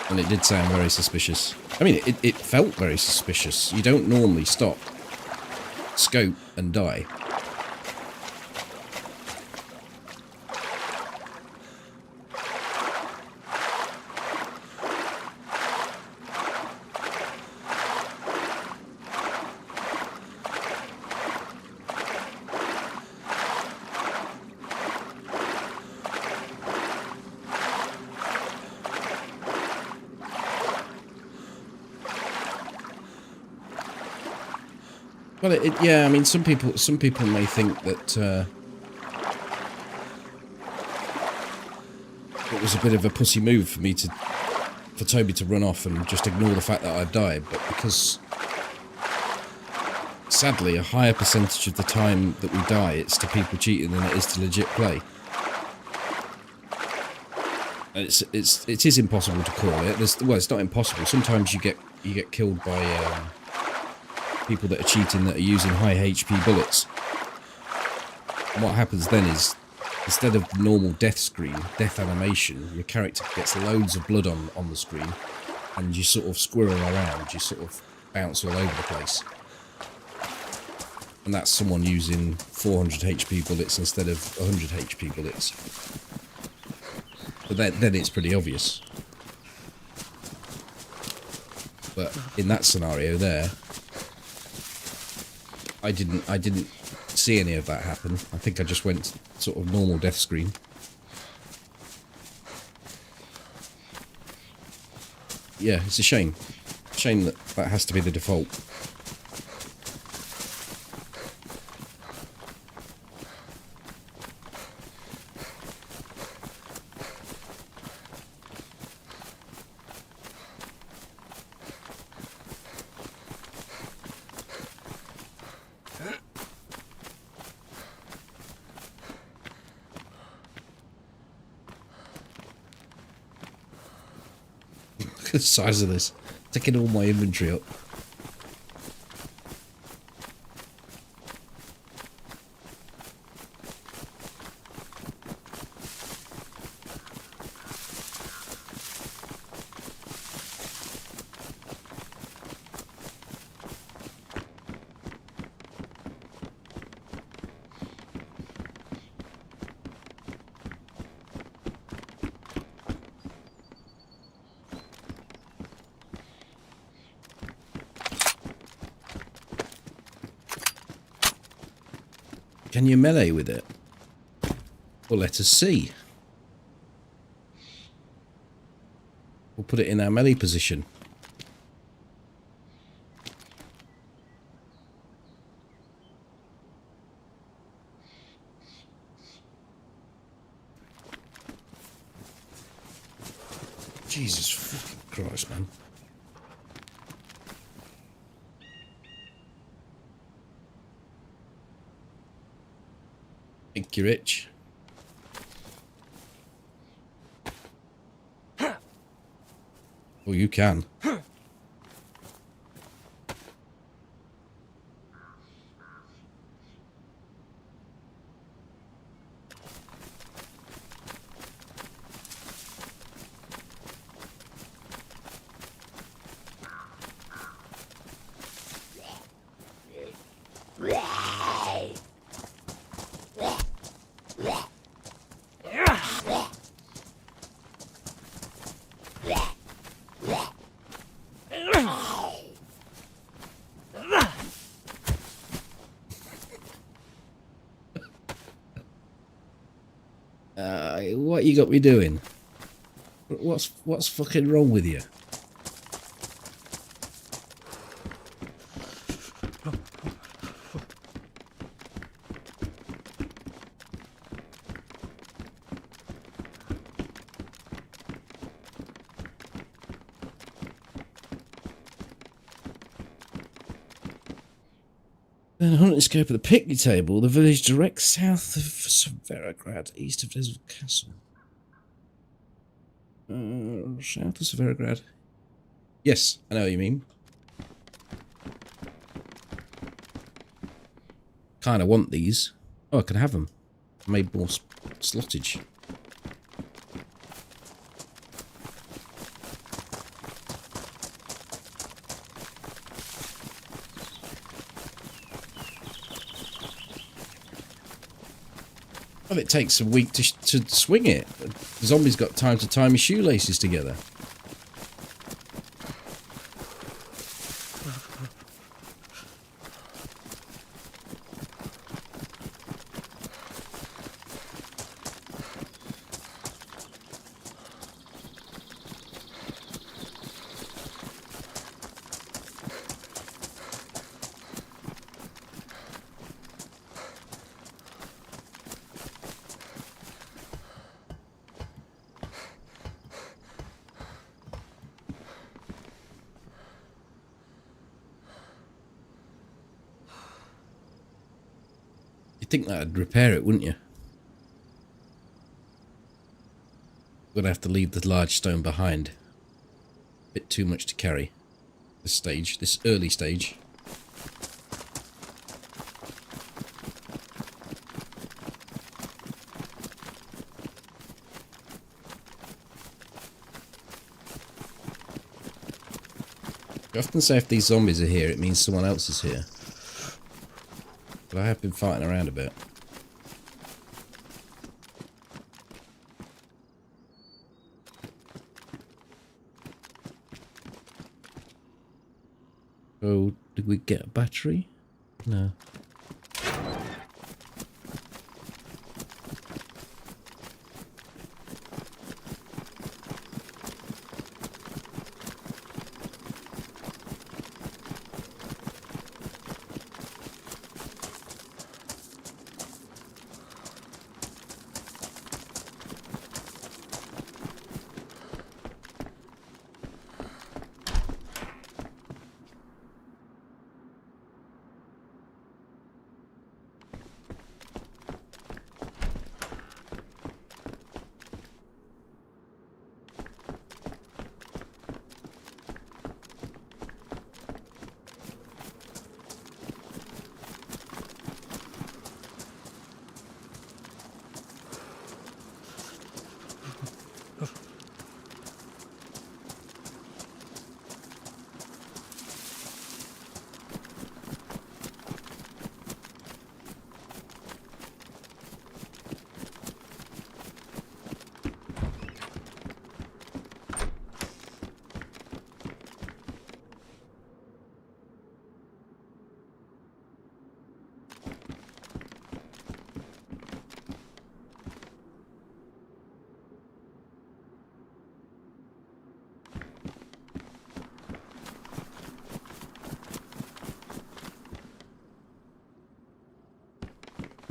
And it did sound very suspicious. I mean, it felt very suspicious. You don't normally stop, scope, and die. Well, yeah. I mean, some people may think that it was a bit of a pussy move for Toby to run off and just ignore the fact that I died, but because sadly a higher percentage of the time that we die, it's to people cheating than it is to legit play. And it is impossible to call it. Well, it's not impossible. Sometimes you get killed by people that are cheating that are using high HP bullets. And what happens then is, instead of the normal death animation, your character gets loads of blood on the screen, and you sort of squirrel around, you sort of bounce all over the place. And that's someone using 400 HP bullets instead of 100 HP bullets. But then it's pretty obvious. But in that scenario there, I didn't see any of that happen. I think I just went sort of normal death screen. Yeah, it's a shame. Shame that has to be the default. Look at the size of this. Taking all my inventory up. Can you melee with it? Well, let us see. We'll put it in our melee position. Jesus fucking Christ, man. Thank you, Rich. Oh, you can. What you got me doing? What's fucking wrong with you? Then a hunting scope of the picnic table, the village direct south of Severograd, east of DayZ Castle. South of Severograd. Yes, I know what you mean. Kinda want these. Oh, I can have them. I made more slottage. Well, it takes a week to swing it. The zombie's got time to tie my shoelaces together. think that'd repair it, wouldn't you? We're gonna have to leave the large stone behind. Bit too much to carry. This stage, this early stage. I often say if these zombies are here, it means someone else is here. But I have been fighting around a bit. So, did we get a battery? No.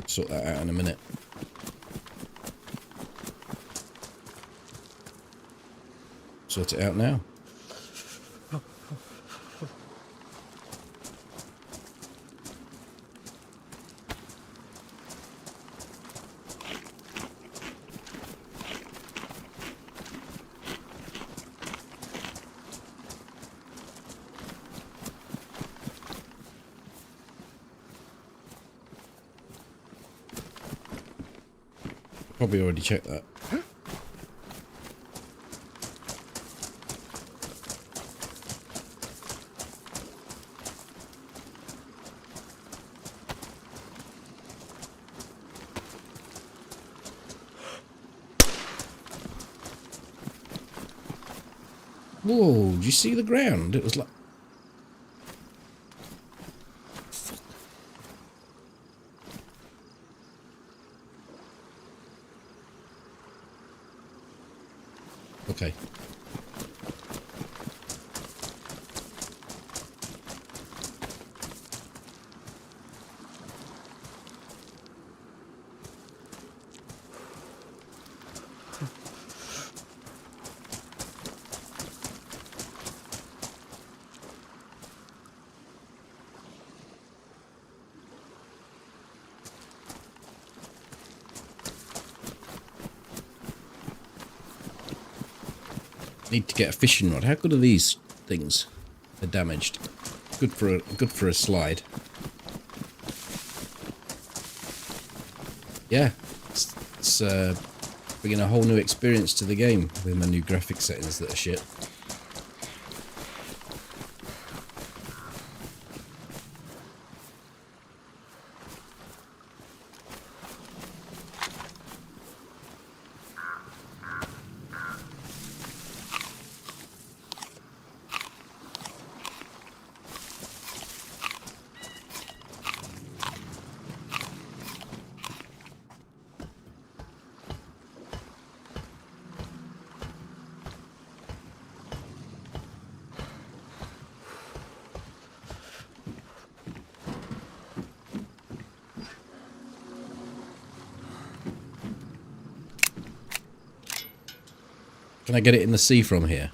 Sort that out in a minute. Sort it out now. Probably already checked that. Whoa, did you see the ground? It was like... Okay. Need to get a fishing rod. How good are these things? They're damaged. Good for a slide. Yeah, it's bringing a whole new experience to the game with my new graphic settings that are shit. Can I get it in the sea from here?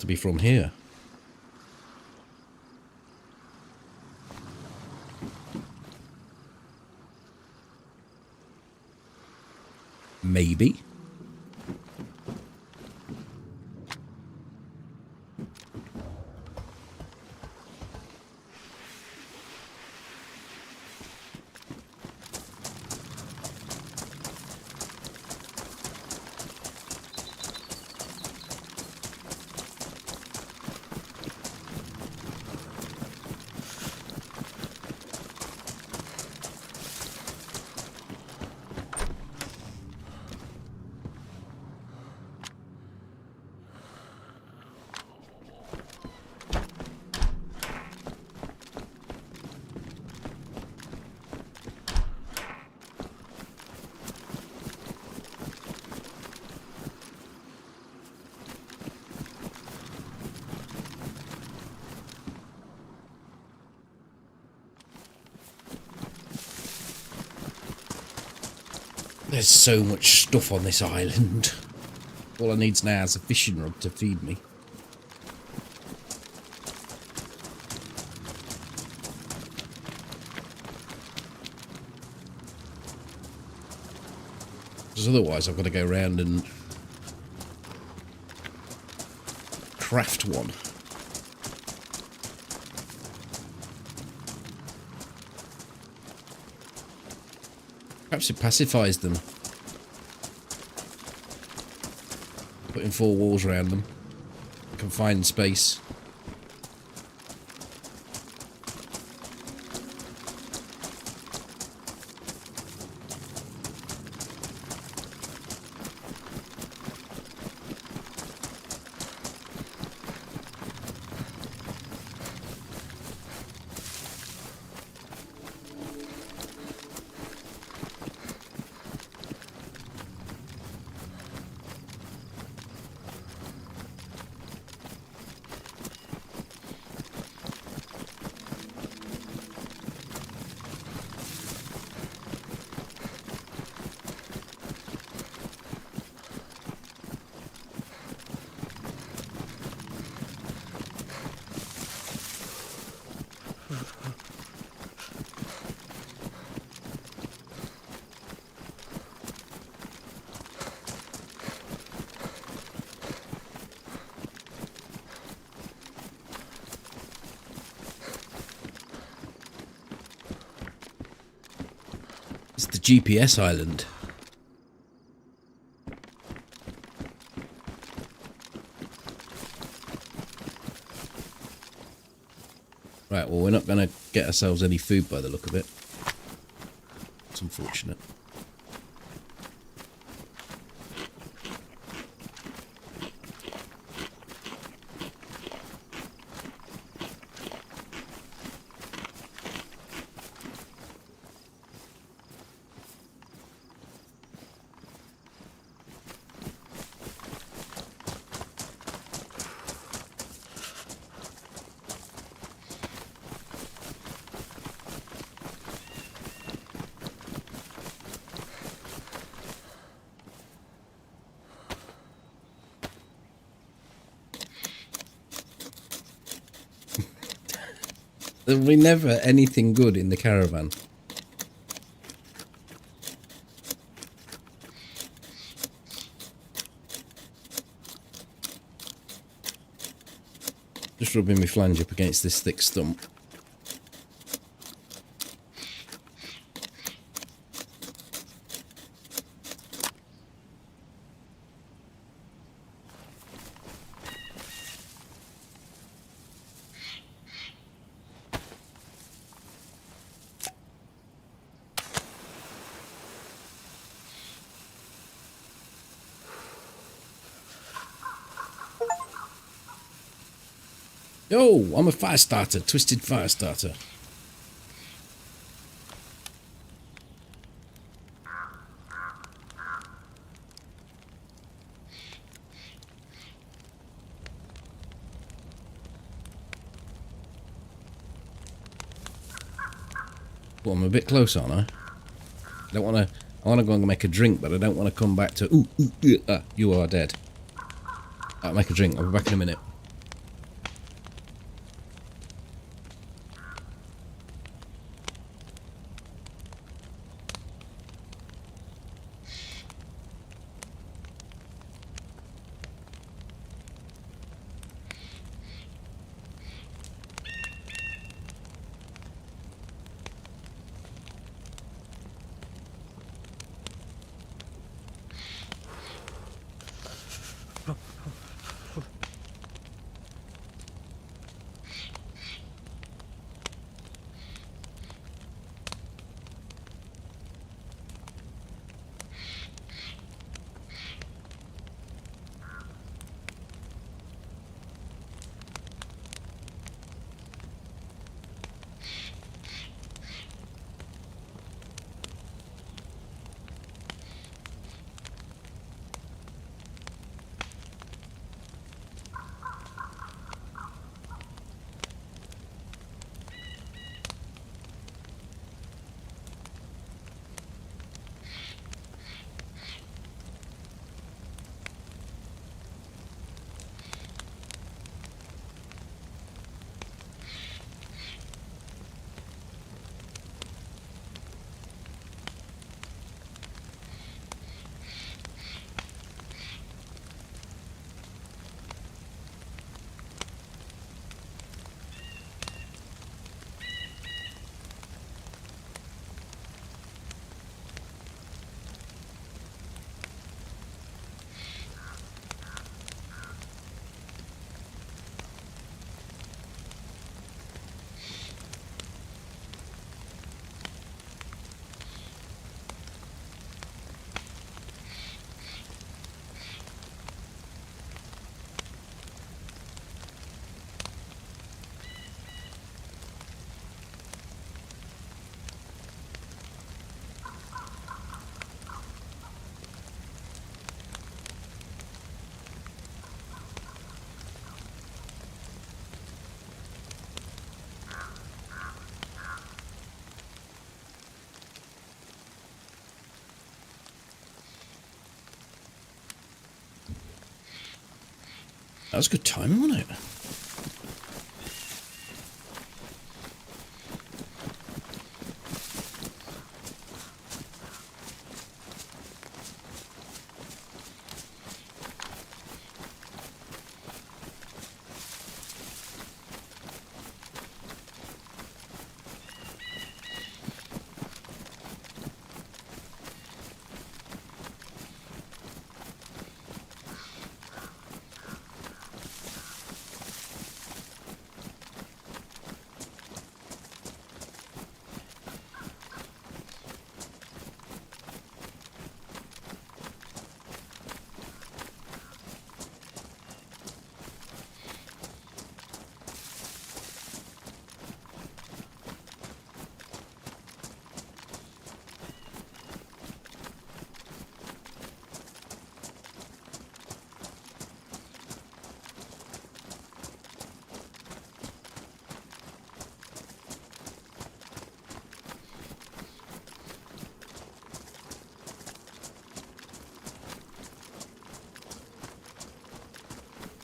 be from here. Maybe. There's so much stuff on this island. All I need now is a fishing rod to feed me. Because otherwise I've got to go around and craft one. Perhaps it pacifies them. Putting 4 walls around them. Confined space. It's the GPS island. Right, well, we're not going to get ourselves any food by the look of it. It's unfortunate. There'll be never anything good in the caravan. Just rubbing my flange up against this thick stump. Yo, I'm a fire starter, twisted fire starter. Well, I'm a bit close, aren't I? I want to go and make a drink, but I don't want to come back to. You are dead. I'll make a drink. I'll be back in a minute. was good timing, wasn't it?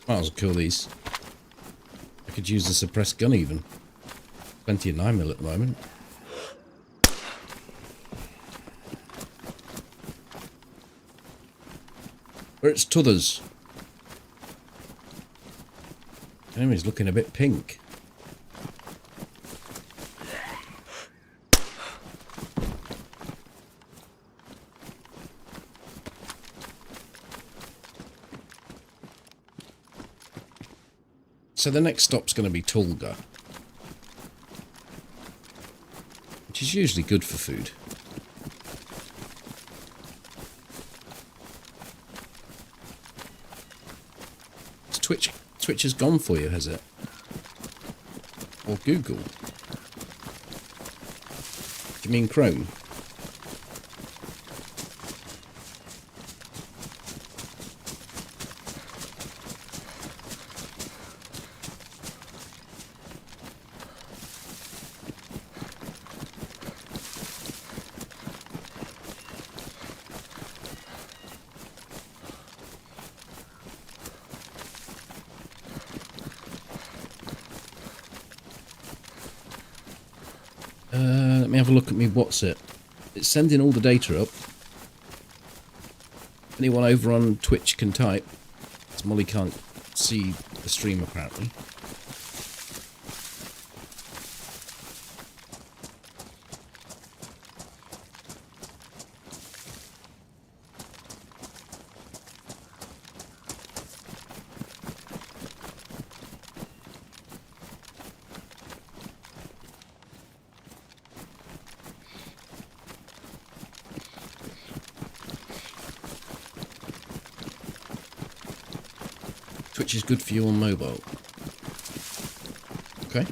Might as well kill these. I could use the suppressed gun even. Plenty of 9mm at the moment. Where it's t'others. Enemy's looking a bit pink. So the next stop's going to be Tulga, which is usually good for food. Twitch has gone for you, has it? Or Google? Do you mean Chrome? Let me have a look at me what's it. It's sending all the data up. Anyone over on Twitch can type. Because Molly can't see the stream apparently. Twitch is good for you on mobile. Okay.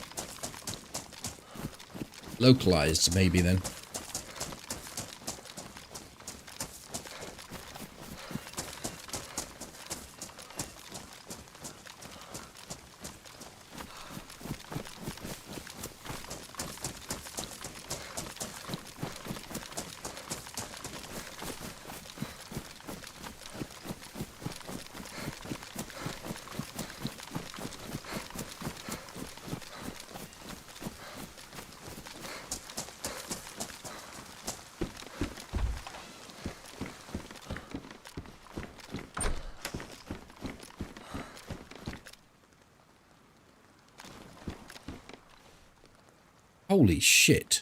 Localized, maybe then. Holy shit.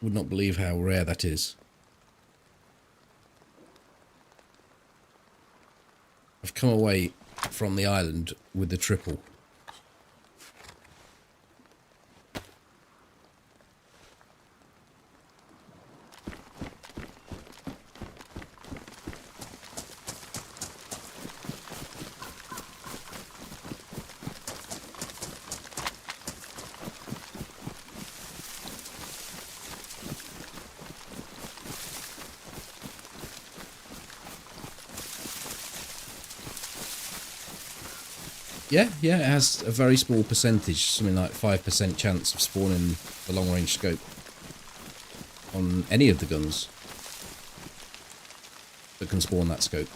Would not believe how rare that is. I've come away from the island with the triple. Yeah, it has a very small percentage, something like 5% chance of spawning the long-range scope on any of the guns that can spawn that scope.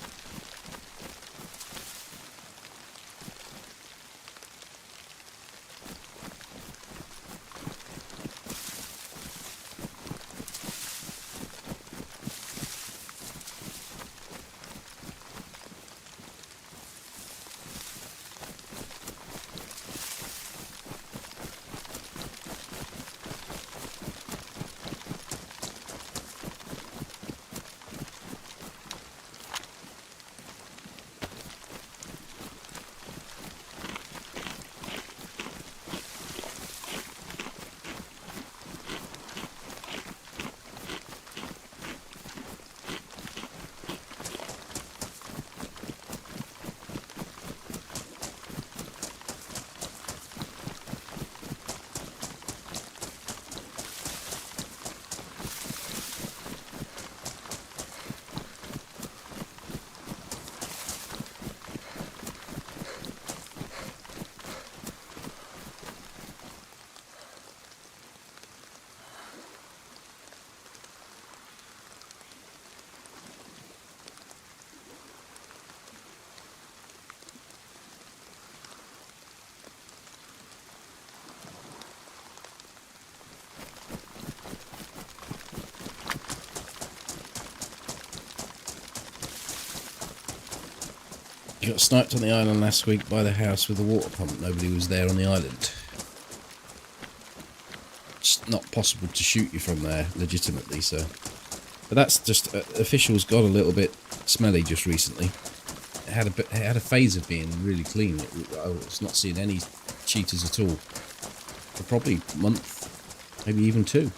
You got sniped on the island last week by the house with a water pump. Nobody was there on the island. It's not possible to shoot you from there legitimately, so. But that's just officials got a little bit smelly just recently. It had a phase of being really clean. I was not seeing any cheaters at all for probably a month, maybe even 2.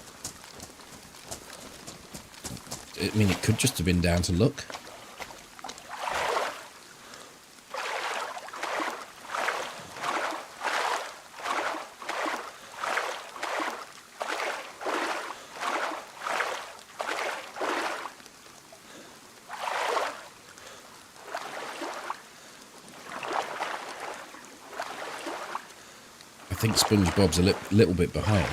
I mean, it could just have been down to luck. I think SpongeBob's a little bit behind.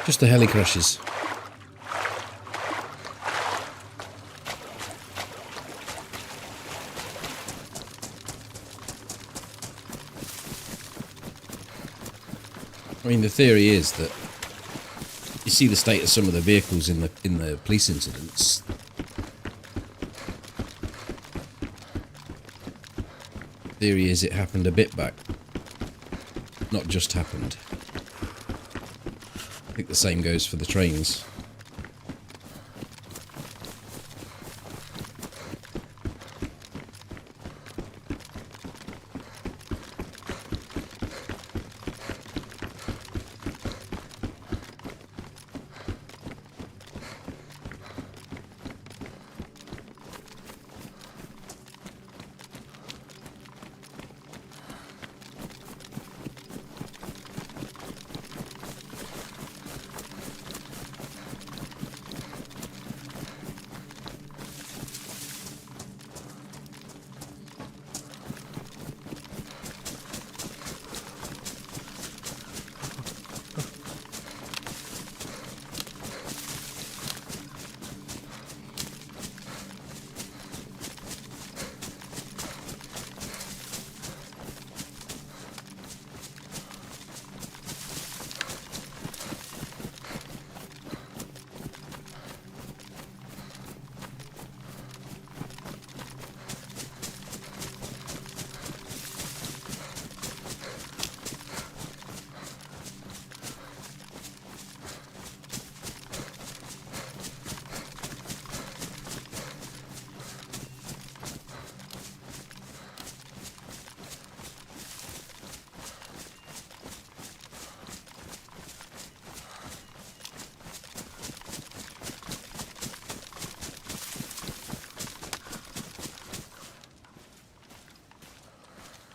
Just the heli crashes. I mean, the theory is that you see the state of some of the vehicles in the police incidents. Theory is it happened a bit back, not just happened. I think the same goes for the trains.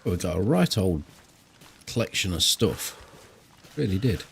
Oh, it's got a right old collection of stuff. Really did.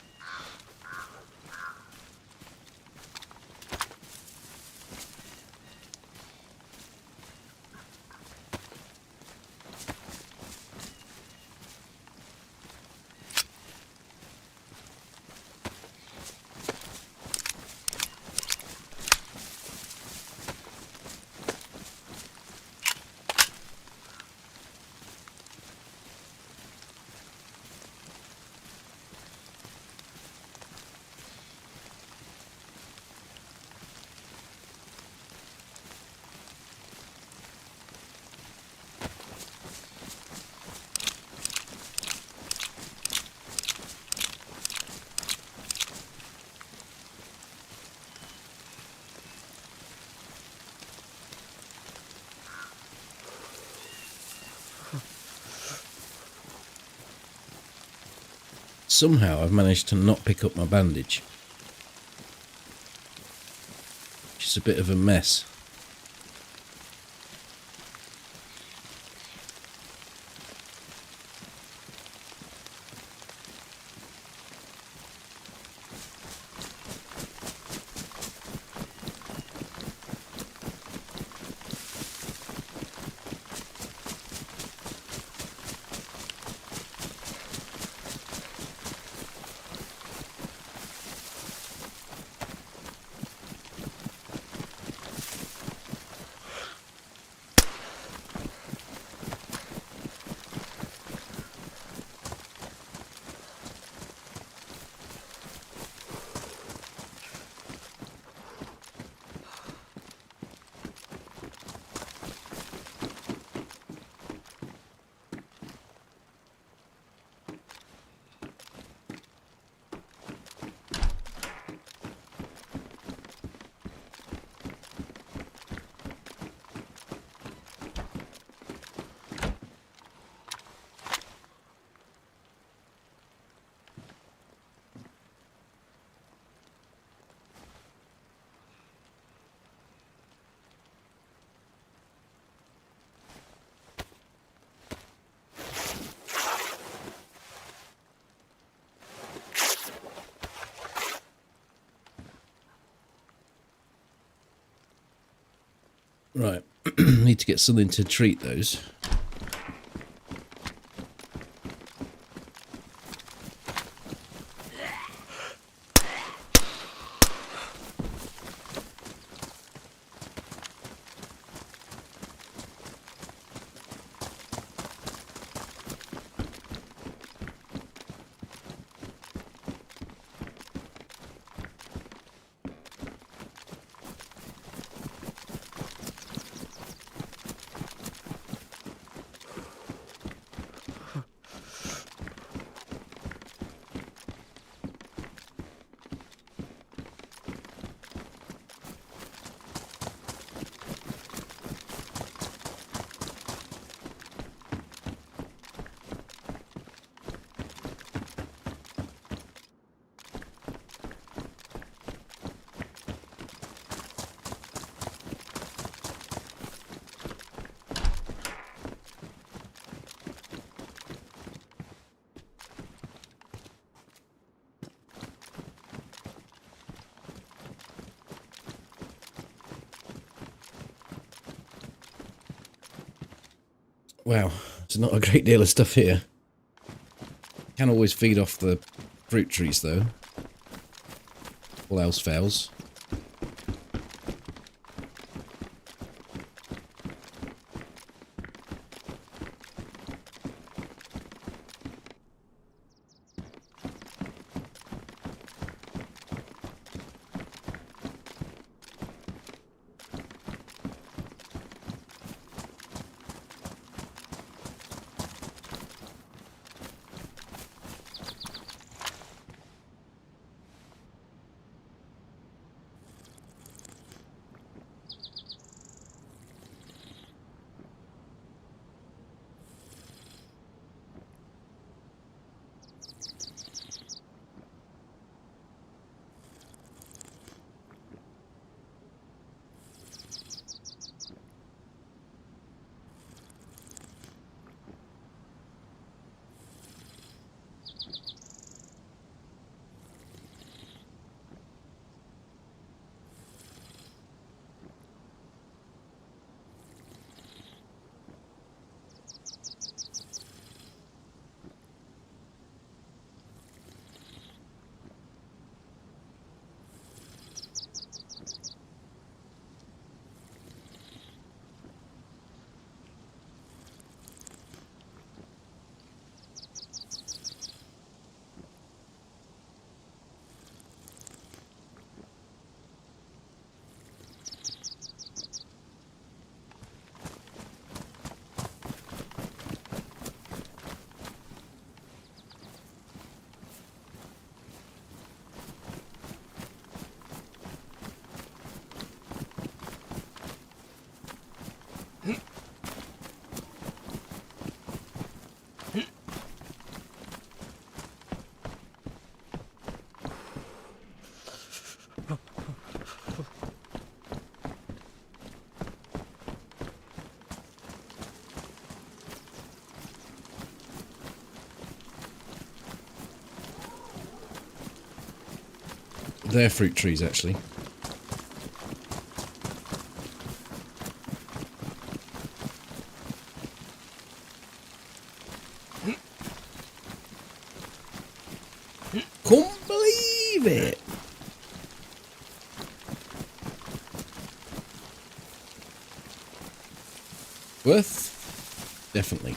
Somehow I've managed to not pick up my bandage. Which is a bit of a mess. Right, need to get something to treat those. Wow, there's not a great deal of stuff here. Can always feed off the fruit trees though. All else fails. They're fruit trees, actually. Can't believe it! Worth? Definitely.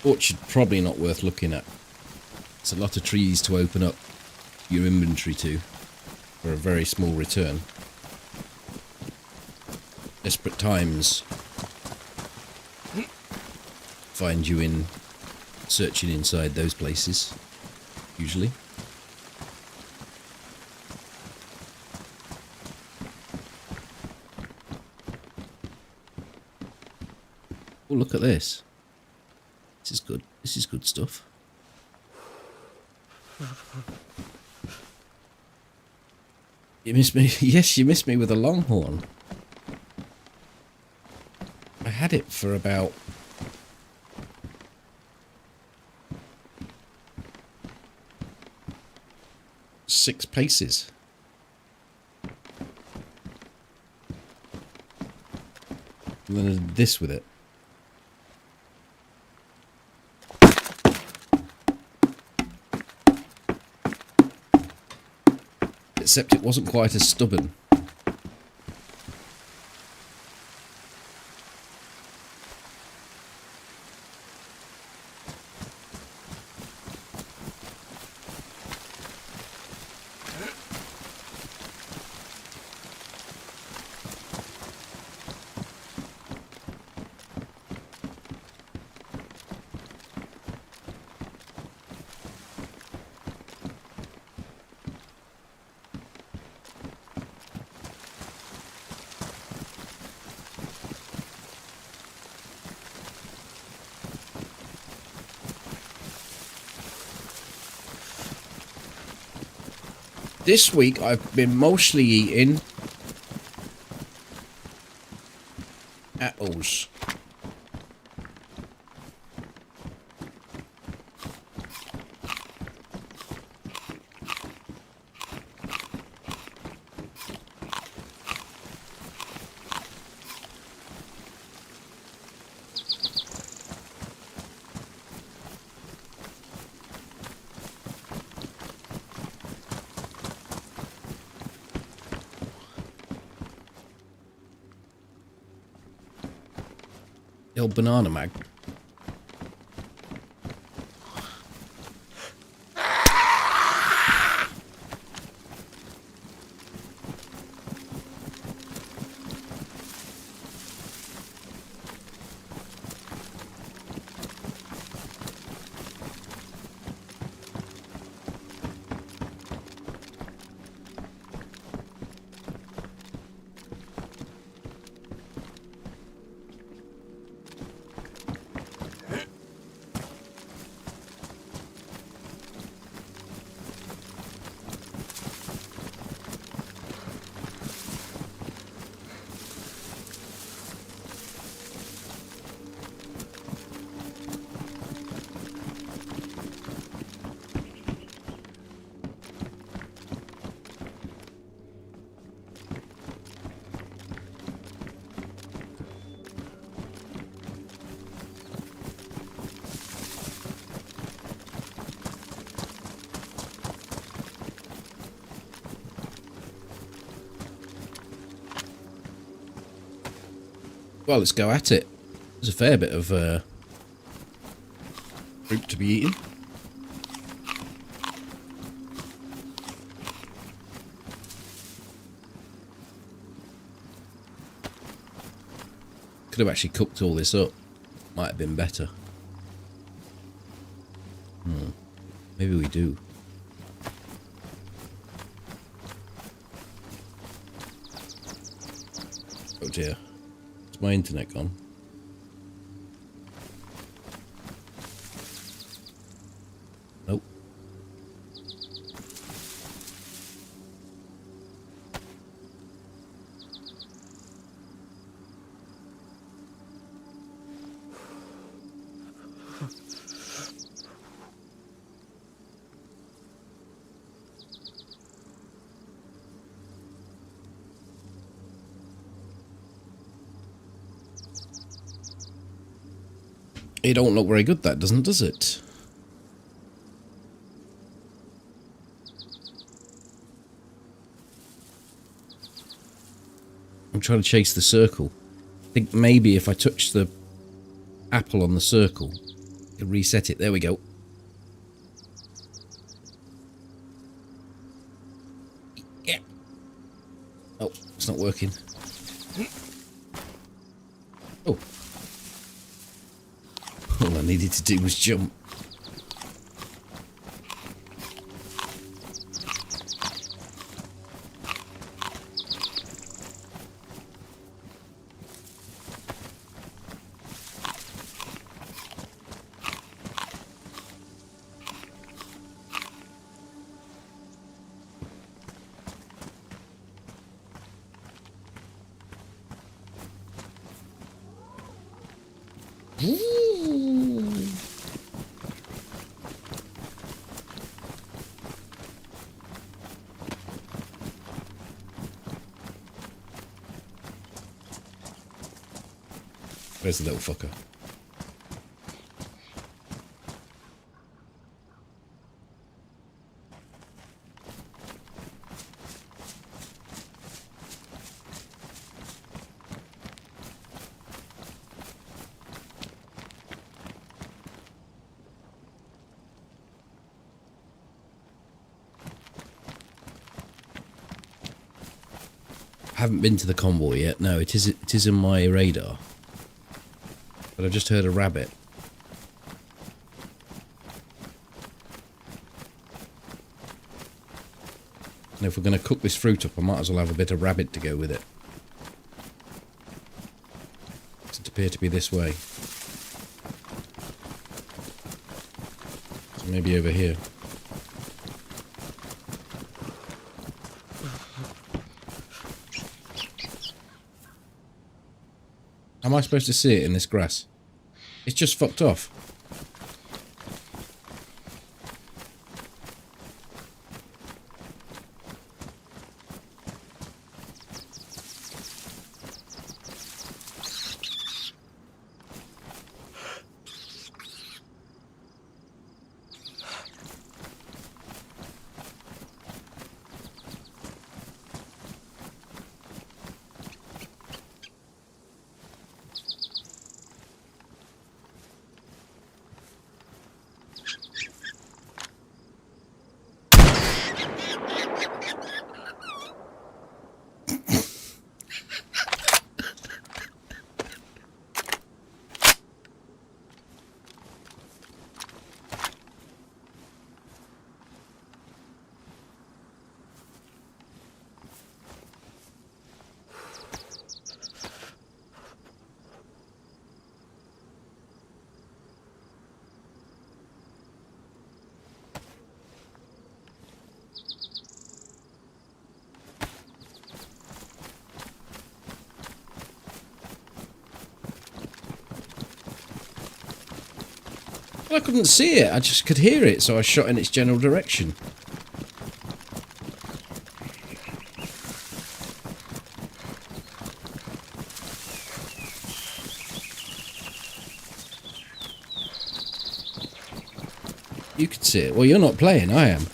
Orchard probably not worth looking at. It's a lot of trees to open up your inventory to for a very small return. Desperate times find you in searching inside those places, usually. Oh, look at this. This is good. This is good stuff. You missed me. Yes, you missed me with a longhorn. I had it for about six paces. And then I did this with it. Except it wasn't quite as stubborn. This week I've been mostly eating apples. The old banana mag. Well, let's go at it. There's a fair bit of fruit to be eaten. Could have actually cooked all this up. Might have been better. Maybe we do. Oh dear. Is my internet gone? Nope. It don't look very good, that doesn't, does it? I'm trying to chase the circle. I think maybe if I touch the apple on the circle, it'll reset it. There we go. Yeah. Oh, it's not working. Oh. All I needed to do was jump. Where's the little fucker? I haven't been to the convoy yet. No, it is in my radar. But I've just heard a rabbit. And if we're going to cook this fruit up, I might as well have a bit of rabbit to go with it. Does it appear to be this way? So maybe over here. How am I supposed to see it in this grass? It's just fucked off. Well, I couldn't see it, I just could hear it, so I shot in its general direction. You could see it. Well, you're not playing, I am.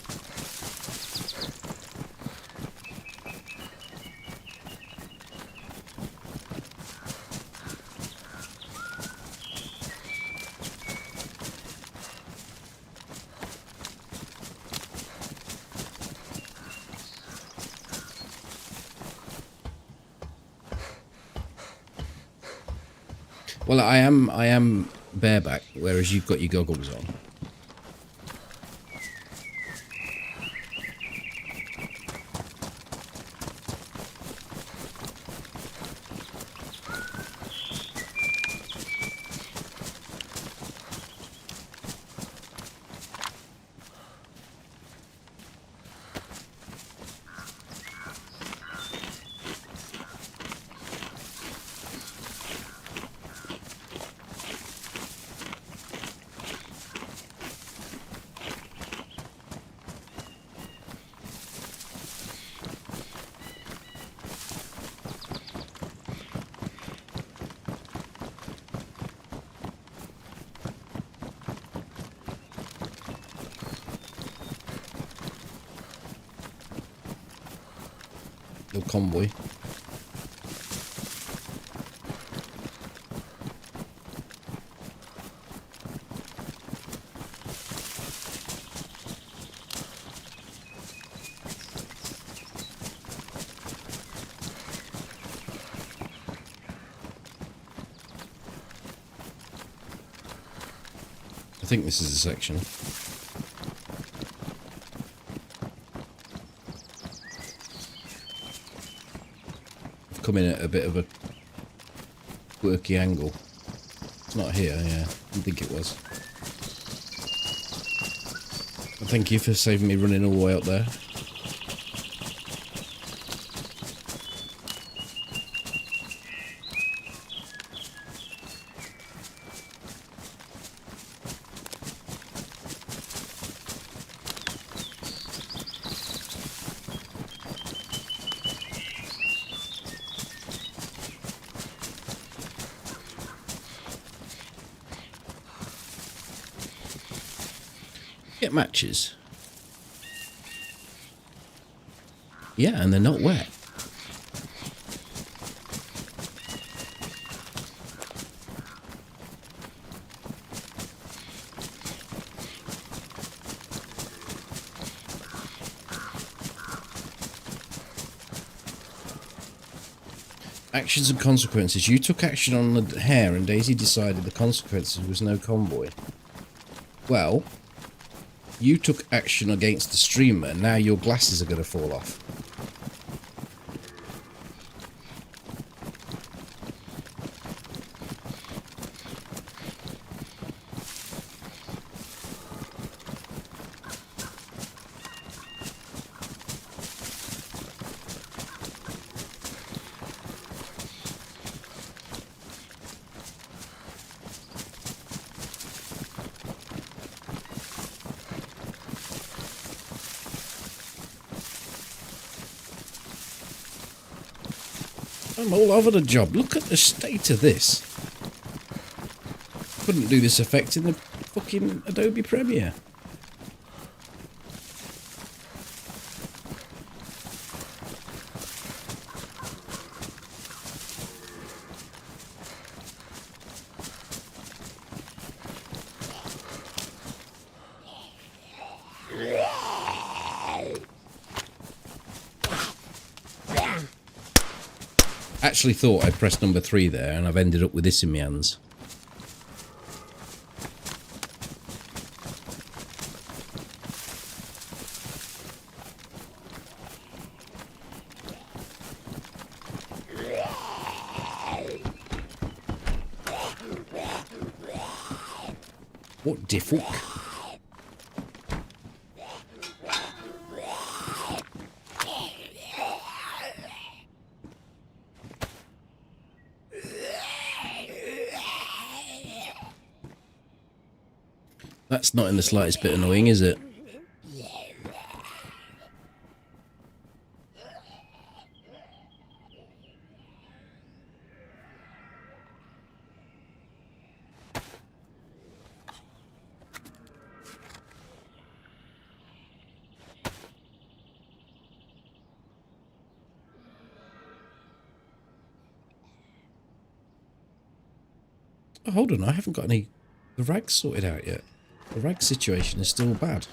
Well, I am bareback, whereas you've got your goggles on. Little convoy. I think this is a section. I've come in at a bit of a quirky angle. It's not here, yeah. I didn't think it was. Well, thank you for saving me running all the way up there. Get matches. Yeah, and they're not wet. Actions and consequences. You took action on the hare and DayZ decided the consequences was no convoy. Well, you took action against the streamer, now your glasses are going to fall off. I'm all over the job. Look at the state of this. Couldn't do this effect in the fucking Adobe Premiere. Actually thought I'd pressed number 3 there and I've ended up with this in my hands. What the fuck? That's not in the slightest bit annoying, is it? Oh, hold on, I haven't got the rags sorted out yet. The rag situation is still bad.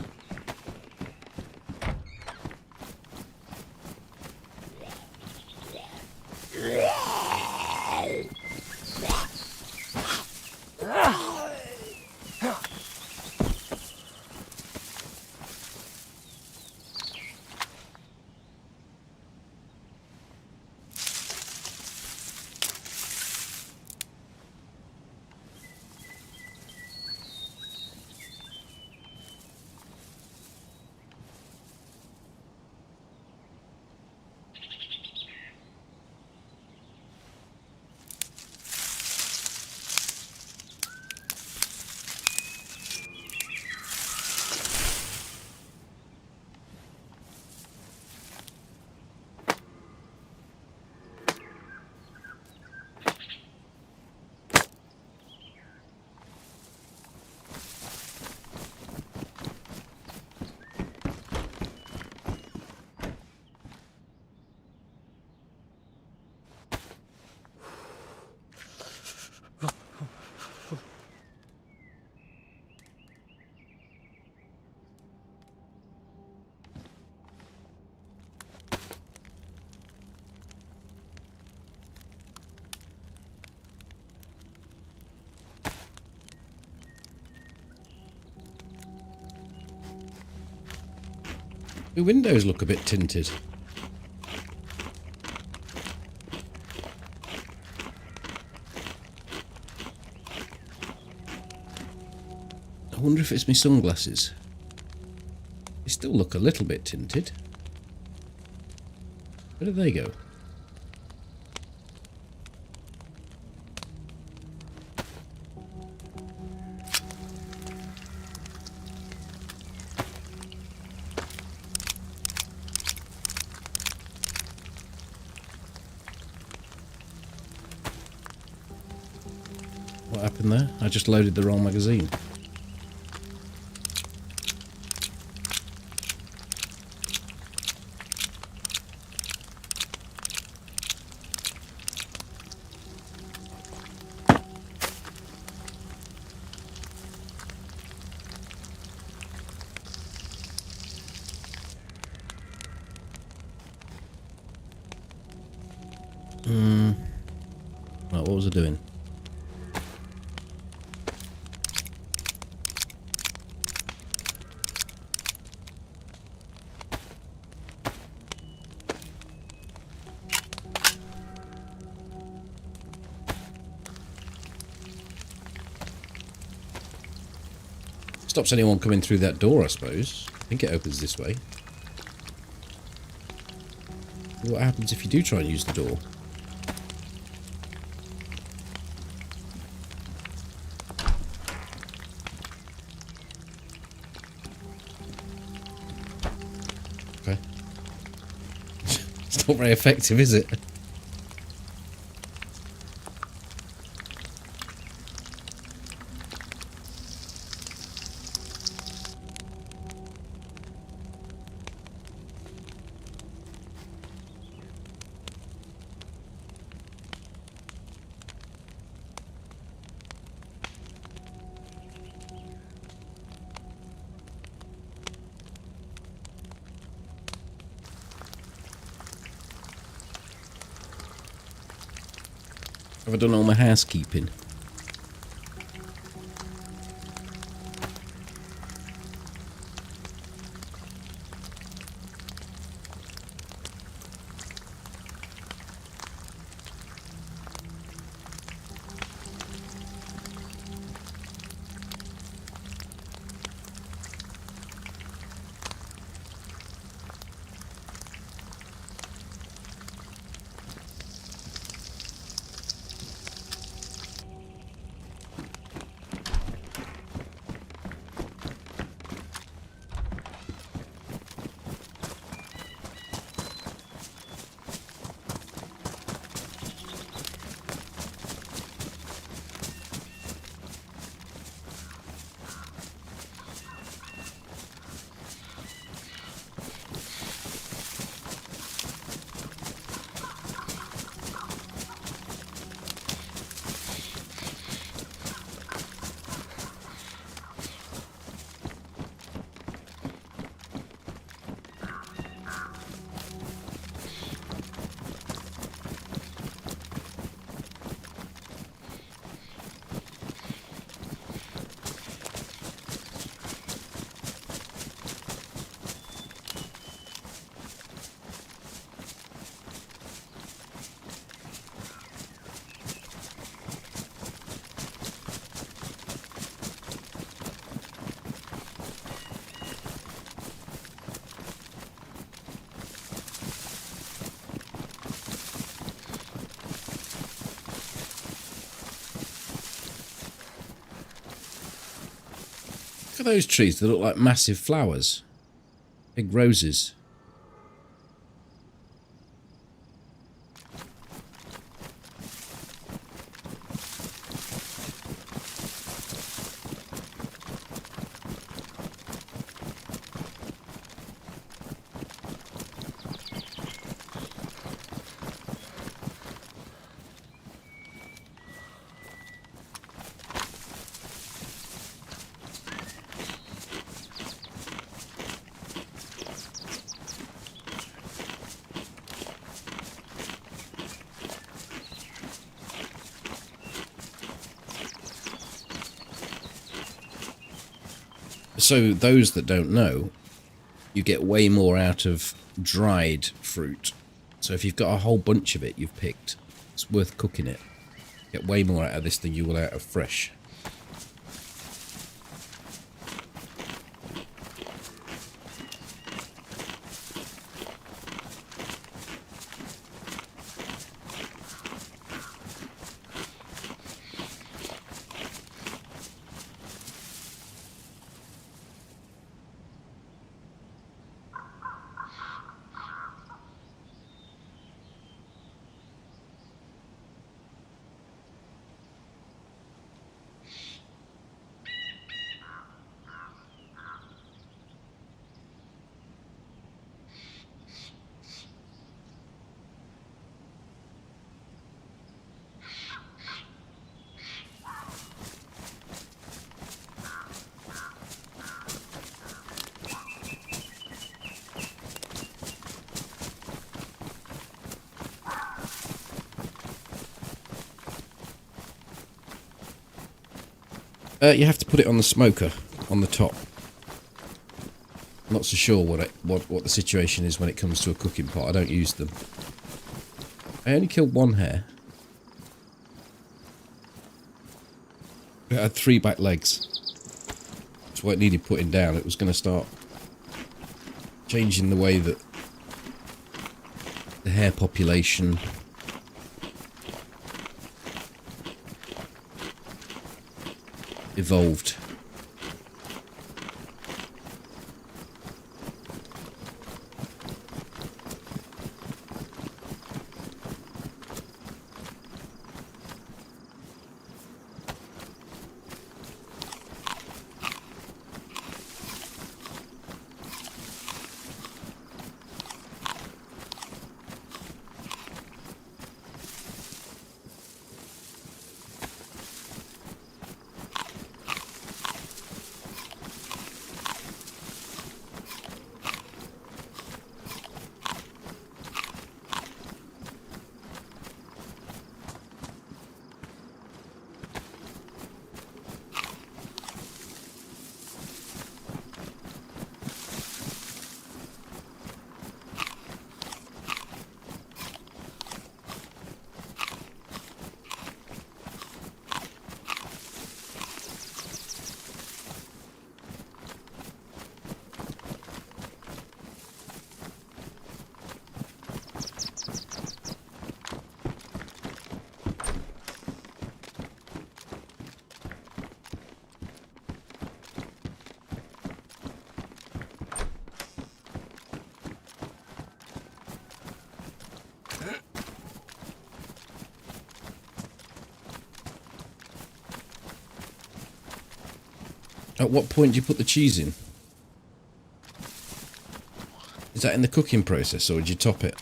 The windows look a bit tinted. I wonder if it's my sunglasses. They still look a little bit tinted. Where did they go? What happened there? I just loaded the wrong magazine. Right, what was I doing? Stops anyone coming through that door, I suppose. I think it opens this way. What happens if you do try and use the door? Okay. It's not very effective, is it? Have I done all my housekeeping? Look at those trees, they look like massive flowers. Big roses. So those that don't know, you get way more out of dried fruit. So if you've got a whole bunch of it you've picked, it's worth cooking it. Get way more out of this than you will out of fresh. You have to put it on the smoker on the top. I'm not so sure what the situation is when it comes to a cooking pot. I don't use them. I only killed one hare. It had 3 back legs. That's why it needed putting down. It was going to start changing the way that the hare population evolved. At what point do you put the cheese in? Is that in the cooking process, or did you top it?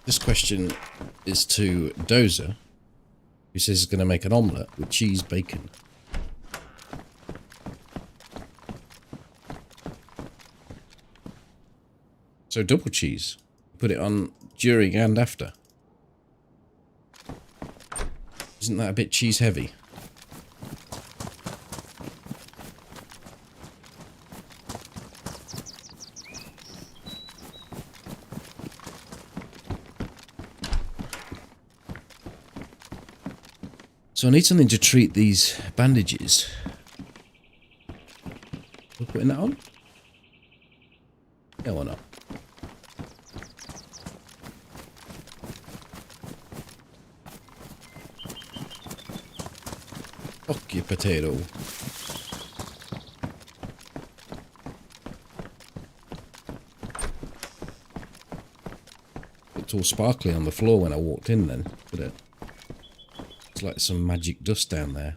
This question is to Dozer, who says he's going to make an omelette with cheese bacon. So double cheese. Put it on during and after. Isn't that a bit cheese heavy? So I need something to treat these bandages. We're putting that on? Yeah, why not? Fuck your potato. Looked all sparkly on the floor when I walked in then, did it? It's like some magic dust down there.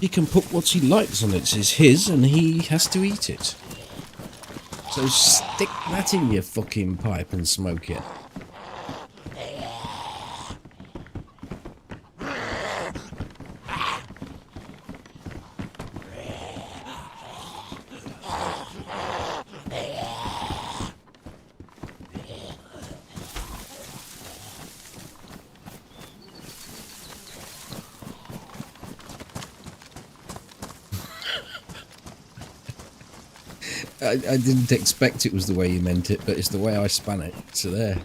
He can put what he likes on it. It's his, and he has to eat it. So stick that in your fucking pipe and smoke it. I didn't expect it was the way you meant it, but it's the way I span it. So there.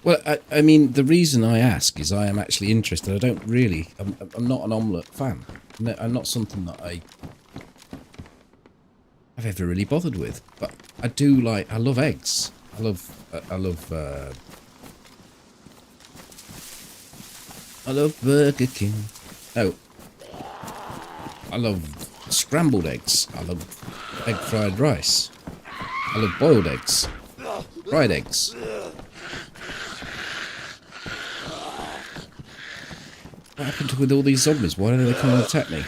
Well, I mean, the reason I ask is I am actually interested. I don't really... I'm not an omelette fan. I'm not something that I've ever really bothered with. But I do like... I love eggs. I love Burger King. Oh. I love scrambled eggs. I love egg fried rice. I love boiled eggs. Fried eggs. What happened with all these zombies? Why don't they come and attack me?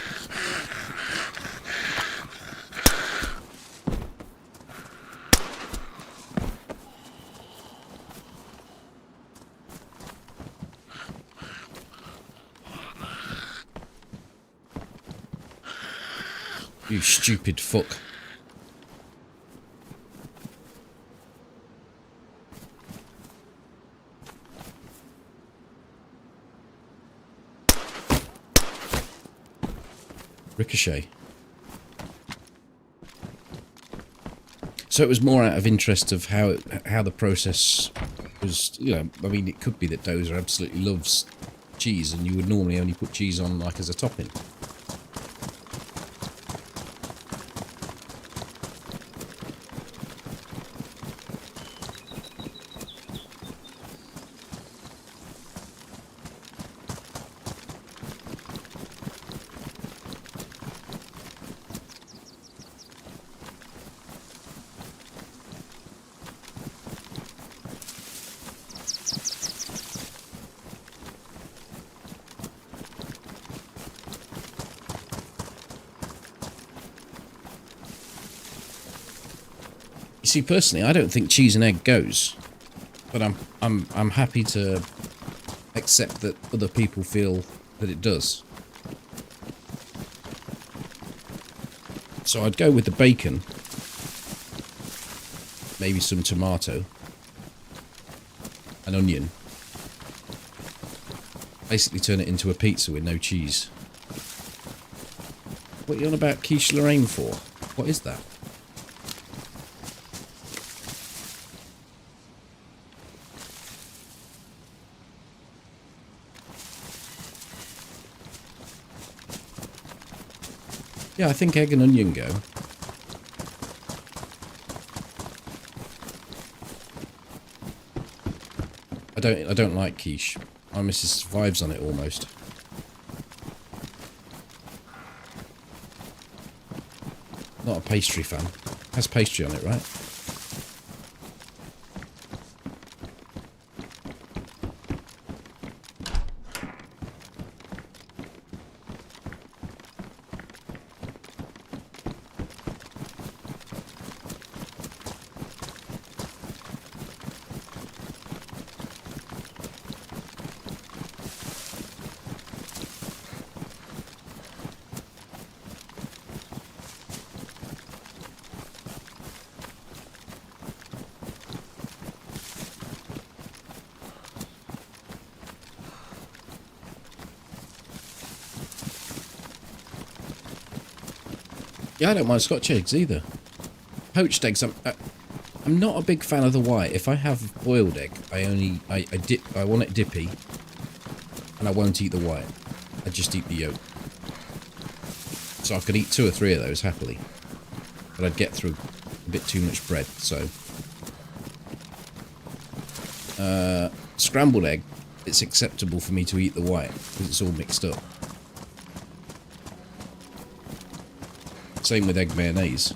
You stupid fuck. Ricochet. So it was more out of interest of how the process was, you know, I mean, it could be that Dozer absolutely loves cheese and you would normally only put cheese on like as a topping. See, personally, I don't think cheese and egg goes, but I'm happy to accept that other people feel that it does. So I'd go with the bacon, maybe some tomato, an onion. Basically turn it into a pizza with no cheese. What are you on about quiche Lorraine for? What is that? Yeah, I think egg and onion go. I don't like quiche. My missus survives on it almost. Not a pastry fan. Has pastry on it, right? Yeah, I don't mind Scotch eggs either. Poached eggs, I'm not a big fan of the white. If I have boiled egg, I want it dippy, and I won't eat the white. I just eat the yolk. So I could eat 2 or 3 of those happily, but I'd get through a bit too much bread. So Scrambled egg, it's acceptable for me to eat the white because it's all mixed up. Same with egg mayonnaise.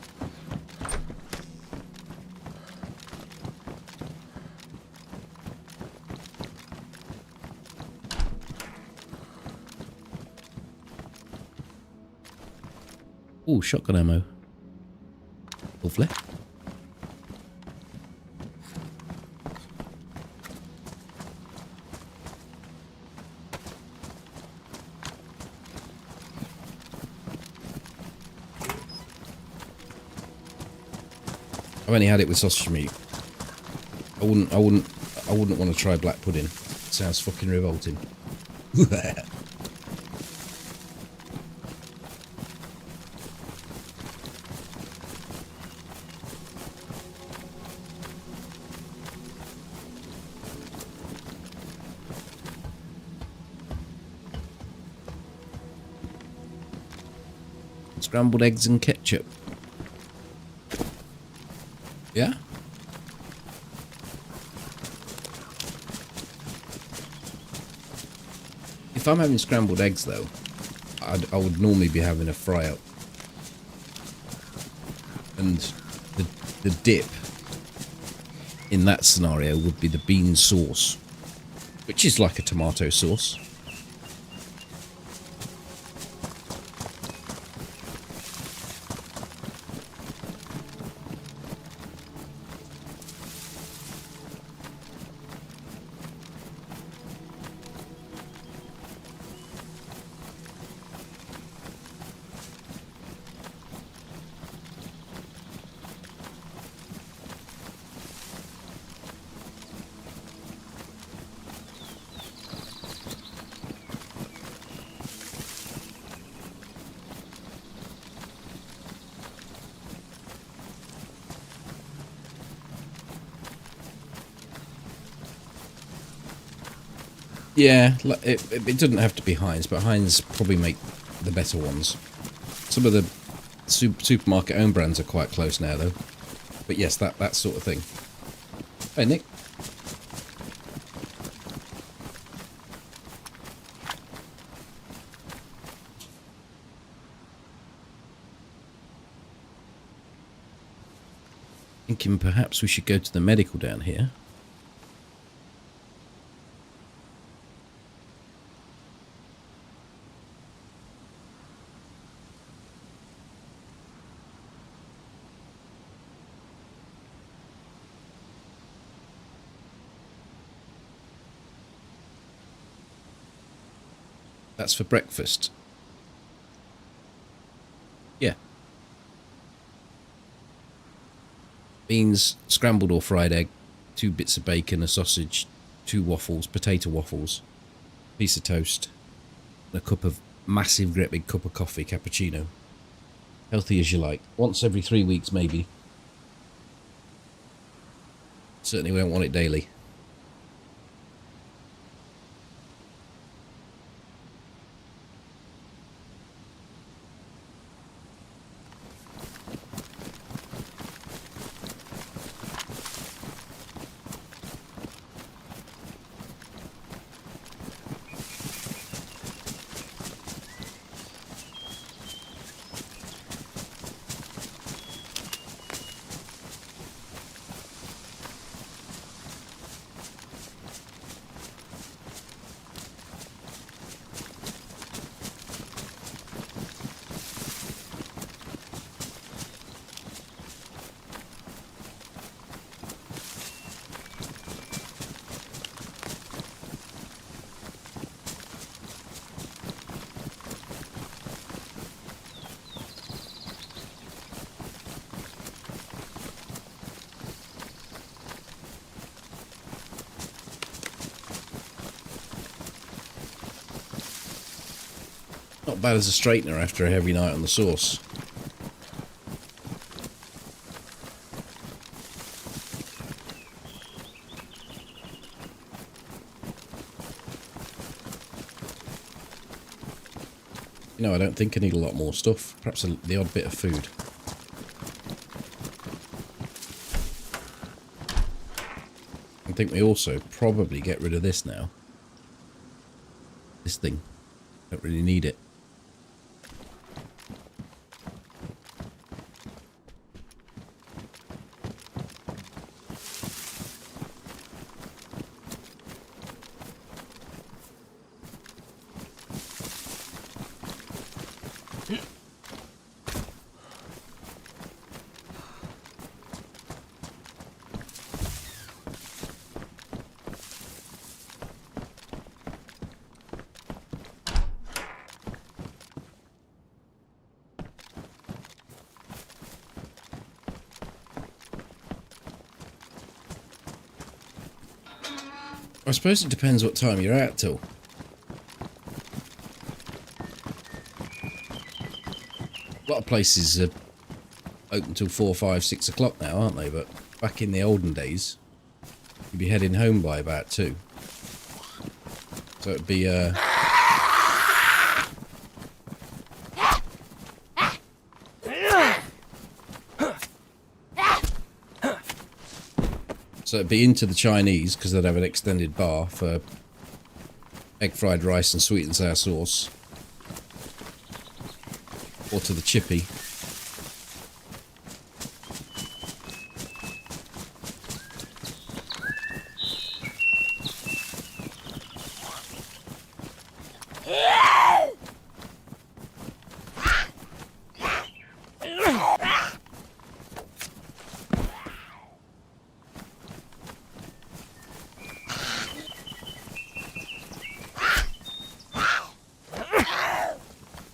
Oh, shotgun ammo. Lovely. I've only had it with sausage meat. I wouldn't want to try black pudding. It sounds fucking revolting. Scrambled eggs and ketchup. Yeah? If I'm having scrambled eggs though, I would normally be having a fry up. And the dip in that scenario would be the bean sauce, which is like a tomato sauce. Yeah, it doesn't have to be Heinz, but Heinz probably make the better ones. Some of the supermarket own brands are quite close now, though. But yes, that sort of thing. Hey, Nick. Thinking perhaps we should go to the medical down here. That's for breakfast. Yeah. Beans, scrambled or fried egg, 2 bits of bacon, a sausage, 2 waffles, potato waffles, piece of toast, and a cup of massive great big cup of coffee, cappuccino. Healthy as you like. Once every 3 weeks, maybe. Certainly we don't want it daily. Not bad as a straightener after a heavy night on the sauce. You know, I don't think I need a lot more stuff. Perhaps the odd bit of food. I think we also probably get rid of this now. This thing. Don't really need it. I suppose it depends what time you're out till. A lot of places are open till 4, 5, 6 o'clock now, aren't they? But back in the olden days, you'd be heading home by about 2. So it'd be so it'd be into the Chinese, because they'd have an extended bar for egg fried rice and sweet and sour sauce. Or to the chippy.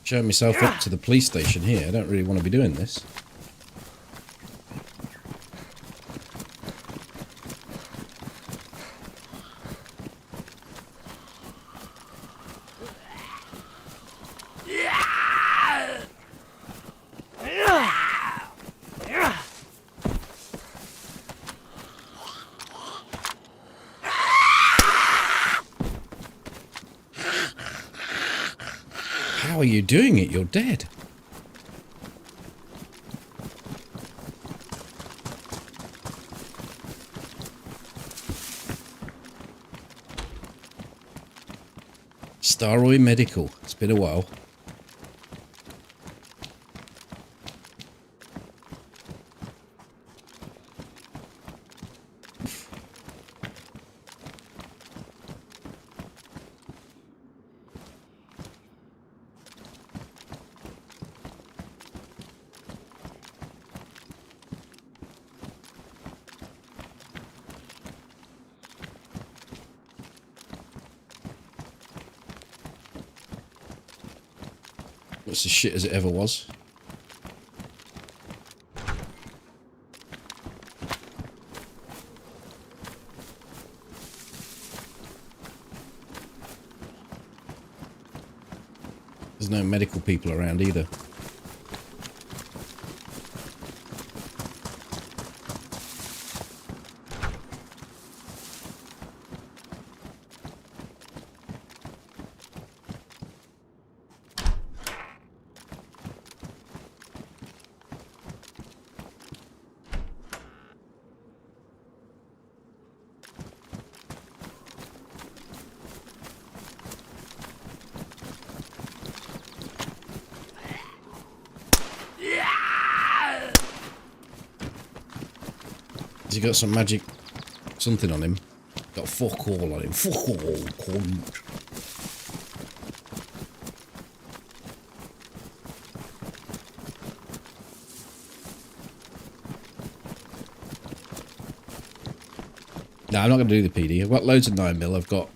Showing myself up to the police station here. I don't really want to be doing this. How are you doing it? You're dead. Staroy Medical. It's been a while. What's as shit as it ever was? There's no medical people around either. Has he got some magic something on him? Got fuck all on him. Fuck all, cunt. No, I'm not going to do the PD. I've got loads of 9mm. I've got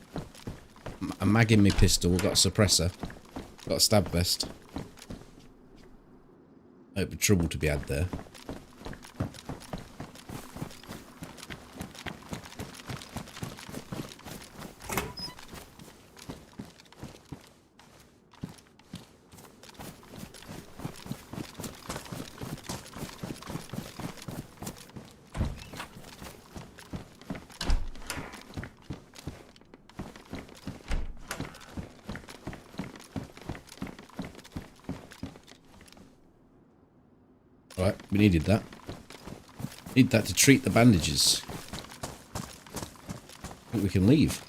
a mag in my pistol. I've got a suppressor. I've got a stab vest. Hope of trouble to be had there. Right, we needed that. Need that to treat the bandages. I think we can leave.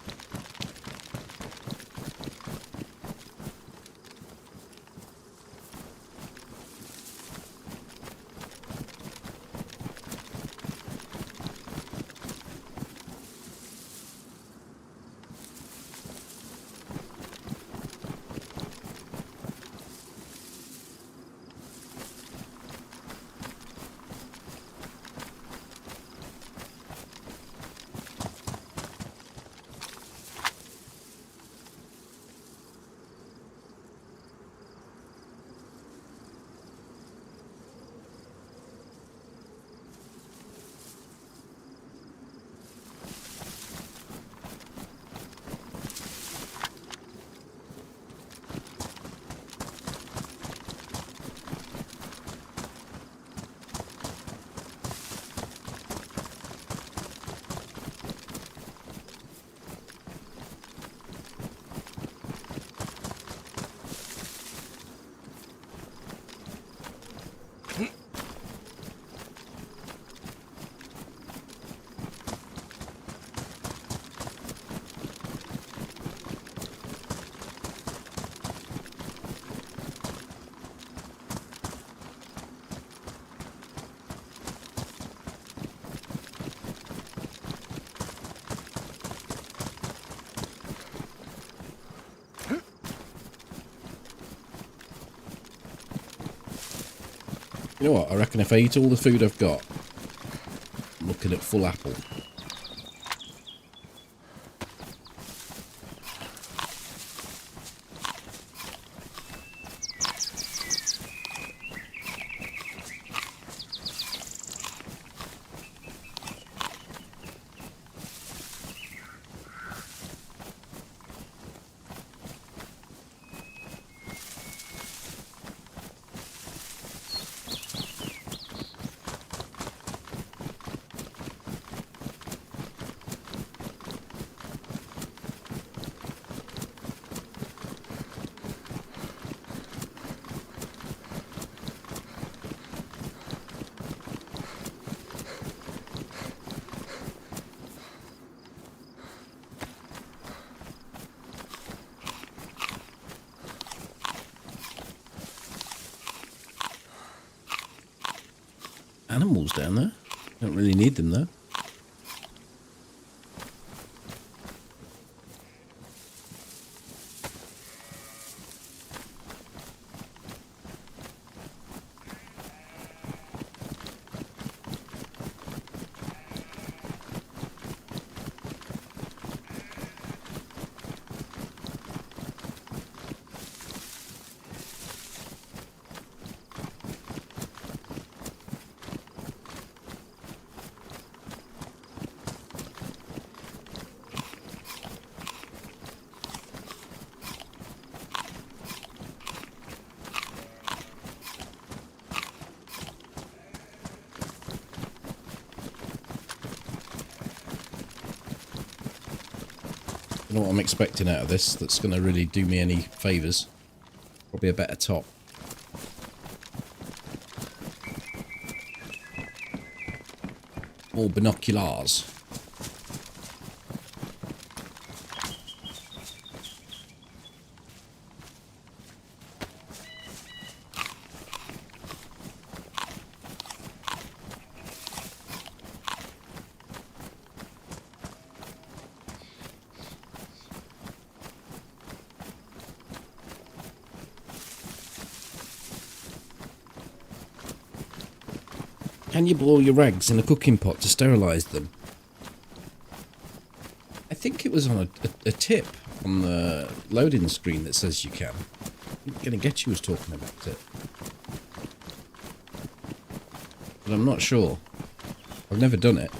You know what? I reckon if I eat all the food I've got, I'm looking at full apple. Animals down there. Don't really need them though. You know what I'm expecting out of this that's going to really do me any favours? Probably a better top. More binoculars. Can you boil your rags in a cooking pot to sterilise them? I think it was on a tip on the loading screen that says you can. I'm going to get you was talking about it. But I'm not sure. I've never done it.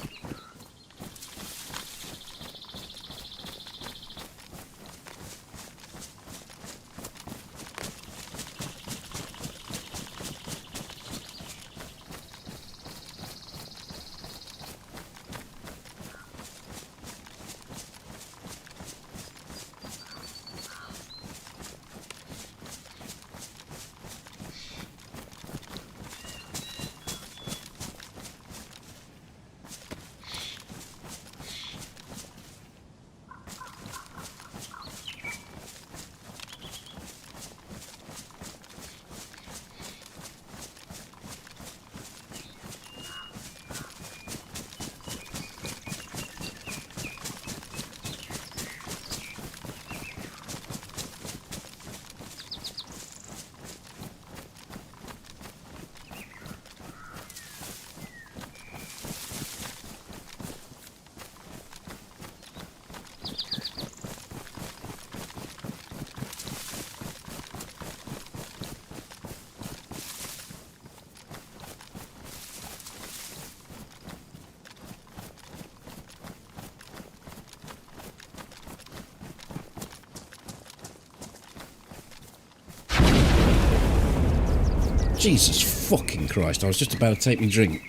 Jesus fucking Christ, I was just about to take me drink.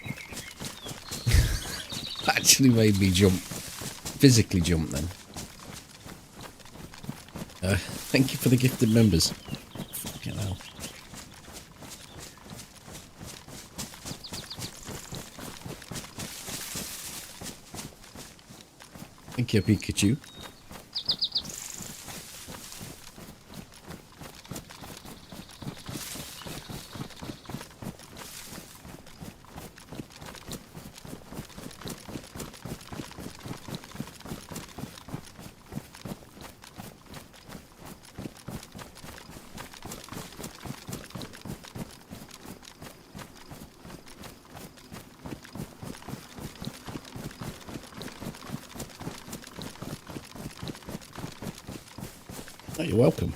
Actually made me jump. Physically jump then. Thank you for the gifted members. Fucking hell. Thank you, Pikachu. Oh, you're welcome.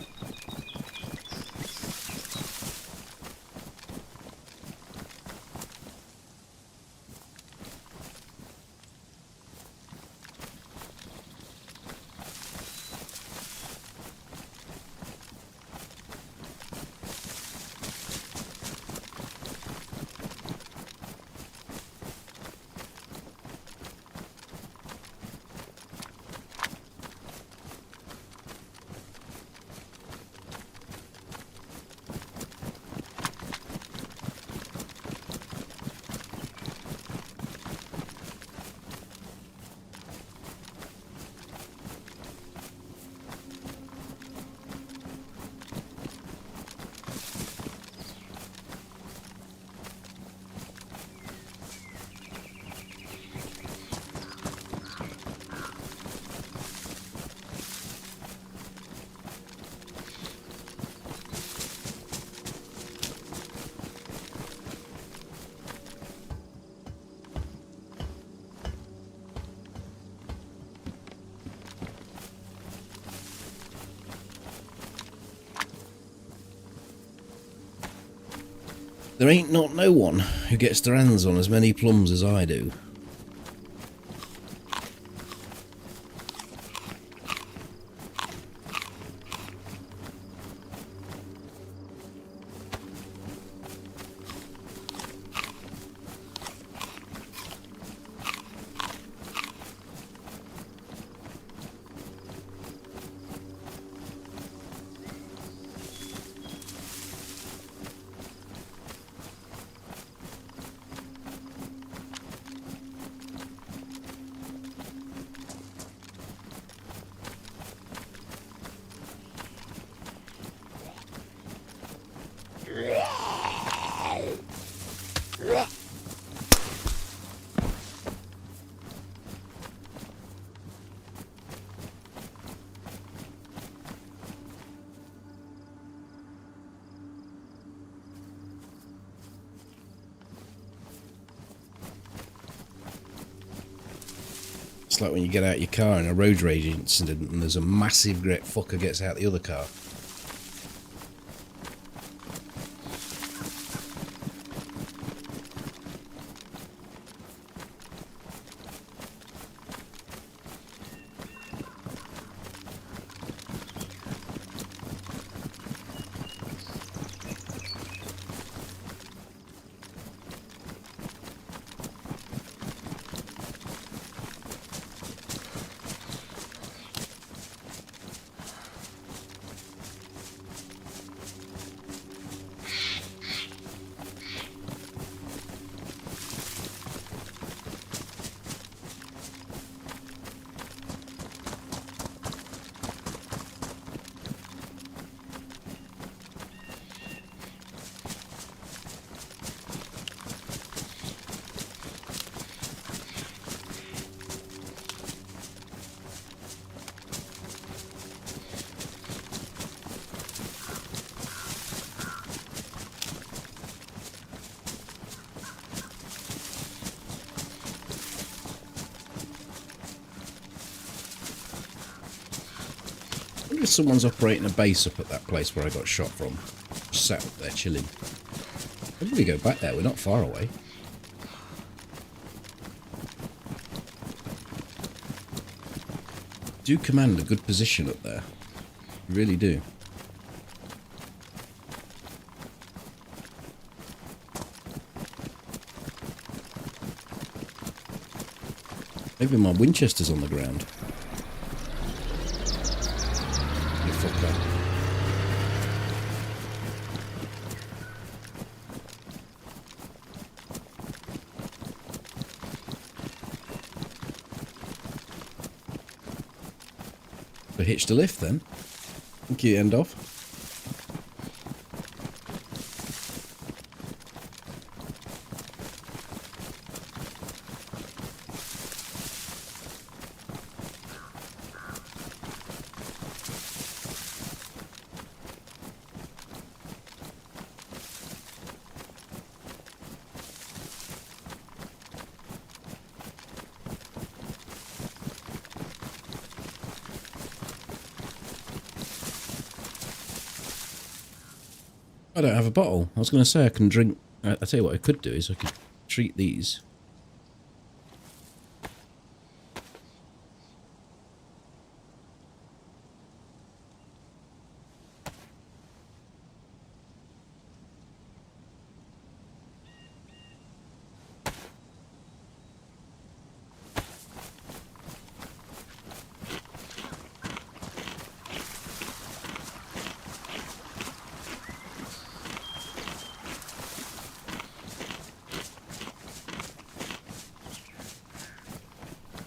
There ain't not no one who gets their hands on as many plums as I do. It's like when you get out your car in a road rage incident and there's a massive great fucker gets out the other car. I wonder if someone's operating a base up at that place where I got shot from. Just sat up there chilling. Maybe we go back there, we're not far away. Do command a good position up there. You really do. Maybe my Winchester's on the ground. You fucker. So hitched a lift then. Thank you, end off. I don't have a bottle. I was going to say I can drink. I tell you what I could do is I could treat these.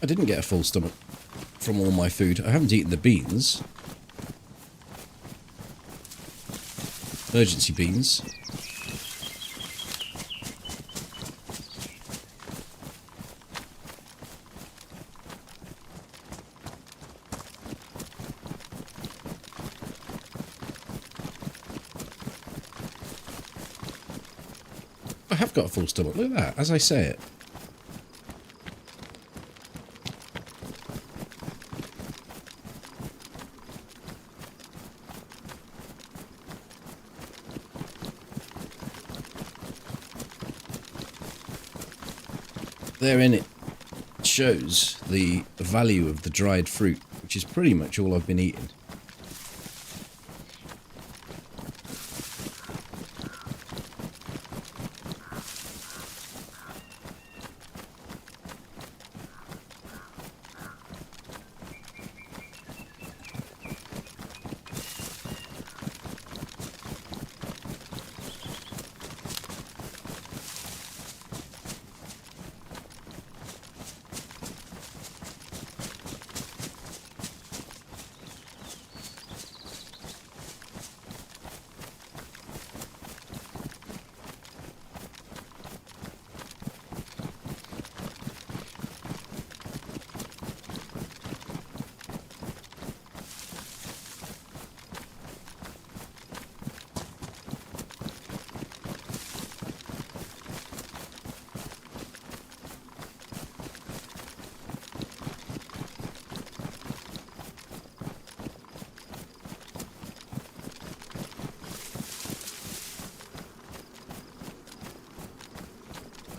I didn't get a full stomach from all my food. I haven't eaten the beans. Emergency beans. I have got a full stomach. Look at that, as I say it. Therein it shows the value of the dried fruit, which is pretty much all I've been eating.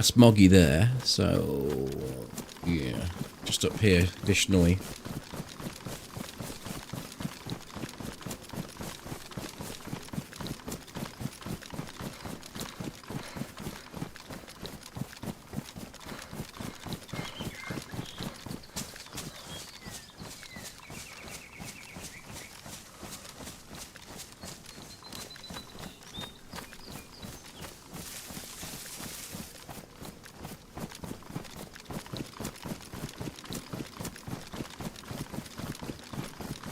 Smoggy there, so yeah, just up here, Vishnoi.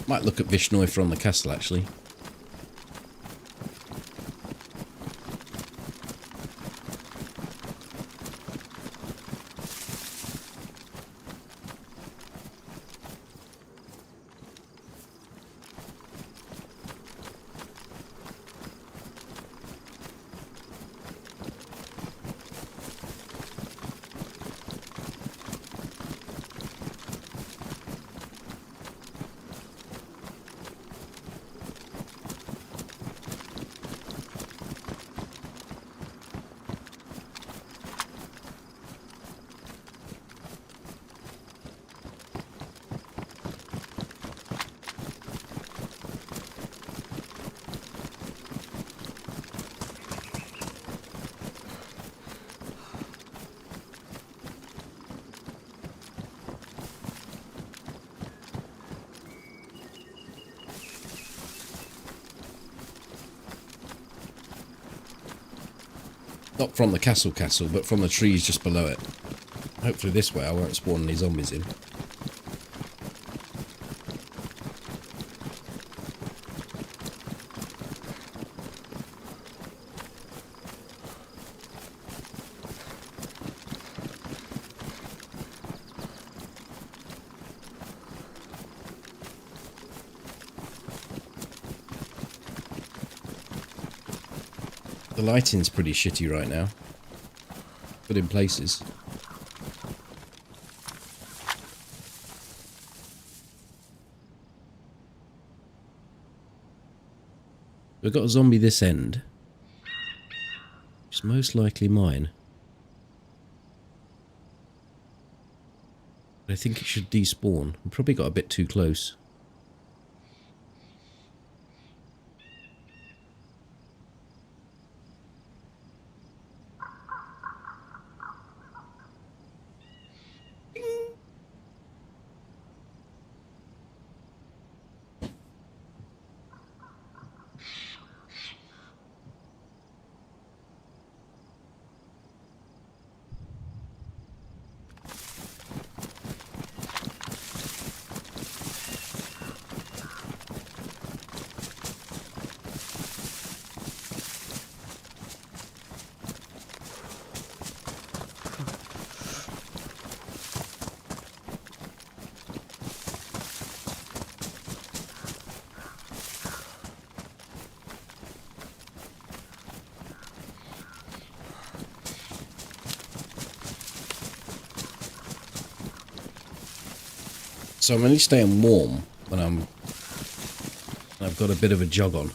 Might look at Vishnoi from the castle, actually. Not from the castle, but from the trees just below it. Hopefully this way I won't spawn any zombies in. The lighting's pretty shitty right now, but in places. We've got a zombie this end, which is most likely mine. But I think it should despawn. We probably got a bit too close. So I'm only staying warm when I've got a bit of a jog on.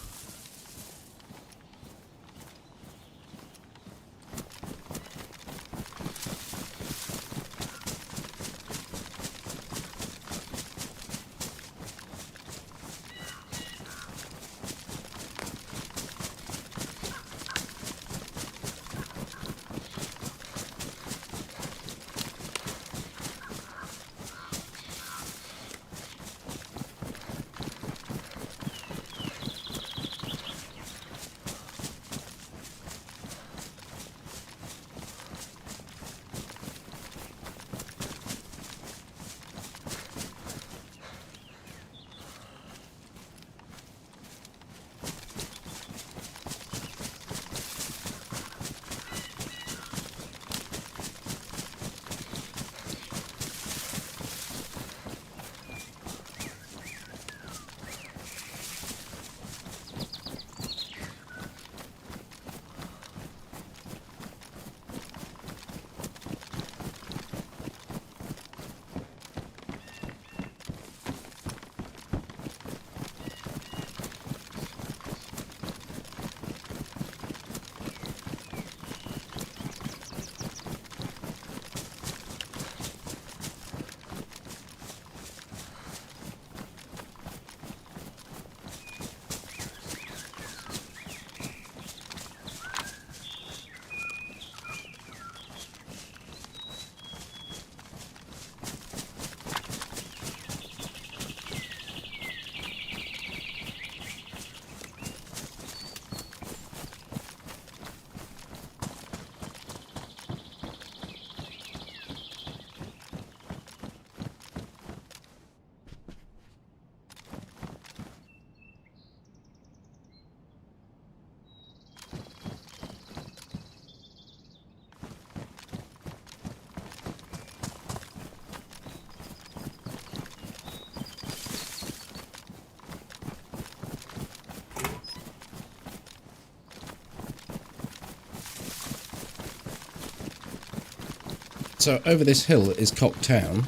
So over this hill is Cock Town,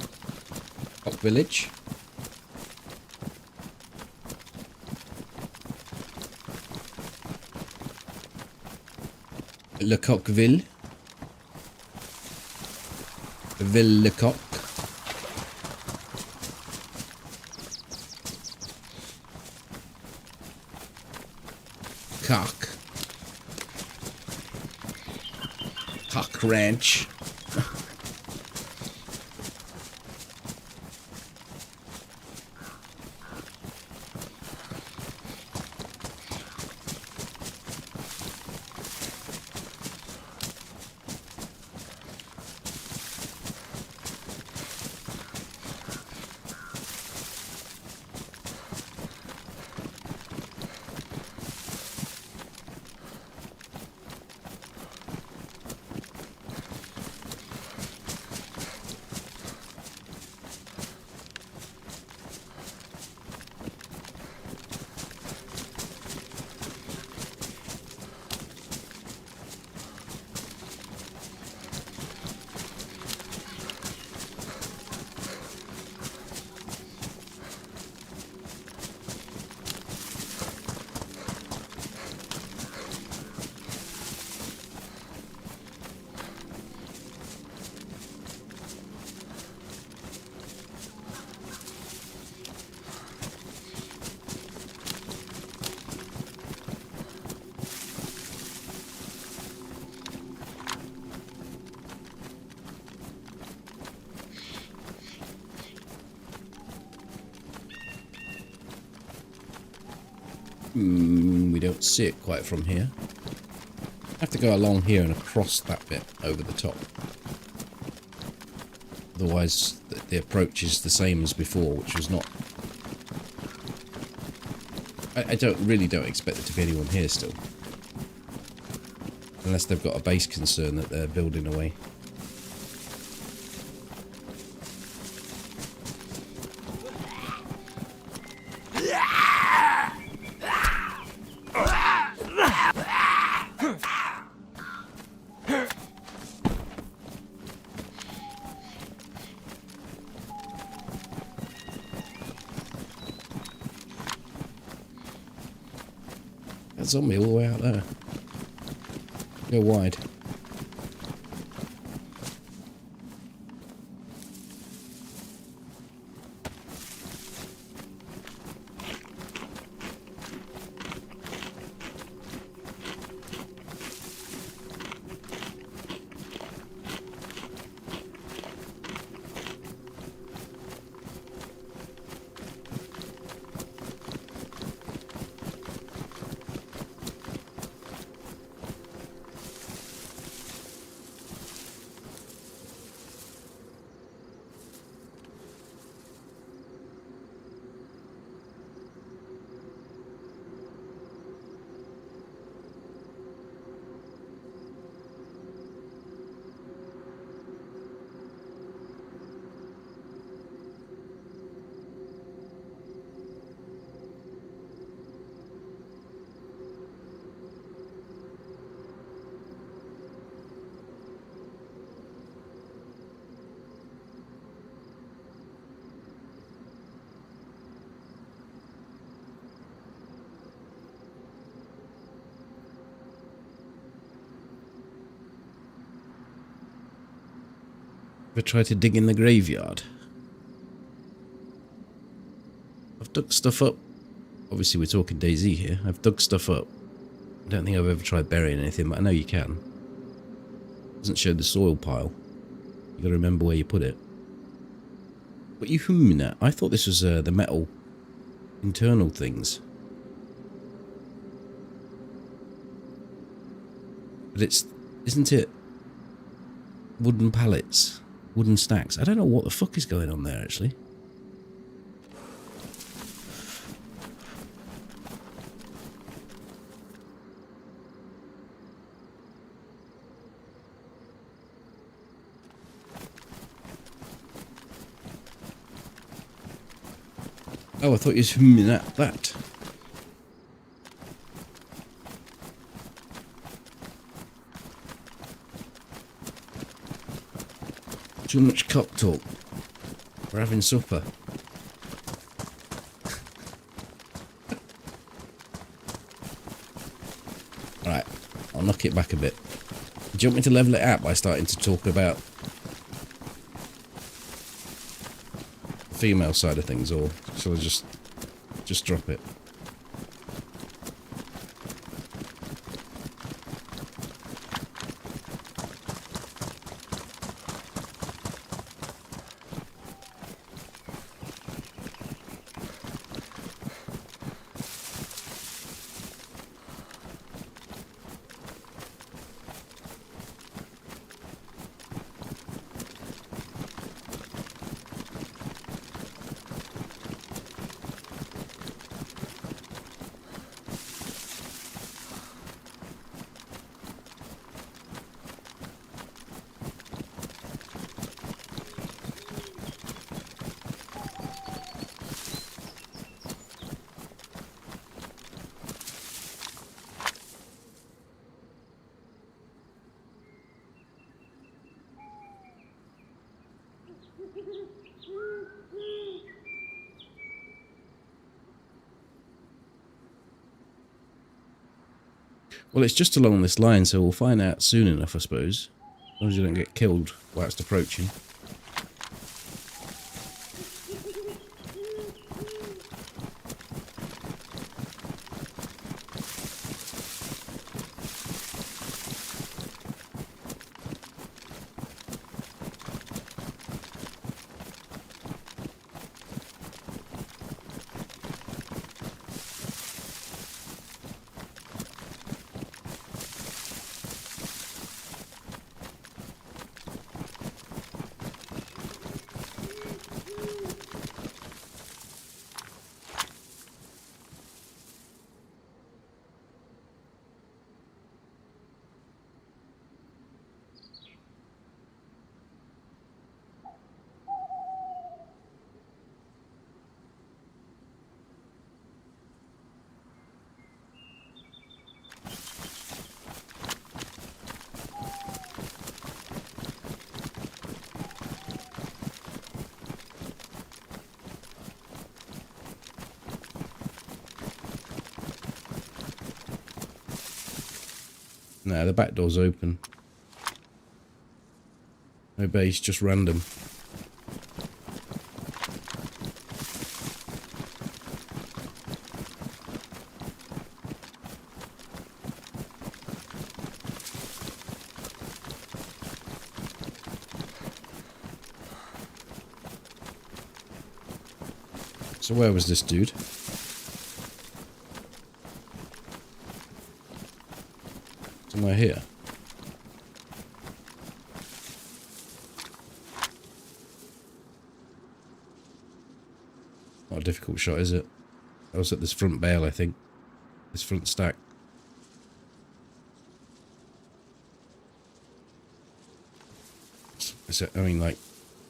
Cock Village. Le Coqville. Ville le Coq. Cock. Cock Ranch. We don't see it quite from here. Have to go along here and across that bit over the top. Otherwise, the approach is the same as before, which was not. I really don't expect there to be anyone here still, unless they've got a base concern that they're building away. Zombie all the way out there. Go wide. Ever try to dig in the graveyard? I've dug stuff up. Obviously, we're talking DayZ here. I've dug stuff up. I don't think I've ever tried burying anything, but I know you can. Doesn't show the soil pile. You gotta remember where you put it. What are you humming at? I thought this was the metal internal things. But isn't it wooden pallets? Wooden stacks? I don't know what the fuck is going on there, actually. Oh, I thought you were humming at that. Too much cock talk. We're having supper. Alright, I'll knock it back a bit. Do you want me to level it out by starting to talk about the female side of things, or shall I just drop it? Well, it's just along this line, so we'll find out soon enough, I suppose. As long as you don't get killed whilst approaching. No, the back door's open. No base, just random. So where was this dude? Somewhere here. Not a difficult shot, is it? I was at this front bale, I think. This front stack. Is it, I mean, like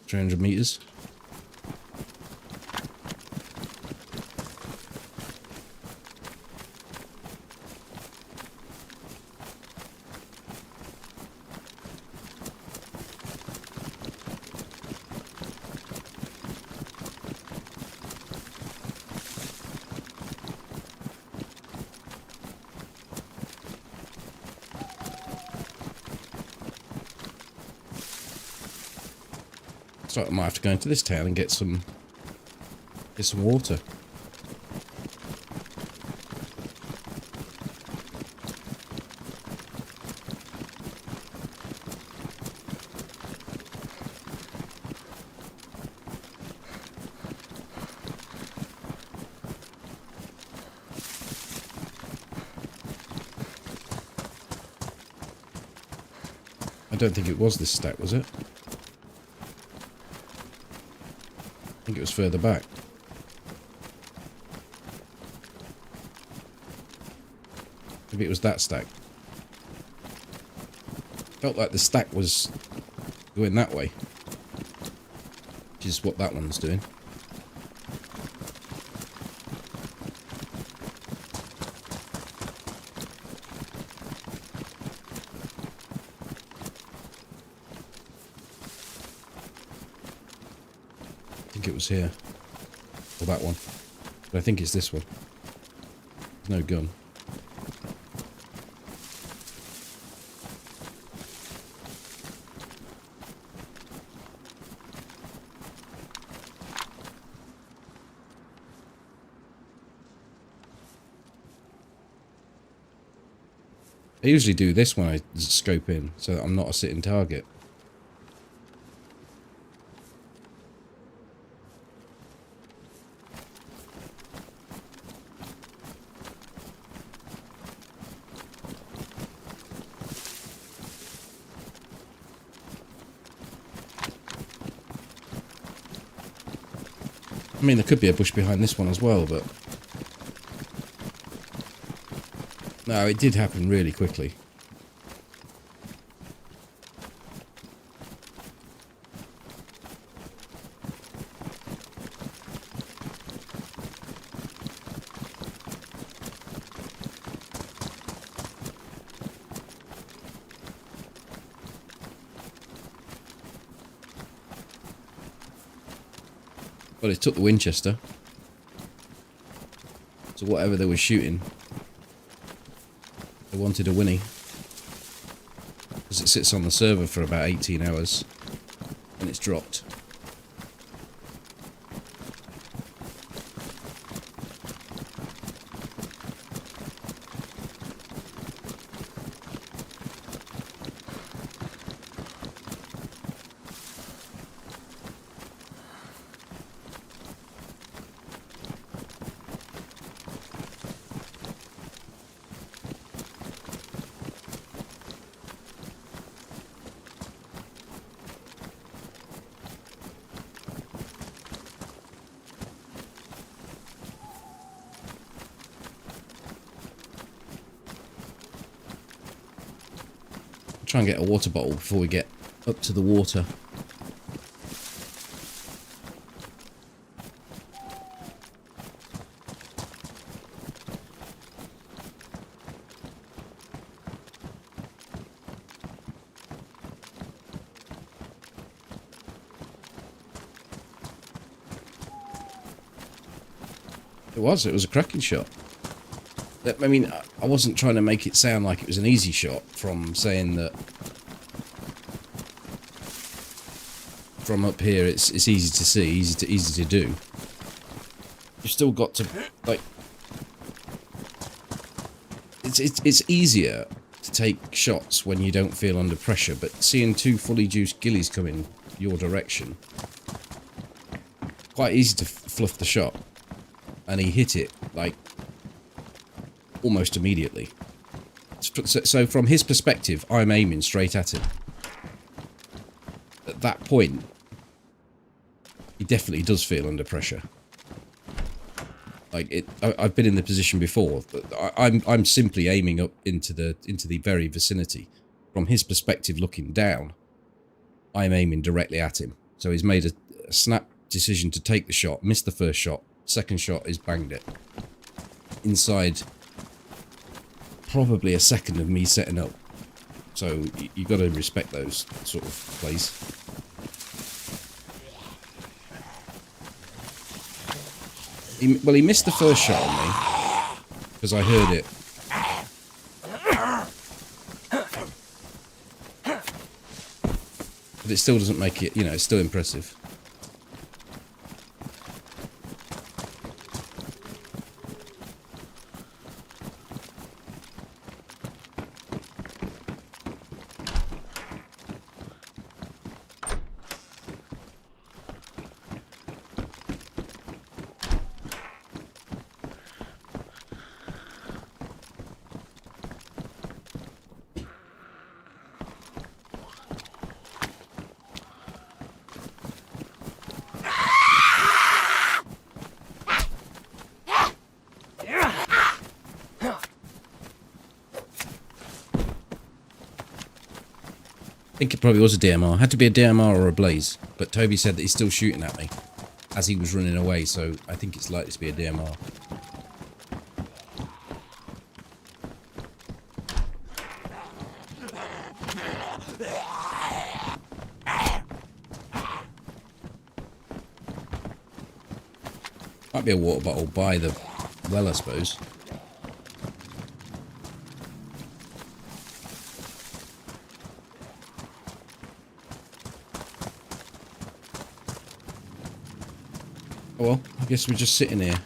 300 meters? So I might have to go into this town and get some water. I don't think it was this stack, was it? I think it was further back. Maybe it was that stack. Felt like the stack was going that way. Which is what that one's doing. I think it was here. Or that one. But I think it's this one. No gun. I usually do this when I scope in, so that I'm not a sitting target. I mean, there could be a bush behind this one as well, but... No, it did happen really quickly. Well, it took the Winchester. So whatever they were shooting, they wanted a Winnie. Because it sits on the server for about 18 hours. And it's dropped. Try and get a water bottle before we get up to the water. It was a cracking shot. I mean, I wasn't trying to make it sound like it was an easy shot from saying that from up here it's easy to see, easy to do. You've still got to, like, it's easier to take shots when you don't feel under pressure, but seeing two fully juiced gillies coming your direction, quite easy to fluff the shot, and he hit it like almost immediately. So from his perspective, I'm aiming straight at him. At that point, he definitely does feel under pressure. Like I've been in the position before. I'm simply aiming up into the very vicinity. From his perspective, looking down, I'm aiming directly at him. So he's made a snap decision to take the shot, missed the first shot, second shot is banged it. Inside probably a second of me setting up. So you got to respect those sort of plays. Well, he missed the first shot on me because I heard it. But it still doesn't make it, you know, it's still impressive. I think it probably was a DMR. Had to be a DMR or a blaze. But Toby said that he's still shooting at me as he was running away, so I think it's likely to be a DMR. Might be a water bottle by the well, I suppose. Oh well, I guess we're just sitting here,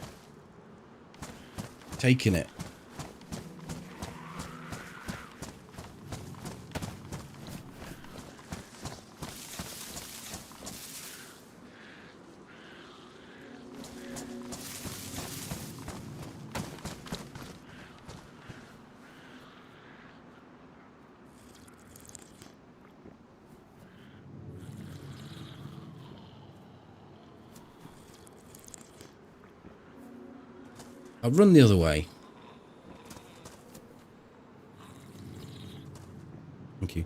taking it. I'll run the other way. Thank you.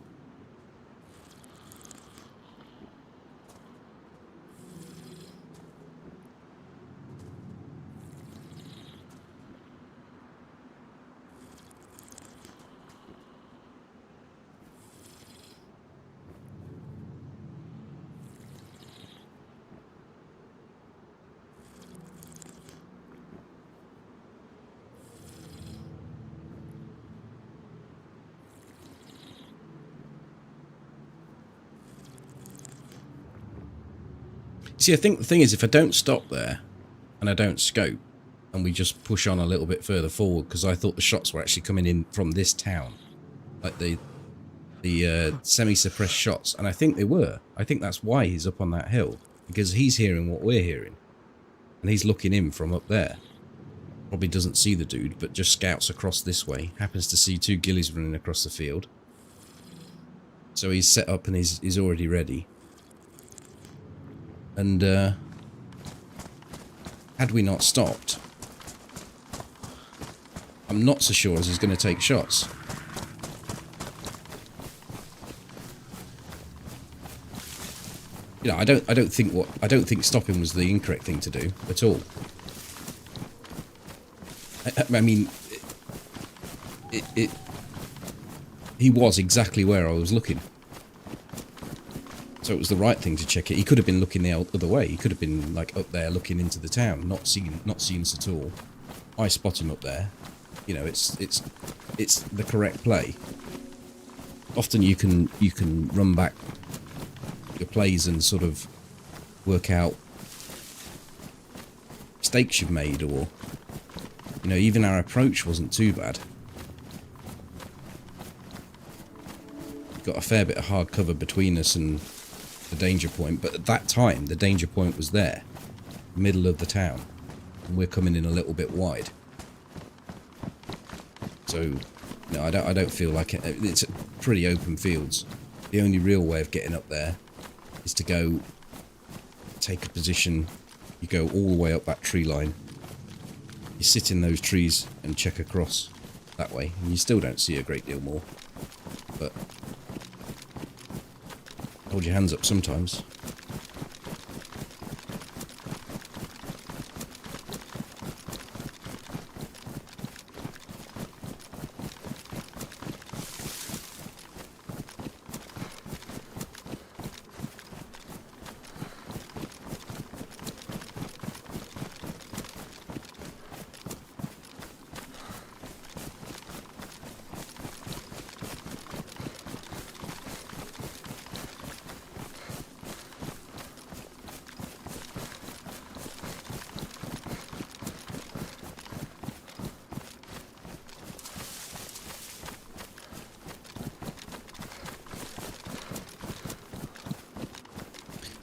See, I think the thing is, if I don't stop there and I don't scope and we just push on a little bit further forward, because I thought the shots were actually coming in from this town, like the semi-suppressed shots, and I think they were. I think that's why he's up on that hill, because he's hearing what we're hearing and he's looking in from up there. Probably doesn't see the dude, but just scouts across this way, happens to see two gillies running across the field, so he's set up and he's already ready. And had we not stopped, I'm not so sure as he's going to take shots. You know, I don't think stopping was the incorrect thing to do at all. I mean, he was exactly where I was looking. So it was the right thing to check it. He could have been looking the other way. He could have been like up there looking into the town, not seeing us at all. I spot him up there. you know, it's the correct play. Often you can run back your plays and sort of work out mistakes you've made, or you know, even our approach wasn't too bad. Got a fair bit of hard cover between us and the danger point, but at that time the danger point was there, middle of the town, and we're coming in a little bit wide. So no, I don't feel like it's pretty open fields. The only real way of getting up there is to go take a position. You go all the way up that tree line, you sit in those trees and check across that way, and you still don't see a great deal more, but hold your hands up sometimes.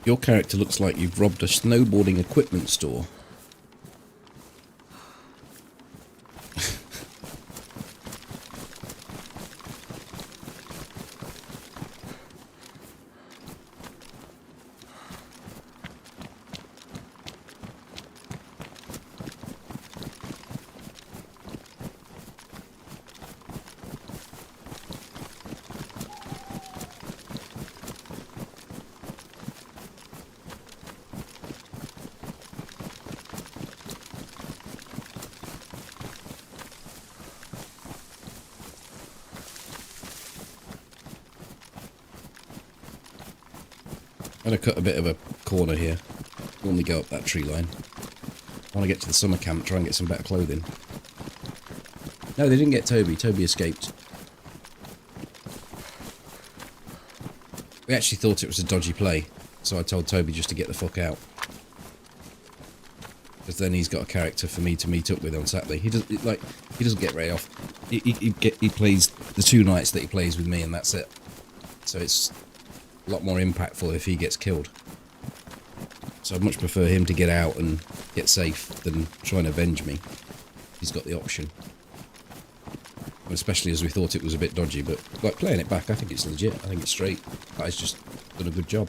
Your character looks like you've robbed a snowboarding equipment store. I'm going to cut a bit of a corner here. Normally go up that tree line. I want to get to the summer camp, try and get some better clothing. No, they didn't get Toby. Toby escaped. We actually thought it was a dodgy play, so I told Toby just to get the fuck out. Because then he's got a character for me to meet up with on Saturday. He doesn't get very off. He plays the 2 nights that he plays with me, and that's it. So it's a lot more impactful if he gets killed. So I'd much prefer him to get out and get safe than try and avenge me. He's got the option. And especially as we thought it was a bit dodgy, but like playing it back, I think it's legit. I think it's straight. Guy's just done a good job.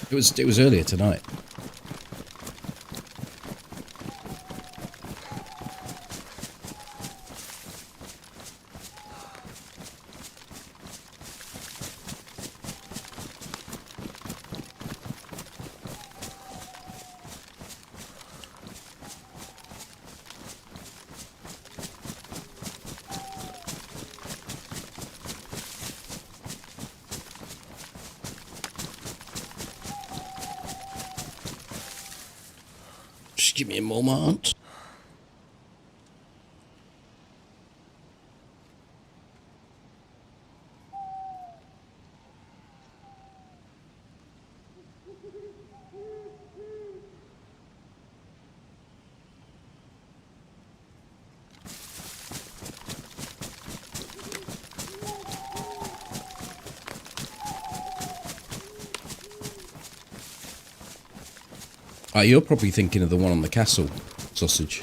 It was earlier tonight. Just give me a moment. You're probably thinking of the one on the castle sausage.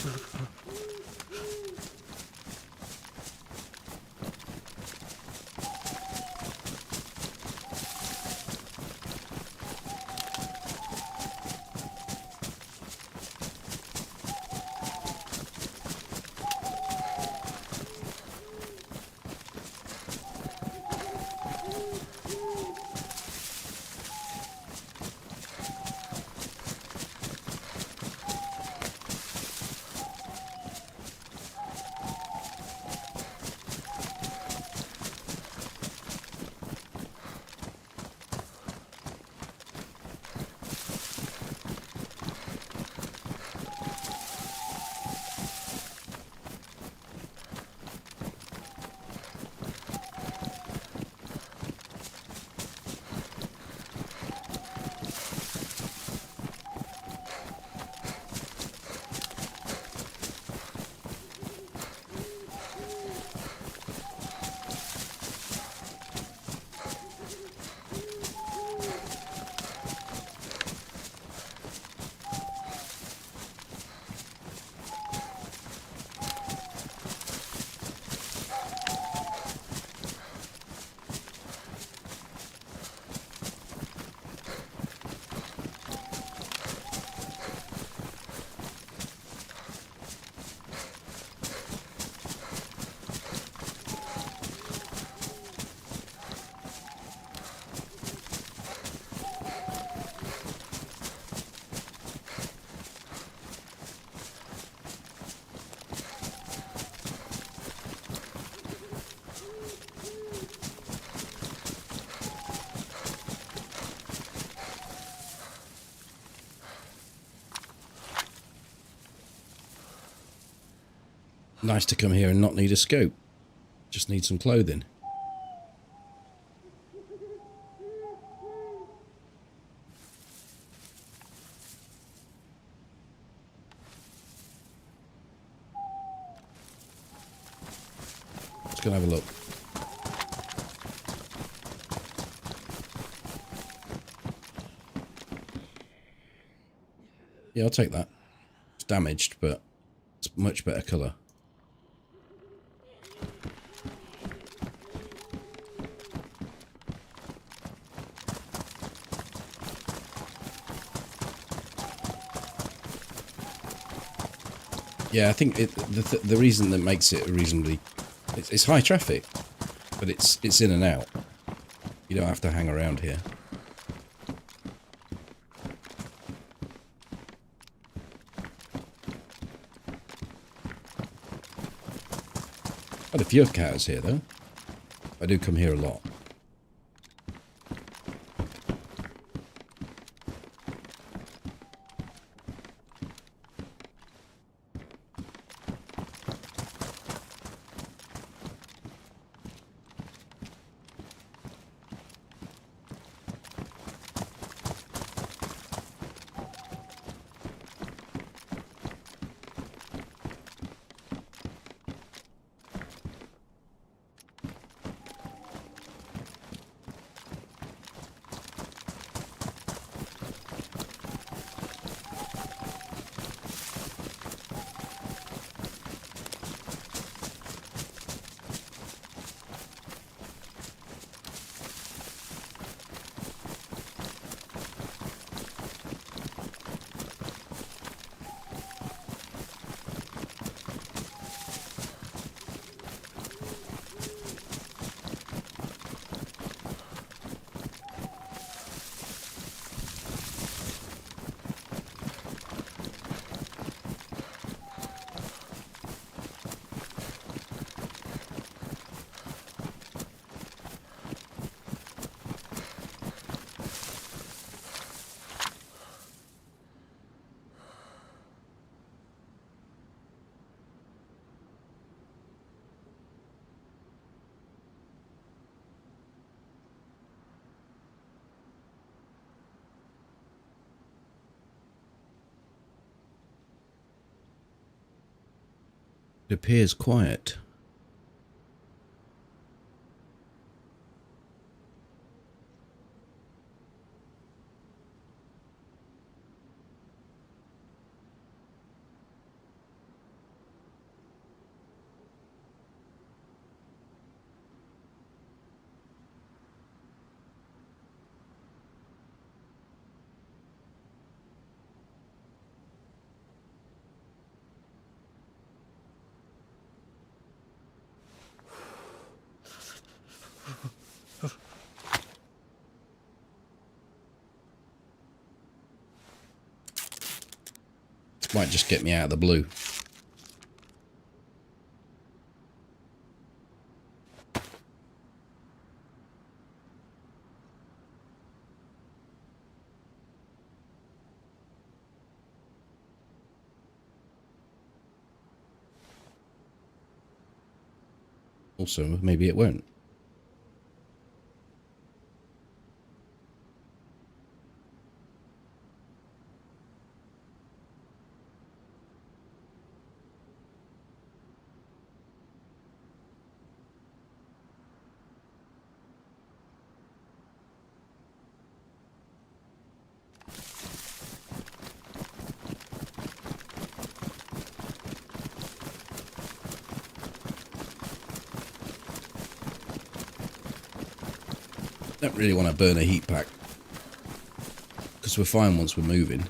Nice to come here and not need a scope. Just need some clothing. Let's go and have a look. Yeah, I'll take that. It's damaged, but it's much better colour. Yeah, I think the reason that makes it a reasonably... It's high traffic, but it's in and out. You don't have to hang around here. Had a few cows here, though. I do come here a lot. It appears quiet. Might just get me out of the blue. Also, maybe it won't. Don't really want to burn a heat pack because we're fine once we're moving.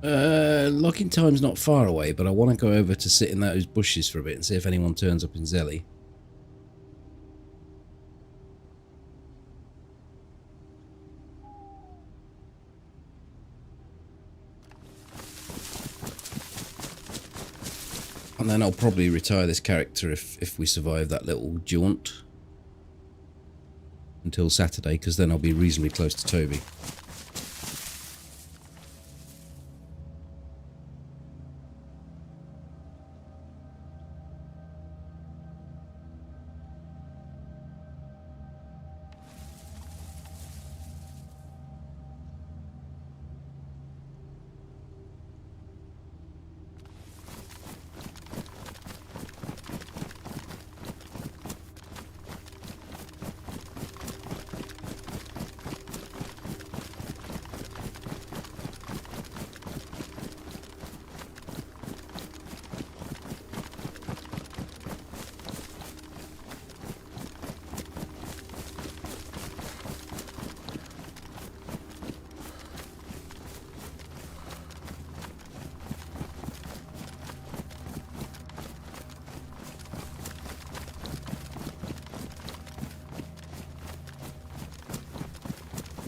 Locking time's not far away, but I want to go over to sit in those bushes for a bit and see if anyone turns up in Zelly. And then I'll probably retire this character if we survive that little jaunt until Saturday, because then I'll be reasonably close to Toby.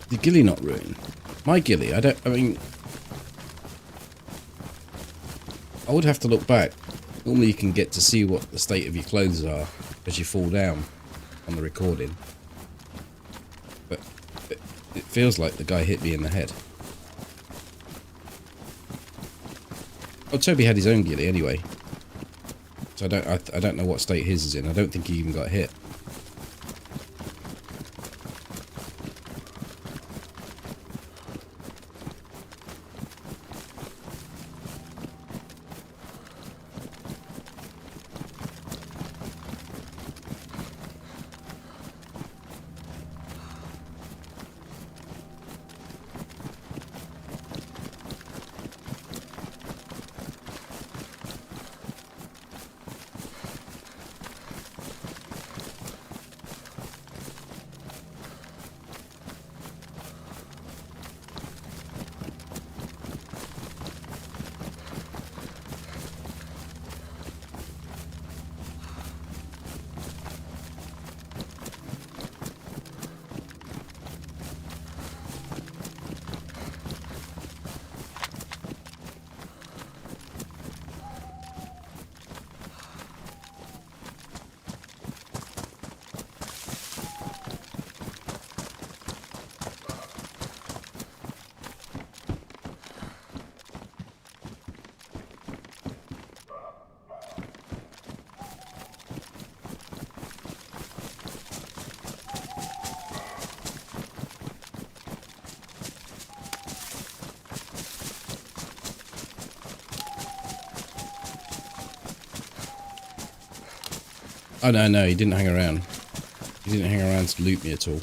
The ghillie not ruined? My ghillie, I mean, I would have to look back. Normally you can get to see what the state of your clothes are as you fall down on the recording. But it feels like the guy hit me in the head. Oh, Toby had his own ghillie anyway. So I don't know what state his is in. I don't think he even got hit. Oh no, he didn't hang around. He didn't hang around to loot me at all.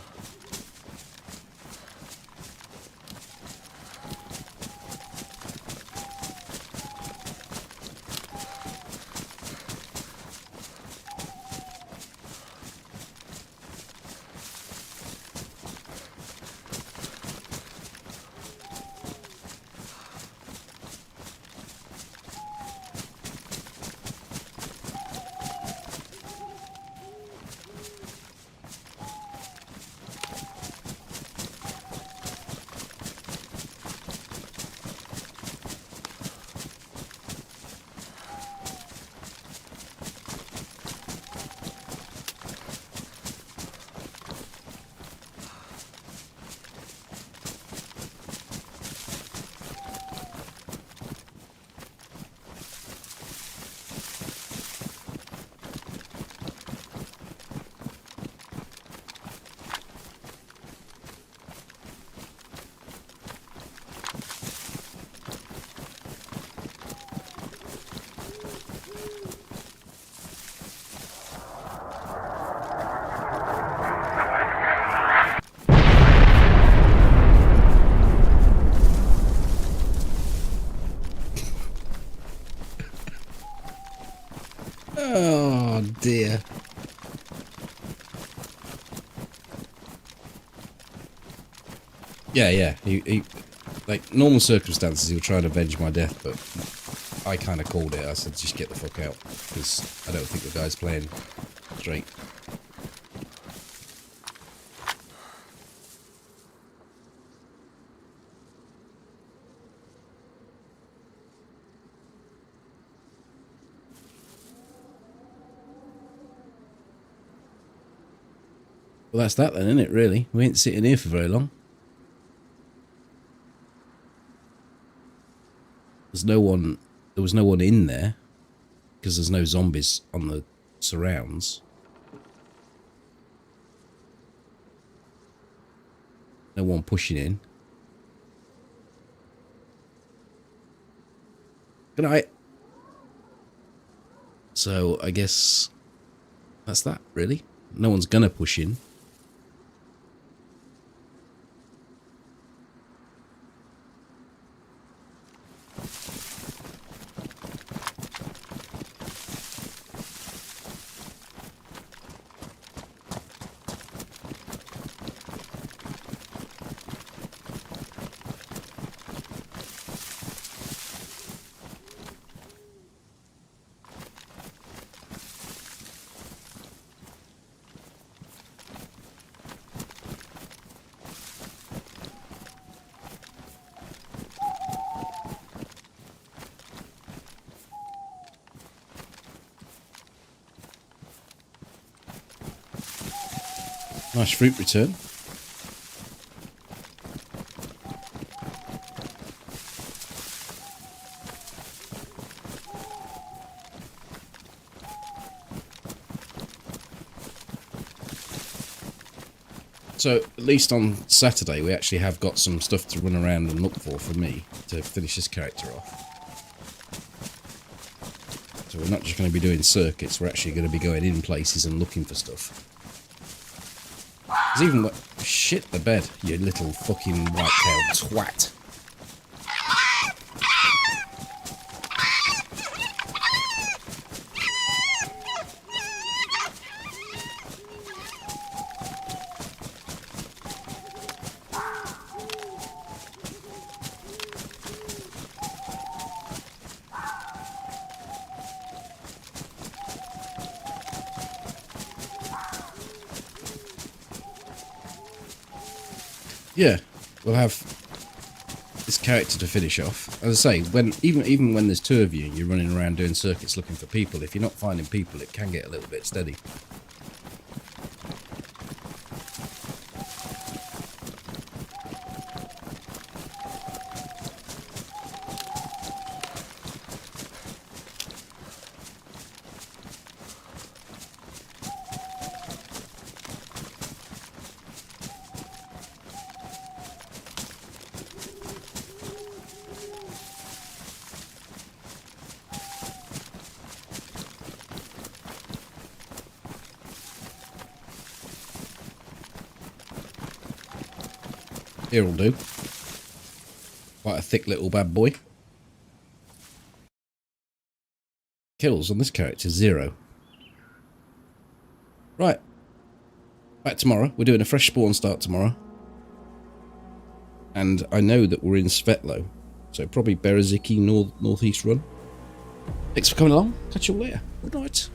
Oh dear. Yeah, he like, normal circumstances, he'll try and avenge my death, but I kind of called it. I said, just get the fuck out, because I don't think the guy's playing straight. Well, that's that then, isn't it, really? We ain't sitting here for very long. There was no one in there, because there's no zombies on the surrounds. No one pushing in. Good night. So, I guess that's that, really. No one's gonna push in. Nice fruit return. So, at least on Saturday, we actually have got some stuff to run around and look for me to finish this character off. So we're not just going to be doing circuits, we're actually going to be going in places and looking for stuff. There's even... Shit the bed, you little fucking white-tailed twat. Yeah, we'll have this character to finish off. As I say, even when there's two of you and you're running around doing circuits looking for people, if you're not finding people, it can get a little bit steady. Here'll do. Quite a thick little bad boy. Kills on this character, 0. Right. Back tomorrow. We're doing a fresh spawn start tomorrow. And I know that we're in Svetlo. So probably Bereziki northeast run. Thanks for coming along. Catch you all later. Good night.